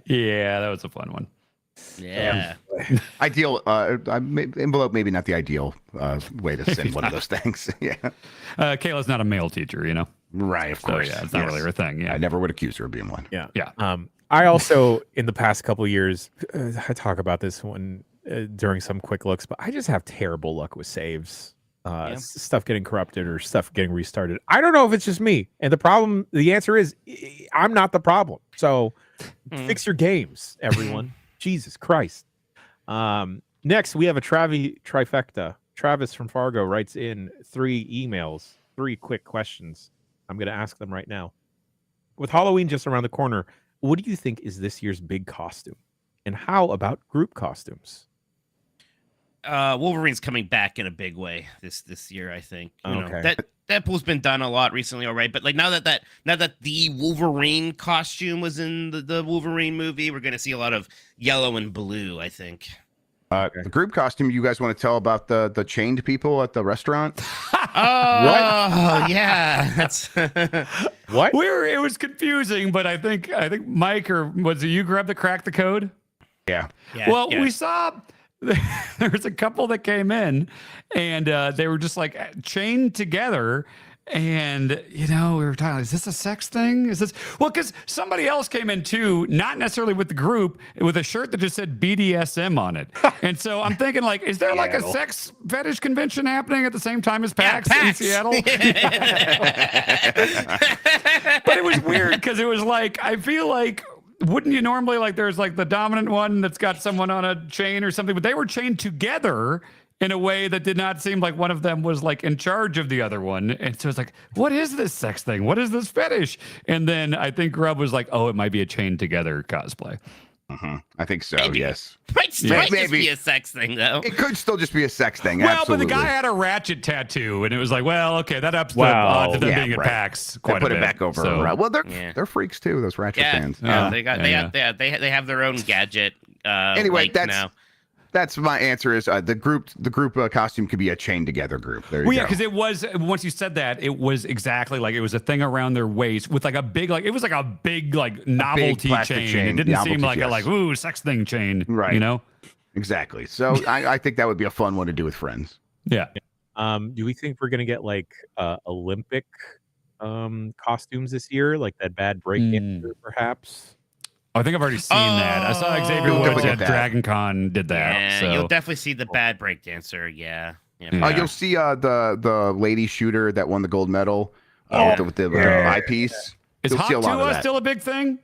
Yeah, that was a fun one. Yeah. Ideal envelope, maybe not the ideal way to send one of those things. Yeah. Kayla's not a male teacher, Right, of course. So, yeah, it's not really her thing. Yeah. I never would accuse her of being one. Yeah. Yeah. I also, in the past couple of years, I talk about this one during some quick looks, but I just have terrible luck with saves. Stuff getting corrupted or stuff getting restarted. I don't know if it's just me. And the answer is I'm not the problem. So fix your games, everyone. Jesus Christ. Next, we have a trifecta. Travis from Fargo writes in 3 emails, 3 quick questions. I'm going to ask them right now. With Halloween just around the corner, what do you think is this year's big costume? And how about group costumes? Wolverine's coming back in a big way this year, I think. Okay. Deadpool's been done a lot recently, all right. But like now that the Wolverine costume was in the Wolverine movie, we're gonna see a lot of yellow and blue, I think. The group costume, you guys want to tell about the chained people at the restaurant? Oh, yeah. That's what? It was confusing, but I think Mike, or was it you, grabbed the crack the code? Yeah. Well, we saw there was a couple that came in, and they were just like chained together, And, we were talking, is this a sex thing? Is this, well, because somebody else came in too, not necessarily with the group, with a shirt that just said BDSM on it. And so I'm thinking, like, is there like a sex fetish convention happening at the same time as PAX, in Seattle? But it was weird because it was like, I feel like, wouldn't you normally, like, there's like the dominant one that's got someone on a chain or something, but they were chained together in a way that did not seem like one of them was like in charge of the other one. And so it's like, what is this sex thing? What is this fetish? And then I think Grubb was like, oh, it might be a chained together cosplay. I think so. Maybe. Yes. Might just be a sex thing, though. It could still just be a sex thing. Well, absolutely. but the guy had a ratchet tattoo, and it was like, well, okay, that ups the Wow. odds of them Yeah, being at right. PAX quite put a it bit. back over. So, Well, they're freaks too. Those Ratchet fans. They have their own gadget. Anyway, now. That's my answer. Is the group costume could be a chain together group. There you well, go. yeah, because it was, once you said that, it was exactly like it was a thing around their waist with like a big, like, it was like a big, like, novelty plastic chain. It didn't Novelty, seem like yes. a, like, ooh, sex thing chain. Right. You know? Exactly. So I think that would be a fun one to do with friends. Yeah. Do we think we're gonna get like Olympic costumes this year, like that bad break dancer, perhaps? I think I've already seen that. I saw Xavier You'll Woods definitely at get that. Dragon Con did that. Yeah, so. you'll definitely see the bad breakdancer. Yeah. Yeah. You'll see the lady shooter that won the gold medal with the eyepiece. Is You'll see a Hot lot of Tua that. still a big thing?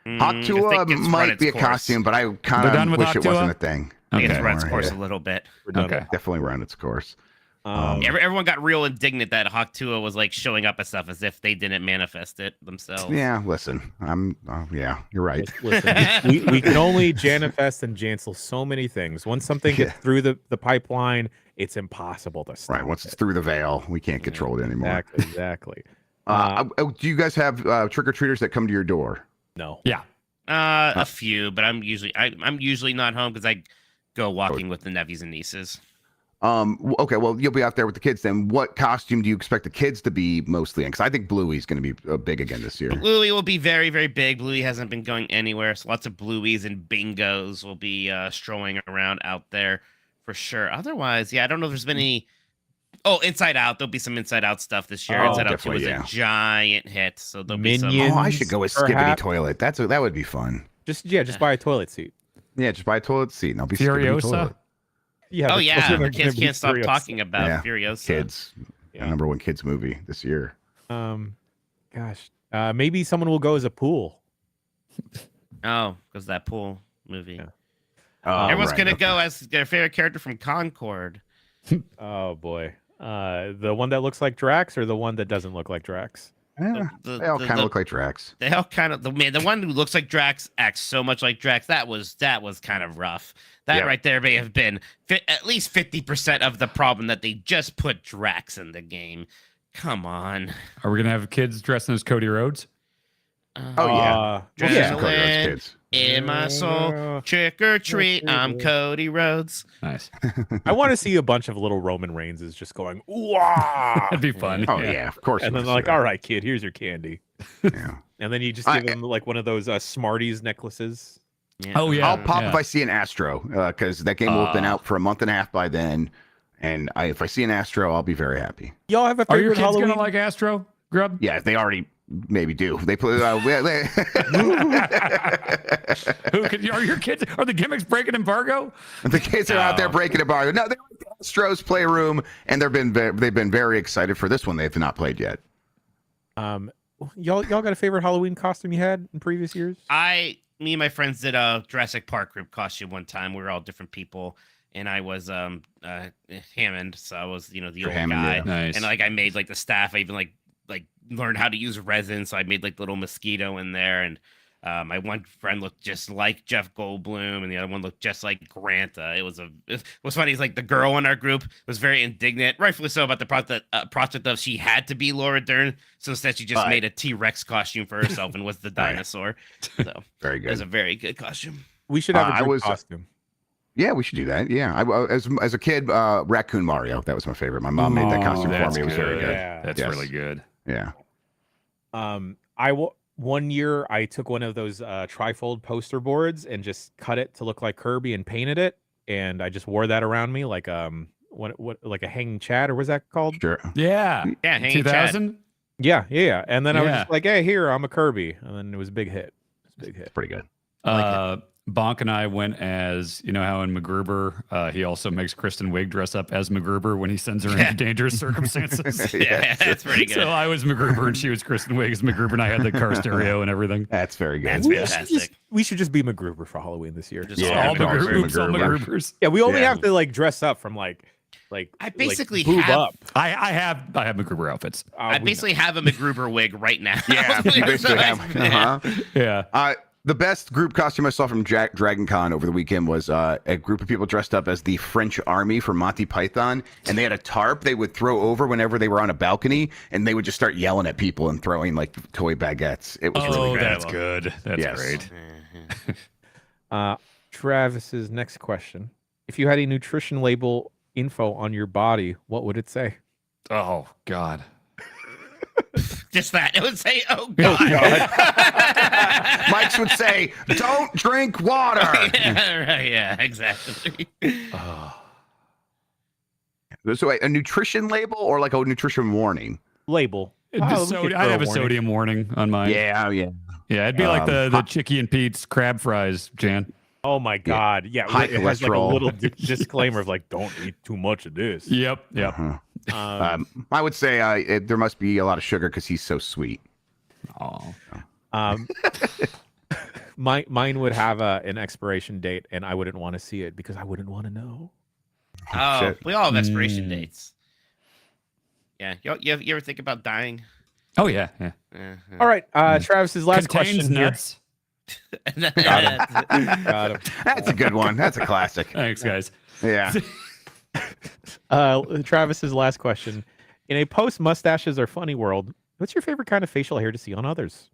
Hot I Tua think it's run might its be a course. costume, but I They're kind done of with wish Hot it wasn't Tua? a thing. I think it's Okay. run its course Yeah. a little bit. We're done. Okay. Definitely run its course. Everyone got real indignant that Hawk was like showing up and stuff as if they didn't manifest it themselves. Yeah, listen, yeah, you're right. Listen, we can only manifest and cancel so many things. Once something gets through the pipeline, it's impossible to stop. Right, once it's through the veil, we can't control it anymore. Exactly. Do you guys have trick or treaters that come to your door? No. Yeah. A few, but I'm usually not home because I go walking with the nephews and nieces. Okay, well, you'll be out there with the kids then. What costume do you expect the kids to be mostly in? Because I think Bluey's going to be big again this year. Bluey will be very, very big. Bluey hasn't been going anywhere, so lots of Blueys and Bingos will be strolling around out there for sure. Otherwise, yeah, I don't know if there's been any. Oh, Inside Out. There'll be some Inside Out stuff this year. Oh, Inside Out 2 was definitely, a giant hit, so there'll be some. Minions. Oh, I should go with Skibbity Perhaps. Toilet. That would be fun. Just buy a toilet seat. Yeah, just buy a toilet seat and I'll be Skibbity Furiosa? Toilet. Yeah. Oh but yeah, they're the gonna kids be can't stop Furiosa. talking about Yeah, Furiosa. Kids, Yeah. number one kids movie this year. Gosh, maybe someone will go as a pool. Oh, because that pool movie. Yeah. Everyone's right, gonna okay. go as their favorite character from Concord. Oh boy, the one that looks like Drax or the one that doesn't look like Drax? Yeah, they all kind of look like Drax. They all kind of the one who looks like Drax acts so much like Drax. That was kind of rough. That Yeah. right there may have been at least 50% of the problem that they just put Drax in the game. Come on. Are we going to have kids dressing as Cody Rhodes? Oh yeah, Just yeah. Adrenaline. Kids. In my soul, trick or treat, I'm Cody Rhodes. Nice. I want to see a bunch of little Roman Reigns just going, "Wow!" That'd be fun. Oh yeah, of course. and then they're like, "All right, kid, here's your candy." Yeah. And then you just give them like one of those Smarties necklaces. Yeah. Oh, yeah. I'll pop if I see an Astro because that game will have been out for a month and a half by then. And if I see an Astro, I'll be very happy. Y'all have a Are favorite your kids Halloween? going to like Astro, Grub? Yeah, they already maybe do. They play. Are your kids, are the gimmicks breaking embargo? The kids are out there breaking a bar. No, they like the Astros Playroom, and they've been very excited for this one. They've not played yet. Y'all got a favorite Halloween costume you had in previous years? Me and my friends did a Jurassic Park group costume one time. We were all different people, and I was Hammond, so I was the old Hammond, guy. yeah. Nice. And like I made like the staff. I even like learned how to use resin, so I made like little mosquito in there. And my one friend looked just like Jeff Goldblum, and the other one looked just like Granta. It was funny. It's like the girl in our group was very indignant, rightfully so, about the prospect of she had to be Laura Dern. So instead, she just made a T-Rex costume for herself and was the dinosaur. So Very it was good. a very good costume. We should have a I group was- costume. Yeah, we should do that. Yeah, as a kid, Raccoon Mario. That was my favorite. My mom made that costume for that's me. It was very good. good. Yeah. That's Yes. really good. Yeah. One year I took one of those trifold poster boards and just cut it to look like Kirby and painted it, and I just wore that around me like what like a hanging Chad, or was that called? Sure. Yeah. Yeah, hanging 2000. Yeah. And then I was just like, hey, here, I'm a Kirby, and then it was a big hit. Pretty good. Bonk and I went as, you know how in MacGruber, he also makes Kristen Wiig dress up as MacGruber when he sends her into dangerous circumstances. Yeah, that's pretty good. So I was MacGruber and she was Kristen Wiig as MacGruber, and I had the car stereo and everything. That's very good. That's fantastic. We should just be MacGruber for Halloween this year. Just all MacGrubers. Yeah, we only have to like dress up from like I basically boob have up. I have MacGruber outfits. I basically have a MacGruber wig right now. Yeah, you basically have. Yeah. The best group costume I saw from Dragon Con over the weekend was a group of people dressed up as the French army from Monty Python, and they had a tarp they would throw over whenever they were on a balcony, and they would just start yelling at people and throwing like toy baguettes. It was really good. That's good. That's great. Travis's next question: if you had a nutrition label info on your body, what would it say? Oh God. Just that. It would say, oh, God. Mike's would say, don't drink water. Yeah, right, yeah, exactly. So a nutrition label or like a nutrition warning? Label. I'd have a sodium warning on mine. Yeah. It'd be like the Chicky and Pete's crab fries, Jan. Oh my God. Yeah. High it has like a cholesterol. little disclaimer of like, don't eat too much of this. Yep. I would say there must be a lot of sugar because he's so sweet. Oh. Mine would have an expiration date, and I wouldn't want to see it because I wouldn't want to know. Oh, Shit. we all have expiration dates. Yeah. You ever think about dying? Oh yeah. All right. Travis's last Contains question nuts. Got him. That's a good one. That's a classic. Thanks, guys. Yeah. Travis's last question: in a post mustaches are funny world, what's your favorite kind of facial hair to see on others?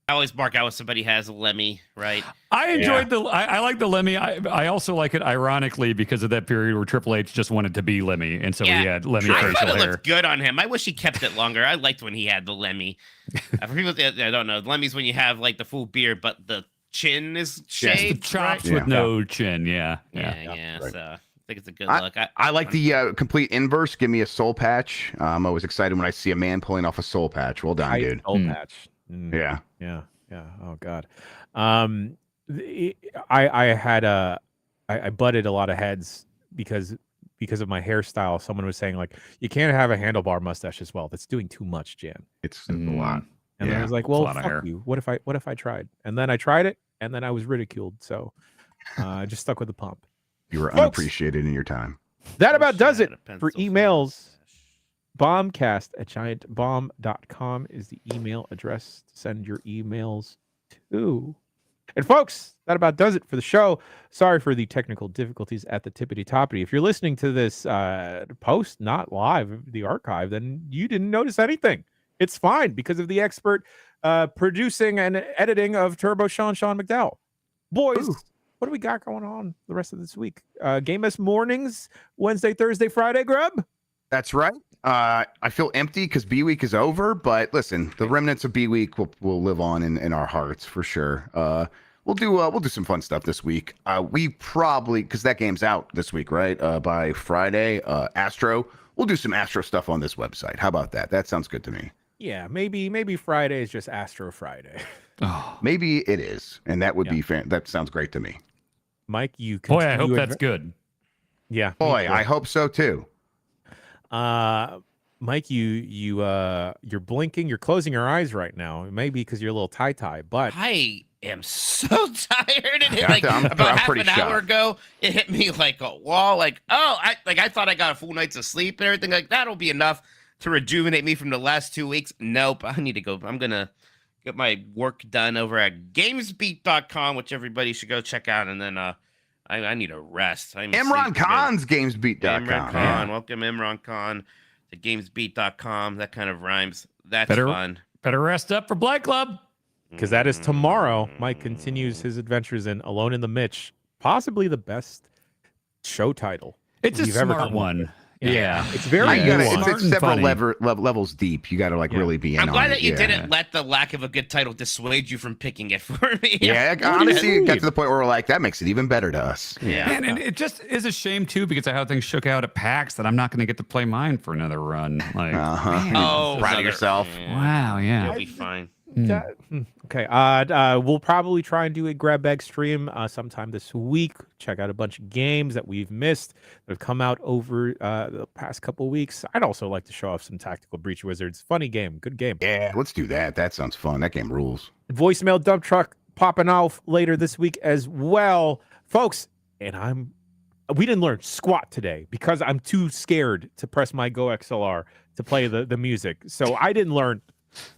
I always mark out when somebody has a Lemmy, right? I enjoyed I like the Lemmy. I also like it ironically because of that period where Triple H just wanted to be Lemmy, and so he had Lemmy I thought facial it hair. looked good on him. I wish he kept it longer. I liked when he had the Lemmy. For people that I don't know, Lemmy's when you have like the full beard, but the chin is shaved. The chops right? with no chin. Yeah. Yeah. Right. So I think it's a good look. I like the complete inverse. Give me a soul patch. I'm always excited when I see a man pulling off a soul patch. Well done, dude. Soul patch. Yeah. Oh God. I butted a lot of heads because of my hairstyle. Someone was saying like, you can't have a handlebar mustache as well. That's doing too much, Jan. It's a lot. And then I was like, well, fuck you. What if I tried? And then I tried it, and then I was ridiculed. So I just stuck with the pump. You were unappreciated in your time. That about does it for emails. Bombcast@giantbomb.com is the email address to send your emails to. And folks, that about does it for the show. Sorry for the technical difficulties at the tippity-toppity. If you're listening to this post, not live, the archive, then you didn't notice anything. It's fine because of the expert producing and editing of Turbo Sean McDowell. Boys, what do we got going on the rest of this week? Game S mornings, Wednesday, Thursday, Friday, Grub? That's right. I feel empty because B Week is over, but listen, the remnants of B Week will live on in our hearts for sure. We'll do some fun stuff this week. We probably, because that game's out this week, right? By Friday, Astro. We'll do some Astro stuff on this website. How about that? That sounds good to me. Yeah, maybe Friday is just Astro Friday. Oh. Maybe it is, and that would be that sounds great to me. Mike, you boy, I hope that's good. Yeah, boy, I hope so too. Mike, you're blinking, you're closing your eyes right now. Maybe because you're a little tie, but I am so tired. It hit I'm about half pretty an hour shocked. ago. It hit me like a wall. Like, I thought I got a full night's of sleep and everything. Like that'll be enough to rejuvenate me from the last 2 weeks. Nope, I need to go. I'm gonna get my work done over at gamesbeat.com, which everybody should go check out. And then I need a rest. Imran Khan's gamesbeat.com. Imran Khan, welcome Imran Khan to gamesbeat.com. That kind of rhymes. That's fun. Better rest up for Blight Club. Because that is tomorrow. Mike continues his adventures in Alone in the Mitch, possibly the best show title. It's a smart one. Yeah. It's very it's several levels deep. You got to really be in on it. I'm glad that you didn't let the lack of a good title dissuade you from picking it for me. Yeah, honestly, it got to the point where we're like, that makes it even better to us. Yeah. And it just is a shame, too, because of how things shook out at PAX that I'm not going to get to play mine for another run. Like, proud of yourself. Wow, yeah. You'll be fine. Okay. We'll probably try and do a grab bag stream sometime this week. Check out a bunch of games that we've missed that have come out over the past couple weeks. I'd also like to show off some Tactical Breach Wizards. Funny game, good game. Yeah, let's do that. That sounds fun. That game rules. Voicemail dump truck popping off later this week as well, folks. And we didn't learn squat today because I'm too scared to press my Go XLR to play the music. So I didn't learn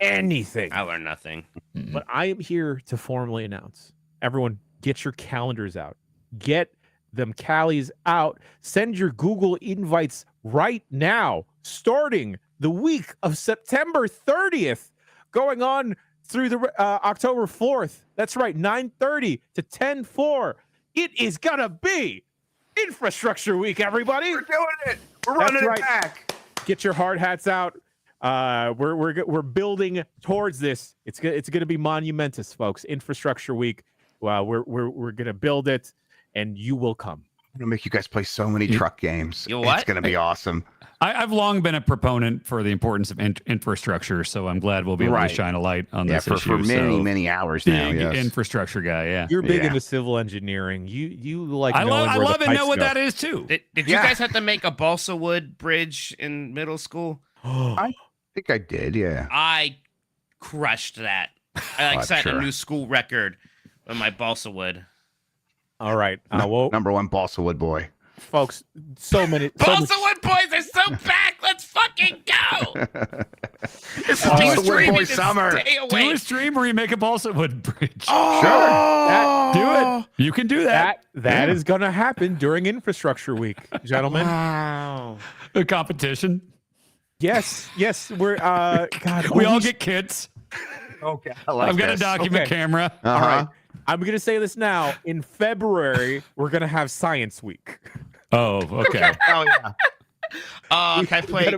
anything. I learned nothing. But I am here to formally announce, everyone, get your calendars out. Get them callies out. Send your Google invites right now, starting the week of September 30th, going on through the October 4th. That's right, 9:30 to 10:04. It is gonna be Infrastructure Week, everybody. We're doing it. We're running it back. Get your hard hats out. We're building towards this. It's going to be monumentous, folks. Infrastructure Week. We're going to build it, and you will come. I'm gonna make you guys play so many truck games. What? It's gonna be awesome. I've long been a proponent for the importance of infrastructure, so I'm glad we'll be able to shine a light on this issue. For many hours now. Big Yes. infrastructure guy, yeah. You're big into civil engineering. You like. I knowing where love the and know pipes what go. that is too. Did you guys have to make a balsa wood bridge in middle school? I think I did. Yeah. I crushed that. I set a new school record with my balsa wood. All right. Number one balsa wood boy. Folks, so many. Balsa wood boys are so back. Let's fucking go. It's balsa wood boy summer. Do a stream where you make a balsa wood bridge. Oh, sure. Do it. You can do that. That is going to happen during Infrastructure Week, gentlemen. Wow. A competition. Yes. We're God. We all get kits. Okay. I've got a document camera. All right. I'm going to say this now. In February, we're going to have Science Week. Oh, okay. Oh yeah. Can I play?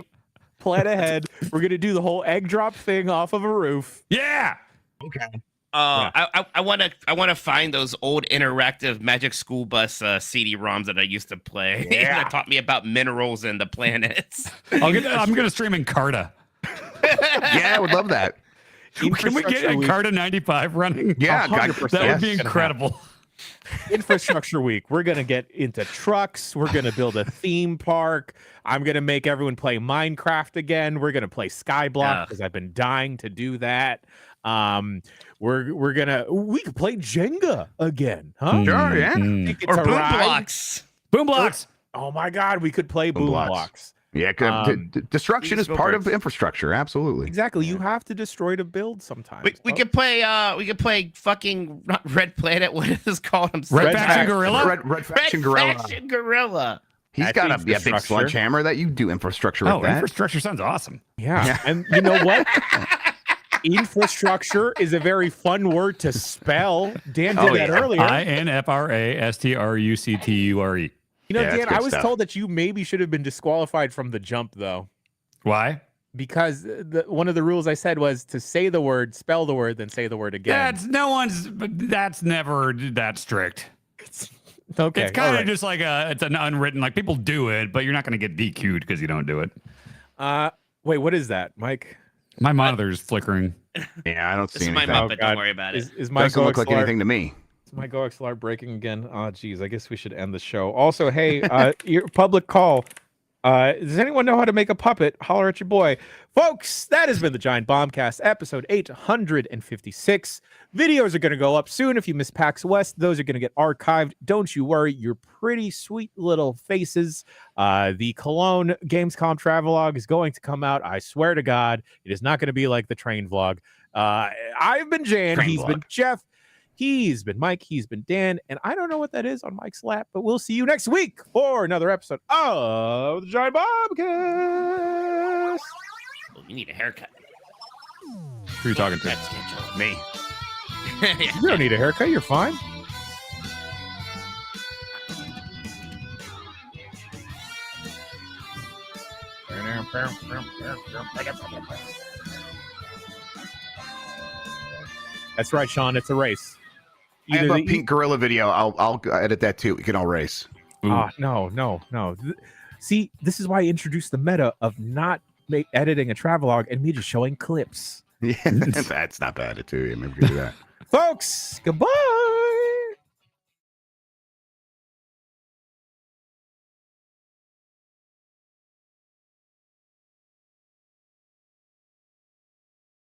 Plan ahead. We're going to do the whole egg drop thing off of a roof. Yeah. Okay. I want to find those old interactive Magic School Bus CD-ROMs that I used to play. Yeah. That taught me about minerals and the planets. I'm going to stream Encarta. Yeah, I would love that. Can we get Encarta 95 running? Yeah, 100%. That would be incredible. Infrastructure Week. We're going to get into trucks. We're going to build a theme park. I'm going to make everyone play Minecraft again. We're going to play Skyblock because I've been dying to do that. We could play Jenga again, huh? Sure, yeah. Or Boom Blocks. Boom Blocks. Oh my God, we could play Boom Blocks. Yeah, destruction is part of infrastructure. Absolutely. Exactly. You have to destroy to build sometimes. We could play fucking not Red Planet. What is this called? Red Faction Gorilla. Red Faction Gorilla. Faction Gorilla. He's got a big sledgehammer that you do infrastructure with. That Infrastructure sounds awesome. Yeah. And you know what? Infrastructure is a very fun word to spell. Dan did that earlier. INFRASTRUCTURE. You know, Dan, I was stuff. told that you maybe should have been disqualified from the jump, though. Why? Because one of the rules I said was to say the word, spell the word, then say the word again. That's never that strict. Okay. It's kind of just like it's an unwritten, like people do it, but you're not going to get DQ'd because you don't do it. Wait, what is that, Mike? My monitor's flickering. Yeah, I don't see This is my anything. Muppet. Don't worry about it. Is my Doesn't look like anything to me. Is my Go XLR breaking again? Oh, geez. I guess we should end the show. Also, hey, your public call. Does anyone know how to make a puppet? Holler at your boy. Folks, that has been the Giant Bombcast, episode 856. Videos are going to go up soon. If you miss PAX West, those are going to get archived. Don't you worry. Your pretty sweet little faces. The Cologne Gamescom travelogue is going to come out. I swear to God, it is not going to be like the train vlog. I've been Jan. He's been Jeff. He's been Mike. He's been Dan. And I don't know what that is on Mike's lap, but we'll see you next week for another episode of the Giant Bombcast. Oh, you need a haircut. Who are you talking to? That's scheduled. Me. You don't need a haircut. You're fine. That's right, Sean. It's a race. I have a Pink Gorilla video. I'll edit that too. We can all race. No. See, this is why I introduced the meta of not editing a travelogue and me just showing clips. Yeah, that's not bad too. Maybe we can do that. Folks, goodbye.